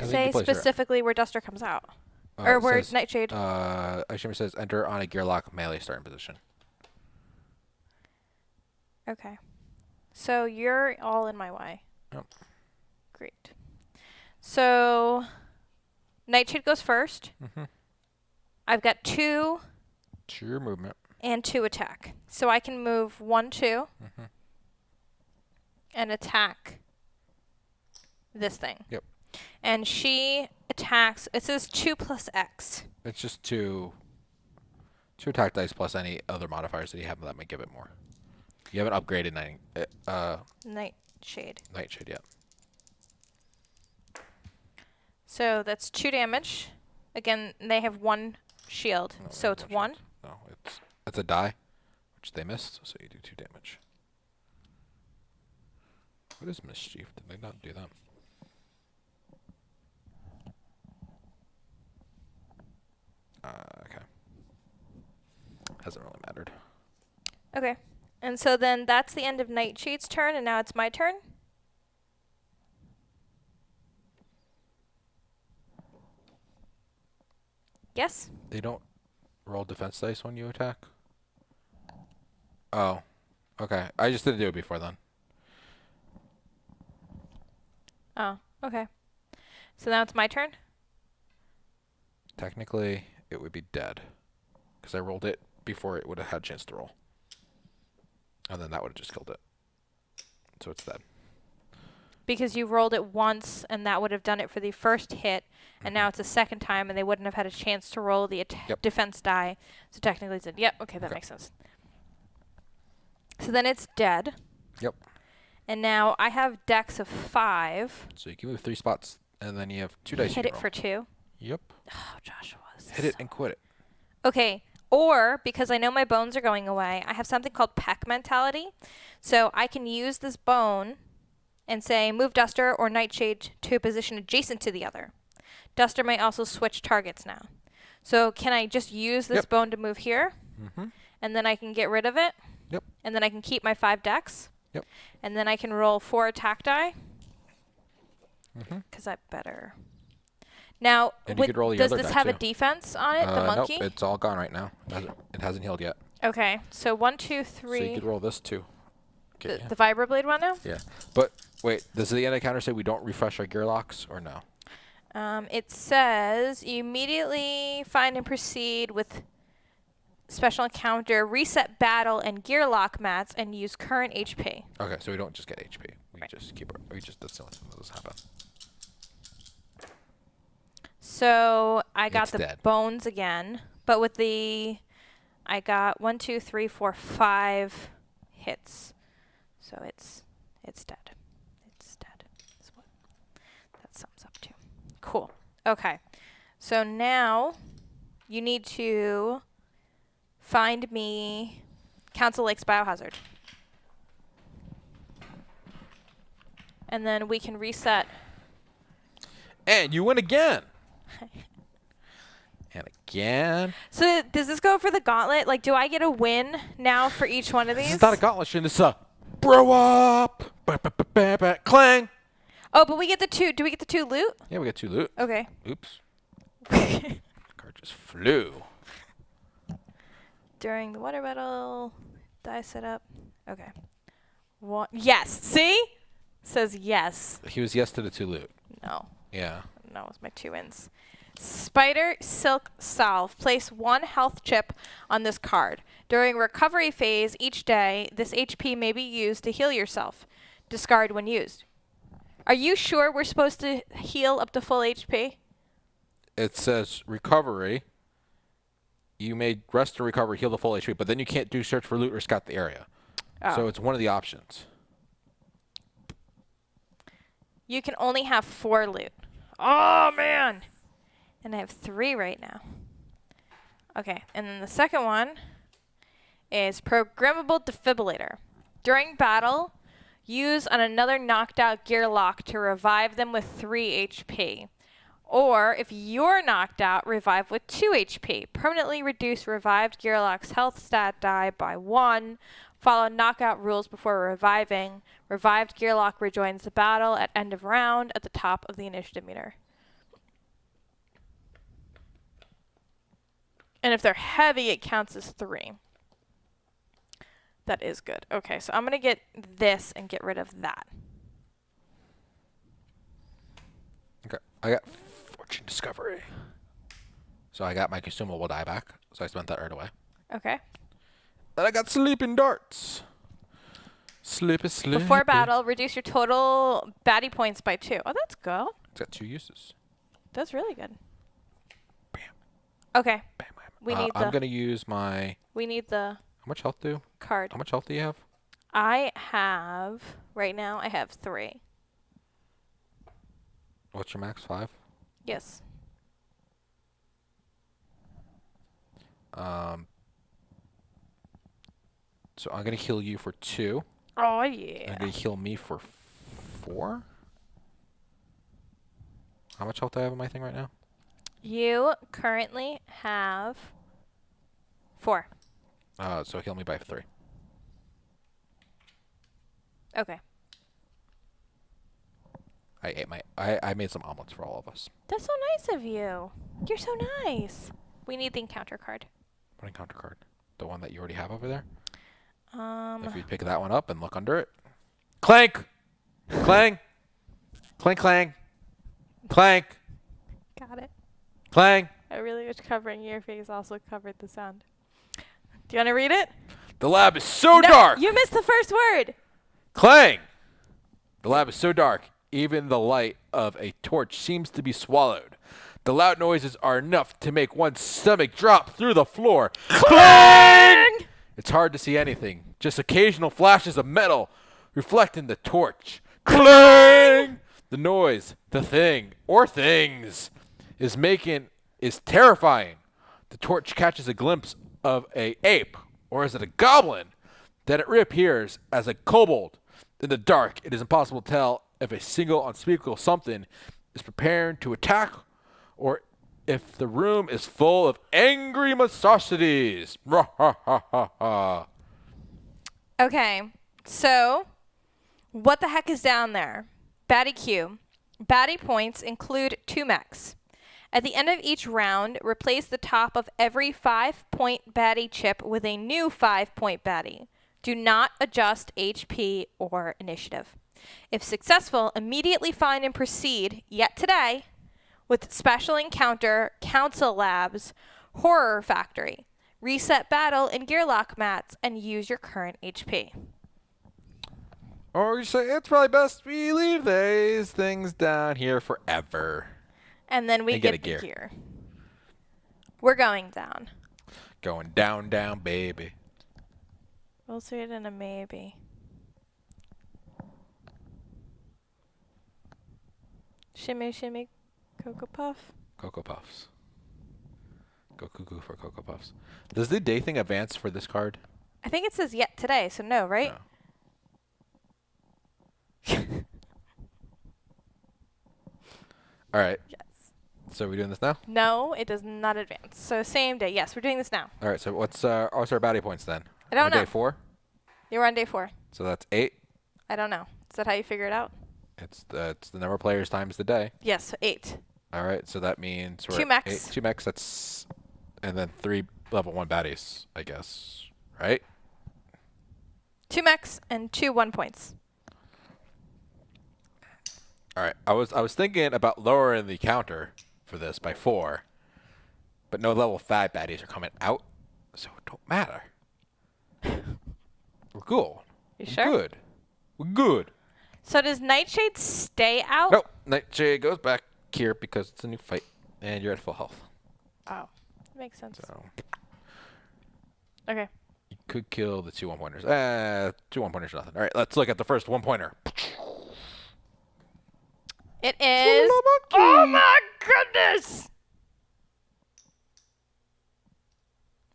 say specifically where Duster comes out. Or where Nightshade. Actually, it says enter on a Gearlock melee starting position. Okay. So you're all in my way. Yep. Great. So Nightshade goes first. Mm-hmm. I've got 2. To your movement. And 2 attack. So I can move 1, 2. Mm-hmm. And attack this thing. Yep. And she attacks. It says 2 plus X. It's just 2 attack dice plus any other modifiers that you have that might give it more. You haven't upgraded Nightshade. Nightshade yet. So that's 2 damage. Again, they have 1 shield, No, so it's 1. No, it's a die, which they missed, so you do 2 damage. What is mischief? Did they not do that? Okay. Hasn't really mattered. Okay. And so then that's the end of Nightshade's turn, and now it's my turn. Yes? They don't roll defense dice when you attack? Oh. Okay. I just didn't do it before then. Oh, okay. So now it's my turn? Technically, it would be dead. Because I rolled it before it would have had a chance to roll. And then that would have just killed it. So it's dead. Because you rolled it once, and that would have done it for the first hit, and now it's a second time, and they wouldn't have had a chance to roll the defense die. So technically it's dead. Yep, okay, that makes sense. So then it's dead. Yep. And now I have dex of 5. So you can move 3 spots, and then you have 2 dice. Hit it for 2. Yep. Oh, Joshua. Hit it and quit it. Okay. Or, because I know my bones are going away, I have something called peck mentality. So I can use this bone and say, move Duster or Nightshade to a position adjacent to the other. Duster may also switch targets now. So can I just use this bone to move here? Mm-hmm. And then I can get rid of it? Yep. And then I can keep my 5 dex? Yep. And then I can roll 4 attack die? Mm-hmm. Because I better... Now, does this have a defense on it, the monkey? Nope, it's all gone right now. It hasn't healed yet. Okay, so 1, 2, 3. So you could roll this too. The vibroblade one now? Yeah. But wait, does the end of counter say we don't refresh our gear locks or no? It says you immediately find and proceed with special encounter, reset battle and gear lock mats, and use current HP. Okay, so we don't just get HP. That's the only thing that does happen. So I got the dead. bones again, but with I got 1, 2, 3, 4, 5 hits. So it's dead. It's dead. That's what that sums up to. Cool. Okay. So now you need to find me Council Lakes Biohazard. And then we can reset. And you win again. And again. So does this go for the gauntlet? Like, do I get a win now for each one of these? This is not a gauntlet, Shane. This is a bro up. Clang. Oh, but we get the 2. Do we get the 2 loot? Yeah, we get 2 loot. Okay. Oops. Card just flew. During the water battle, die setup. Okay. Yes. See? Says yes. He was yes to the 2 loot. No. Yeah. No, it was my 2 wins. Spider Silk Salve. Place 1 health chip on this card. During recovery phase each day, this HP may be used to heal yourself. Discard when used. Are you sure we're supposed to heal up to full HP? It says recovery. You may rest and recover, heal the full HP, but then you can't do search for loot or scout the area. Oh. So it's one of the options. you can only have 4 loot. Oh, man. And I have 3 right now. Okay, and then the second one is Programmable Defibrillator. During battle, use on another knocked out gear lock to revive them with 3 HP. Or, if you're knocked out, revive with 2 HP. Permanently reduce revived Gearlock's health stat die by 1. Follow knockout rules before reviving. Revived Gearlock rejoins the battle at end of round at the top of the initiative meter. And if they're heavy, it counts as 3. That is good. Okay, so I'm going to get this and get rid of that. Okay, I got Fortune Discovery. So I got my consumable die back, so I spent that right away. Okay. Then I got Sleeping Darts. Sleepy. Before battle, reduce your total baddie points by 2. Oh, that's good. It's got 2 uses. That's really good. Bam. Okay. Bam, bam. We need I'm gonna use my. We need the How much health do? card. How much health do you have? I have right now. I have 3. What's your max? 5. Yes. So I'm gonna heal you for 2. Oh yeah. I'm gonna heal me for 4. How much health do I have in my thing right now? You currently have 4. So heal me by 3. Okay. I made some omelets for all of us. That's so nice of you. You're so nice. We need the encounter card. What encounter card? The one that you already have over there? Um. If you pick that one up and look under it. Clank! Clang! Clank, clang! Clank! Got it. Clang! I really wish covering your face also covered the sound. Do you want to read it? The lab is so No, dark! you missed the first word. Clang! The lab is so dark, even the light of a torch seems to be swallowed. The loud noises are enough to make one's stomach drop through the floor. Clang! It's hard to see anything, just occasional flashes of metal reflecting the torch. Clang! The noise, the thing, or things, is terrifying. The torch catches a glimpse of a ape, or is it a goblin? Then it reappears as a kobold. In the dark, it is impossible to tell if a single unspeakable something is preparing to attack, or if the room is full of angry monstrosities. Rah, ha, ha, ha, ha. Okay, so what the heck is down there? Baddie Q. Baddie points include 2 mechs. At the end of each round, replace the top of every 5-point baddie chip with a new 5-point baddie. Do not adjust HP or initiative. If successful, immediately find and proceed, yet today, with Special Encounter, Council Labs, Horror Factory. Reset battle in Gearlock mats and use your current HP. Or you say it's probably best we leave these things down here forever. And then we And get get a the gear. gear. We're going down. Going down, down, baby. We'll see it in a maybe. Shimmy, shimmy, Cocoa Puff. Cocoa Puffs. Go cuckoo for Cocoa Puffs. Does the day thing advance for this card? I think it says yet today, so no, right? No. All right. Yes. So are we doing this now? No, it does not advance. So same day. Yes, we're doing this now. All right. So what's our baddie points then? I don't On know. Day 4. You were on day 4. So that's 8. I don't know. Is that how you figure it out? It's the number of players times the day. Yes, so 8. All right. So that means we're 2 at mechs. 8. 2 mechs. That's and then 3 level 1 baddies, I guess. Right? 2 mechs and 2 1 points. All right. I was thinking about lowering the counter for this by 4, but no level 5 baddies are coming out, so it don't matter. We're good. You We're sure? Good. We're good. So does Nightshade stay out? Nope. Nightshade goes back here because it's a new fight, and you're at full health. Oh, makes sense. So Okay. you could kill the 2 1-pointers. 2 1-pointers, nothing. All right. Let's look at the first 1-pointer. It is. Oh my goodness!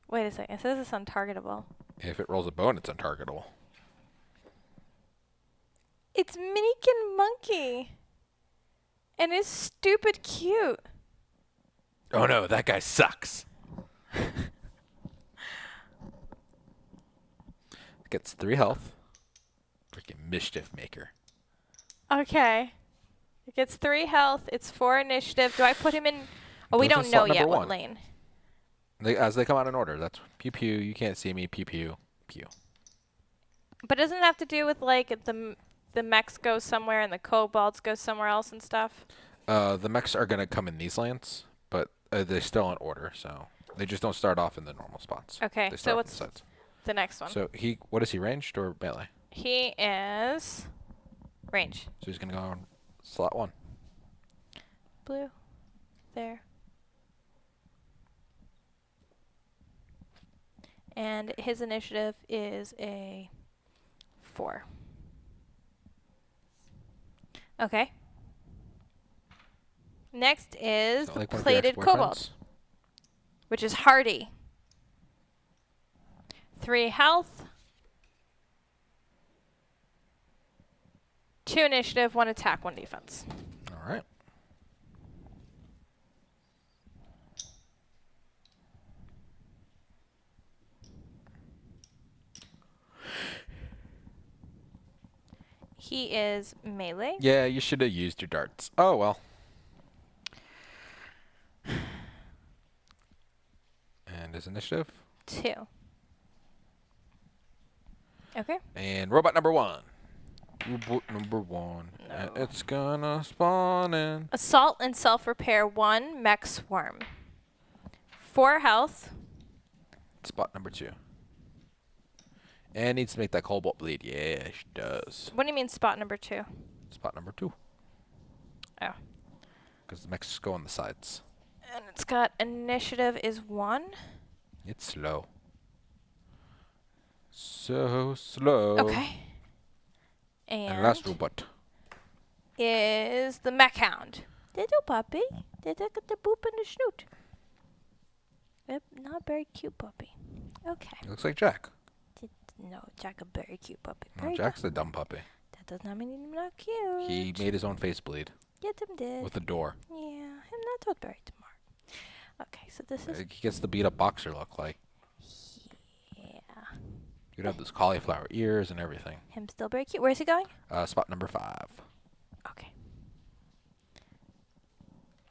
Wait a second. It says it's untargetable. If it rolls a bone, it's untargetable. It's Minikin Monkey. And it's stupid cute. Oh no, that guy sucks. Gets 3 health. Freaking mischief maker. Okay. It gets 3 health. It's 4 initiative. Do I put him in? Oh, we Goes don't in know slot yet number what 1. lane. As they come out in order. That's pew pew. You can't see me. Pew pew. Pew. But doesn't it have to do with like the mechs go somewhere and the kobolds go somewhere else and stuff? The mechs are gonna come in these lands, but they're still in order, so they just don't start off in the normal spots. Okay, They so start on what's the sides. the next one? So what is he, ranged or melee? He is range. So he's gonna go on slot 1. Blue. There. And his initiative is a 4. Okay. Next is So the like one of your plated kobold, ex-boyfriends? which is hardy. 3 health. 2 initiative, 1 attack, 1 defense. All right. He is melee. Yeah, you should have used your darts. Oh well. And his initiative. 2. Okay. And robot number 1. Robot number 1. No. And it's gonna spawn in. Assault and self-repair 1, mech swarm. 4 health. Spot number 2. And needs to make that cobalt bleed. Yeah, she does. What do you mean spot number 2? Spot number 2. Oh. Because the mechs go on the sides. And it's got initiative is 1. It's slow. So slow. Okay. And last robot. Is the mech hound. Little puppy. They got the boop in the snoot. Yep, not very cute puppy. Okay. He looks like Jack. No, Jack a very cute puppy. No, Very Jack's the dumb puppy. That does not mean he's not cute. He made his own face bleed Yes, him did. with a door. Yeah, him not so very smart. Okay, so this is He gets the beat up boxer look like. yeah. You'd have those cauliflower ears and everything. Him still very cute. Where's he going? Spot number 5. Okay.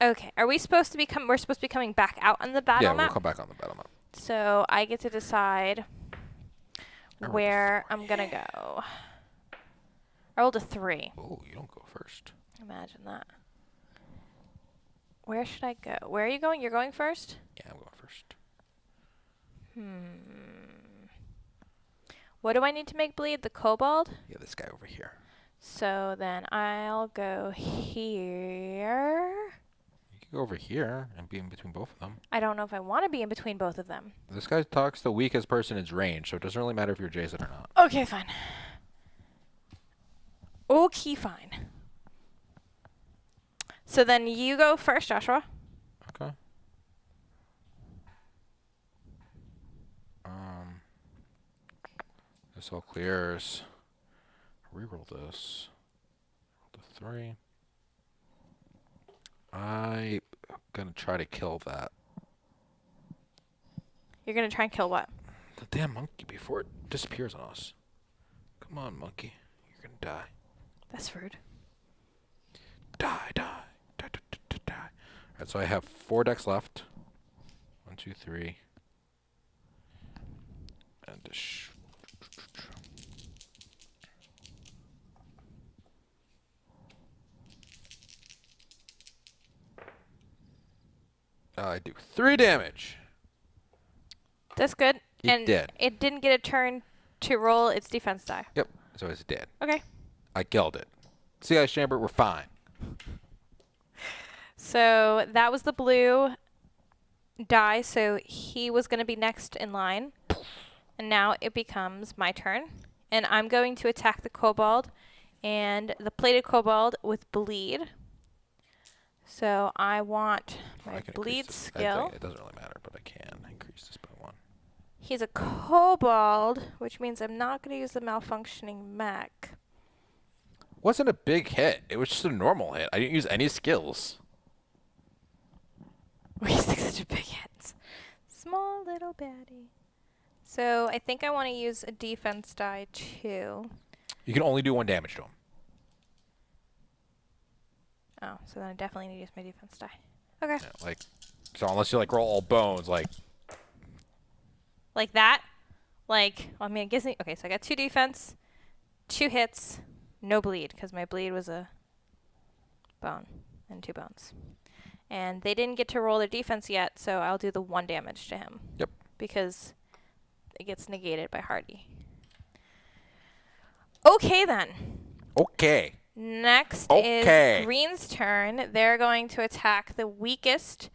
Okay. Are we supposed to be we're supposed to be coming back out on the battle Yeah, map? we'll come back on the battle map. So I get to decide I rolled a where 4. I'm gonna go. I rolled a 3. Oh, you don't go first. Imagine that. Where should I go? Where are you going? You're going first? Yeah, I'm going first. What do I need to make bleed? The kobold? Yeah, this guy over here. So then I'll go here. You can go over here and be in between both of them. I don't know if I want to be in between both of them. This guy talks the weakest person in range, so it doesn't really matter if you're Jason or not. Okay, fine. Okay, fine. So then you go first, Joshua. Okay. This all clears. Reroll this. Roll the 3. I'm gonna try to kill that. You're going to try and kill what? The damn monkey before it disappears on us. Come on, monkey. You're gonna die. That's rude. Die, die. Die, die, die, die, die. Alright, so I have 4 decks left. 1, 2, 3. And I do 3 damage. That's good. It and did. It didn't get a turn to roll its defense die. Yep, so it's dead. Okay. I killed it. See, guys, Chamber, we're fine. So that was the blue die. So he was going to be next in line. And now it becomes my turn. And I'm going to attack the kobold and the plated kobold with bleed. So I want Oh, my I can bleed increase this. skill. It doesn't really matter, but I can increase this by 1. He's a kobold, which means I'm not going to use the malfunctioning mech. Wasn't a big hit. It was just a normal hit. I didn't use any skills. We're using such a big hit. Small little baddie. So I think I want to use a defense die too. You can only do 1 damage to him. Oh, so then I definitely need to use my defense die. Okay. Yeah, like, so unless you like roll all bones, like. Like that? Like, well, I mean, it gives me. Okay, so I got 2 defense, 2 hits, no bleed, because my bleed was a bone and 2 bones. And they didn't get to roll their defense yet, so I'll do the 1 damage to him. Yep. Because it gets negated by Hardy. Okay, then. Okay. Next Okay. is Green's turn. They're going to attack the weakest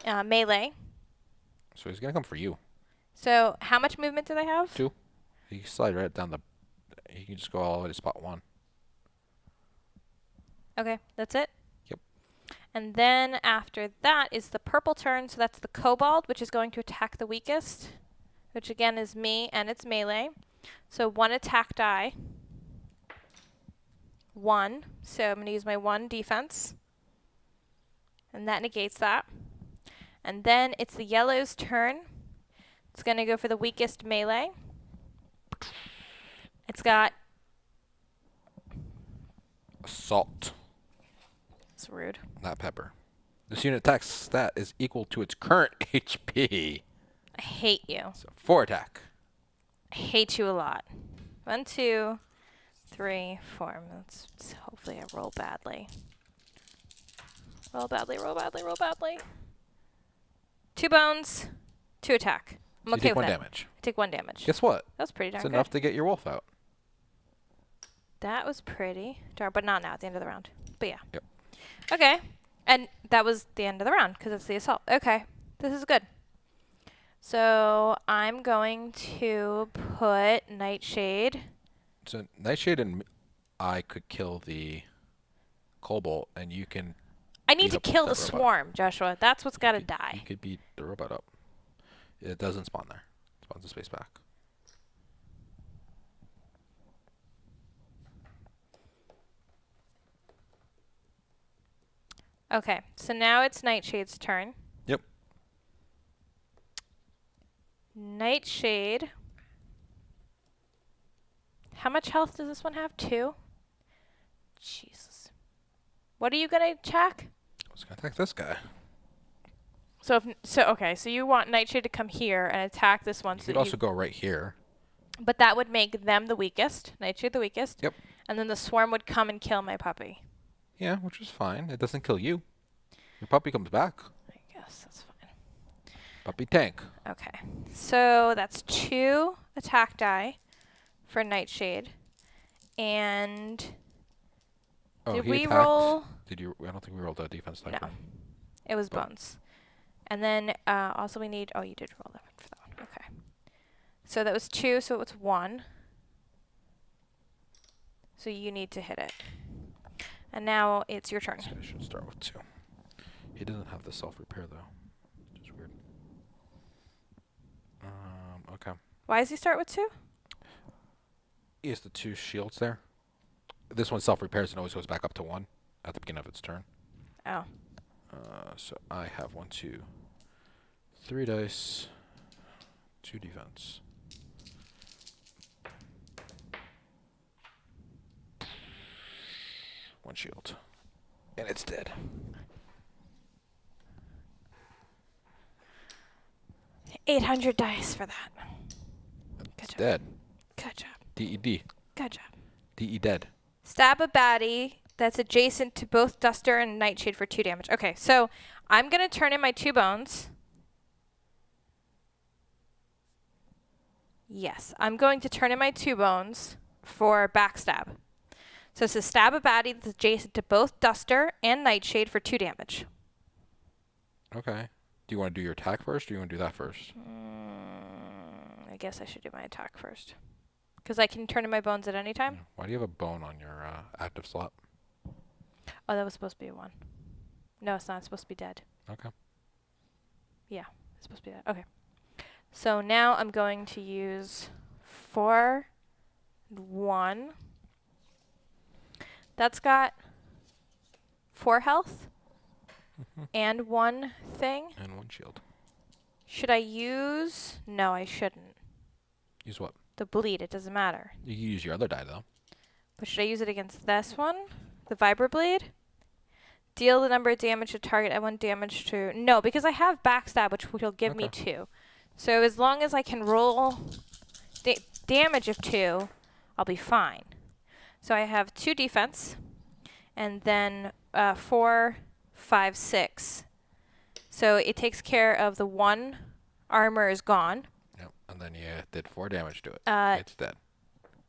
melee. So he's gonna come for you. So how much movement do they have? 2. You can slide right down the. You can just go all the way to spot 1. Okay, that's it? Yep. And then after that is the purple turn, so that's the kobold, which is going to attack the weakest, which again is me, and it's melee. So 1 attack die. 1. So I'm going to use my 1 defense. And that negates that. And then it's the yellow's turn. It's going to go for the weakest melee. It's got... Assault. It's rude. Not pepper. This unit attack stat is equal to its current HP. I hate you. So 4 attack. I hate you a lot. 1, 2, 3, 4. Let's hopefully I roll badly. Roll badly, roll badly, roll badly. 2 bones, 2 attack. I'm So you okay take with 1 that. damage. I take 1 damage. Guess what? That was pretty darn It's good. enough to get your wolf out. That was pretty darn, but not now at the end of the round. But yeah. Yep. Okay. And that was the end of the round because it's the assault. Okay. This is good. So I'm going to put Nightshade. So Nightshade and I could kill the Cobalt, and you can. I need beat to up kill that the robot. swarm, Joshua. That's what's got to You die. could beat the robot up. It doesn't spawn there. It spawns a space back. Okay. So now it's Nightshade's turn. Yep. Nightshade. How much health does this one have? 2? Jesus. What are you going to attack? I was gonna attack this guy. So okay, so you want Nightshade to come here and attack this one. You So could also go right here. but that would make them the weakest. Nightshade the weakest. Yep. And then the swarm would come and kill my puppy. Yeah, which is fine. It doesn't kill you. Your puppy comes back. I guess that's fine. Puppy tank. Okay. So that's 2 attack die for Nightshade. And Oh, did he we attacked. roll? Did you? I don't think we rolled a defense die. No. for him. It was Bone. bones. And then also we need... Oh, you did roll that one for that one. Okay. So that was 2, so it was 1. So you need to hit it. And now it's your turn. So I should start with 2. He doesn't have the self-repair though, which is weird. Okay. Why does he start with 2? He has the 2 shields there. This one self-repairs and always goes back up to 1 at the beginning of its turn. Oh. So I have 1, 2, 3 dice, 2 defense. One shield. And it's dead. $800 dice for that. It's job. dead. Good job. D-E-D. Good job. D-E dead. Stab a baddie that's adjacent to both Duster and Nightshade for 2 damage. Okay, so I'm going to turn in my 2 bones. Yes, I'm going to turn in my 2 bones for backstab. So it's a stab a baddie that's adjacent to both Duster and Nightshade for 2 damage. Okay. Do you want to do your attack first, or do you want to do that first? I guess I should do my attack first. Because I can turn in my bones at any time. Why do you have a bone on your active slot? Oh, that was supposed to be a 1. No, it's not. It's supposed to be dead. Okay. Yeah, it's supposed to be dead. Okay. So now I'm going to use 4, 1. That's got 4 health and 1 thing. And 1 shield. Should I use? No, I shouldn't. Use what? The bleed. It doesn't matter. You can use your other die, though. But should I use it against this one? The Vibroblade? Deal the number of damage to target at 1 damage to... No, because I have backstab, which will give me 2. So as long as I can roll damage of 2, I'll be fine. So I have 2 defense, and then 4, 5, 6. So it takes care of the 1 armor is gone. Yep. And then you did 4 damage to it. It's dead.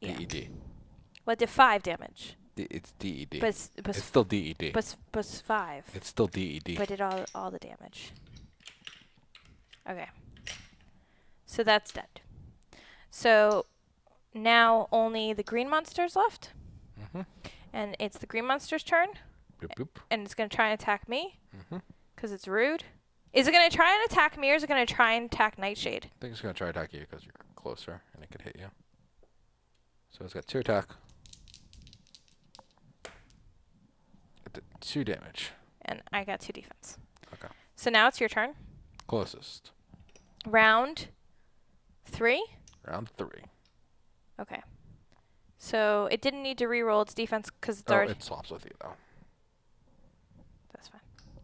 Yeah. DED. Well, it did 5 damage. It's DED. But it's still DED. But 5. It's still DED. But it did all the damage. Okay. So that's dead. So now only the green monster's left. Mm-hmm. And it's the green monster's turn. Boop, boop. And it's going to try and attack me. Mm-hmm. Because it's rude. Is it going to try and attack me, or is it going to try and attack Nightshade? I think it's going to try to attack you because you're closer and it could hit you. So it's got 2 attack. It did 2 damage. And I got 2 defense. Okay. So now it's your turn. Closest. Round 3. Round 3. Okay. So it didn't need to reroll its defense because it's already... it swaps with you, though. That's fine.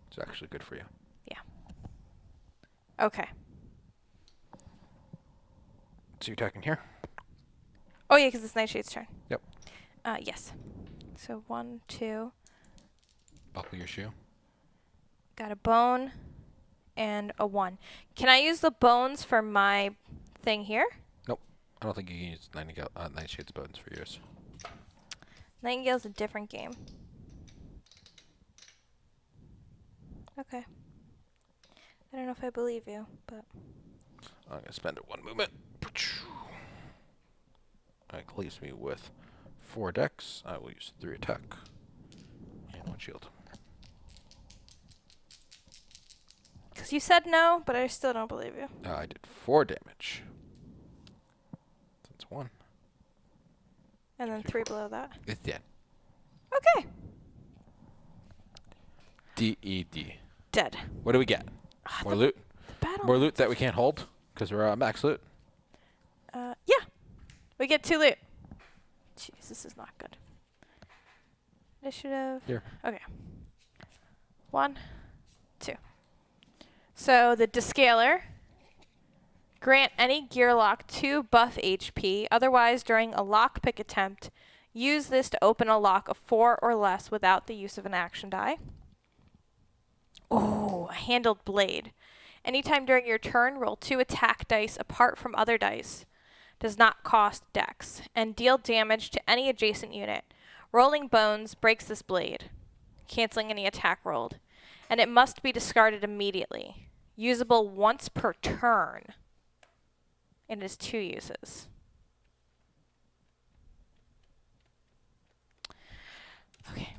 It's actually good for you. Yeah. Okay. So you're attacking here? Oh, yeah, because it's Nightshade's turn. Yep. Yes. So 1, 2. Buckle your shoe. Got a bone and a 1. Can I use the bones for my thing here? Nope. I don't think you can use Nightshade's bones for yours. Nightingale's a different game. Okay. I don't know if I believe you, but... I'm going to spend it 1 movement. That leaves me with 4 dex. I will use 3 attack and 1 shield. Because you said no, but I still don't believe you. I did 4 damage. That's 1. And then 3 below that. It's dead. Okay. DED. Dead. What do we get? More loot? Battle. More loot that we can't hold because we're max loot. Yeah. We get 2 loot. Jeez, this is not good. Initiative. Here. Okay. 1, 2. So the Descaler. Grant any gear lock 2 buff HP. Otherwise, during a lockpick attempt, use this to open a lock of 4 or less without the use of an action die. Oh, a handled blade. Anytime during your turn, roll 2 attack dice apart from other dice. Does not cost dex. And deal damage to any adjacent unit. Rolling bones breaks this blade, canceling any attack rolled. And it must be discarded immediately. Usable once per turn. And it has 2 uses. Okay.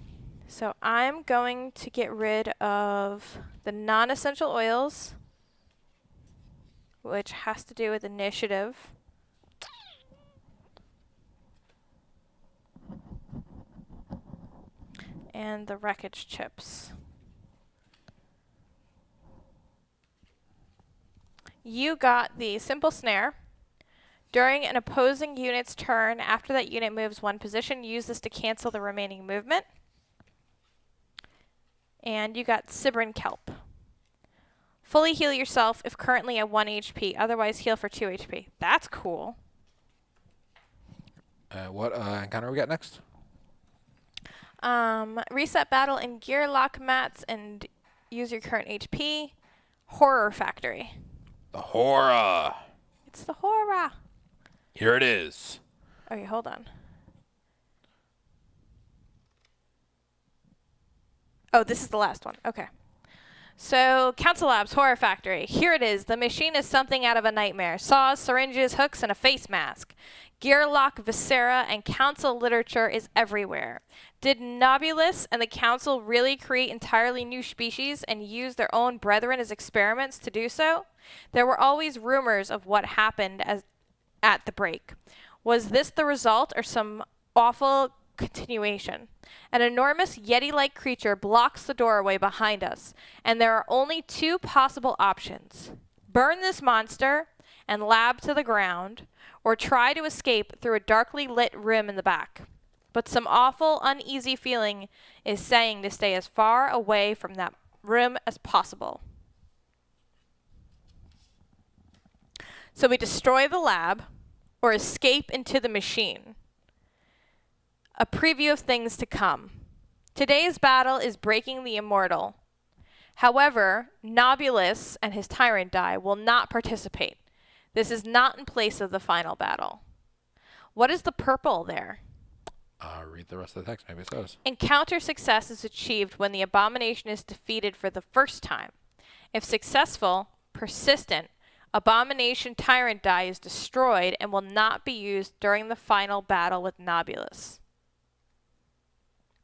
So I'm going to get rid of the non-essential oils, which has to do with initiative. And the wreckage chips. You got the simple snare. During an opposing unit's turn, after that unit moves 1 position, use this to cancel the remaining movement. And you got Sibrin Kelp. Fully heal yourself if currently at 1 HP. Otherwise, heal for 2 HP. That's cool. What encounter we got next? Reset battle in gear lock mats and use your current HP. Horror Factory. The horror. It's the horror. Here it is. Okay, hold on. Oh, this is the last one. Okay. So, Council Labs Horror Factory. Here it is. The machine is something out of a nightmare. Saws, syringes, hooks, and a face mask. Gearlock, viscera, and council literature is everywhere. Did Nobulus and the council really create entirely new species and use their own brethren as experiments to do so? There were always rumors of what happened at the break. Was this the result or some awful continuation? An enormous Yeti-like creature blocks the doorway behind us, and there are only two possible options. Burn this monster and lab to the ground, or try to escape through a darkly lit room in the back. But some awful, uneasy feeling is saying to stay as far away from that room as possible. So we destroy the lab, or escape into the machine. A preview of things to come. Today's battle is breaking the immortal. However, Nobulus and his tyrant die will not participate. This is not in place of the final battle. What is the purple there? Read the rest of the text. Maybe it says. Encounter success is achieved when the abomination is defeated for the first time. If successful, persistent, abomination tyrant die is destroyed and will not be used during the final battle with Nobulus.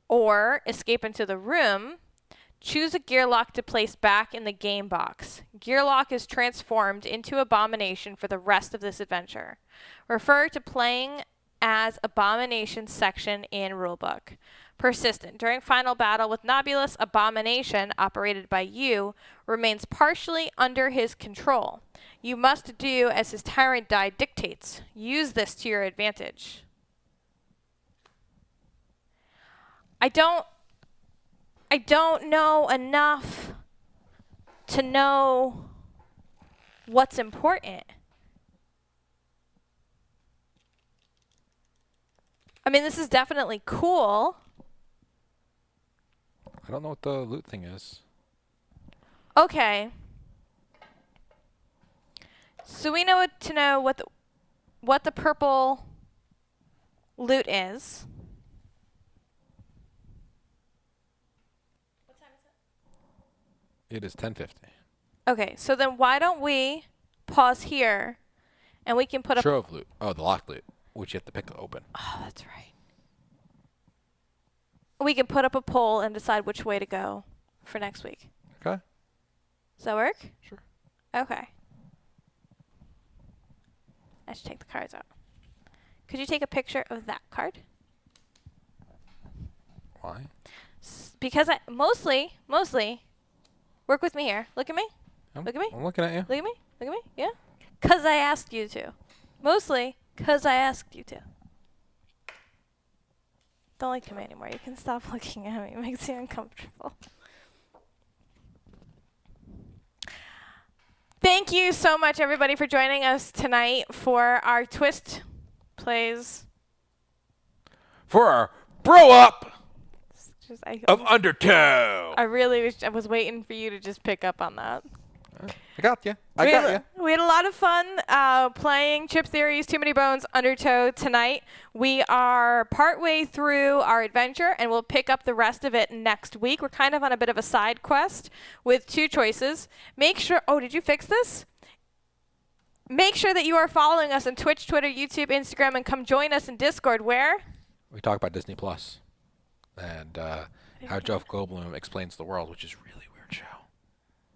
Or escape into the room. Choose a Gearlock to place back in the game box. Gearlock is transformed into Abomination for the rest of this adventure. Refer to playing as Abomination section in Rulebook. Persistent. During final battle with Nobulus, Abomination, operated by you, remains partially under his control. You must do as his tyrant die dictates. Use this to your advantage. I don't know enough to know what's important. I mean, this is definitely cool. I don't know what the loot thing is. Okay. So we know to know what the purple loot is. It is 10:50. Okay, so then why don't we pause here and we can put up... Trove loot. Oh, the locked loot, which you have to pick open. Oh, that's right. We can put up a poll and decide which way to go for next week. Okay. Does that work? Sure. Okay. I should take the cards out. Could you take a picture of that card? Why? Because I mostly, work with me here. Look at me. Look at me. I'm looking at you. Look at me. Look at me. Yeah? Because I asked you to. Mostly because I asked you to. Don't look at me anymore. You can stop looking at me. It makes me uncomfortable. Thank you so much, everybody, for joining us tonight for our Twist Plays. For our bro up of I Undertow. really wish I was waiting for you to just pick up on that. I got you. I got you. We had a lot of fun playing Chip Theory's Too Many Bones Undertow tonight. We are partway through our adventure, and we'll pick up the rest of it next week. We're kind of on a bit of a side quest with two choices. Make sure... Oh, did you fix this? Make sure that you are following us on Twitch, Twitter, YouTube, Instagram, and come join us in Discord. Where? We talk about Disney Plus and how Jeff Goldblum explains the world, which is a really weird show.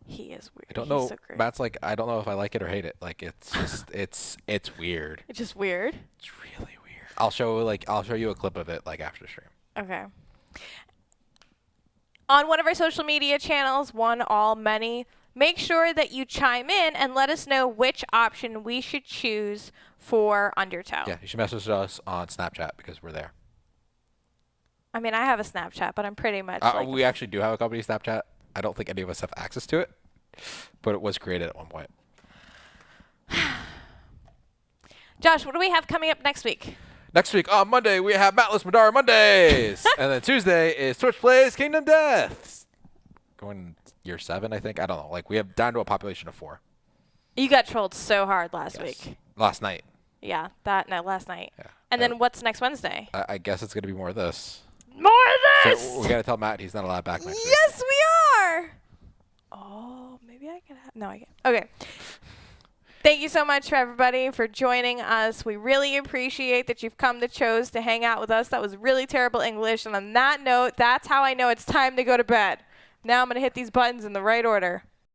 He is weird. I don't He's know. so great. Matt's like, I don't know if I like it or hate it. Like, it's just, it's weird. It's just weird. It's really weird. I'll show you a clip of it like after the stream. Okay. On one of our social media channels, one, all, many, make sure that you chime in and let us know which option we should choose for Undertow. Yeah, you should message us on Snapchat because we're there. I mean, I have a Snapchat, but I'm pretty much we actually do have a company Snapchat. I don't think any of us have access to it, but it was created at one point. Josh, what do we have coming up next week? Next week on Monday, we have Matless Madara Mondays. And then Tuesday is Twitch Plays Kingdom Deaths. Going year 7, I think. I don't know. Like, we have down to a population of 4. You got trolled so hard last week. Last night. Yeah, last night. Yeah. And then what's next Wednesday? I guess it's going to be more of this. More of this! So we got to tell Matt he's not allowed back next week. Yes, we are! Oh, maybe I can have. No, I can't. Okay. Thank you so much for everybody for joining us. We really appreciate that you've come to Chose to hang out with us. That was really terrible English. And on that note, that's how I know it's time to go to bed. Now I'm going to hit these buttons in the right order.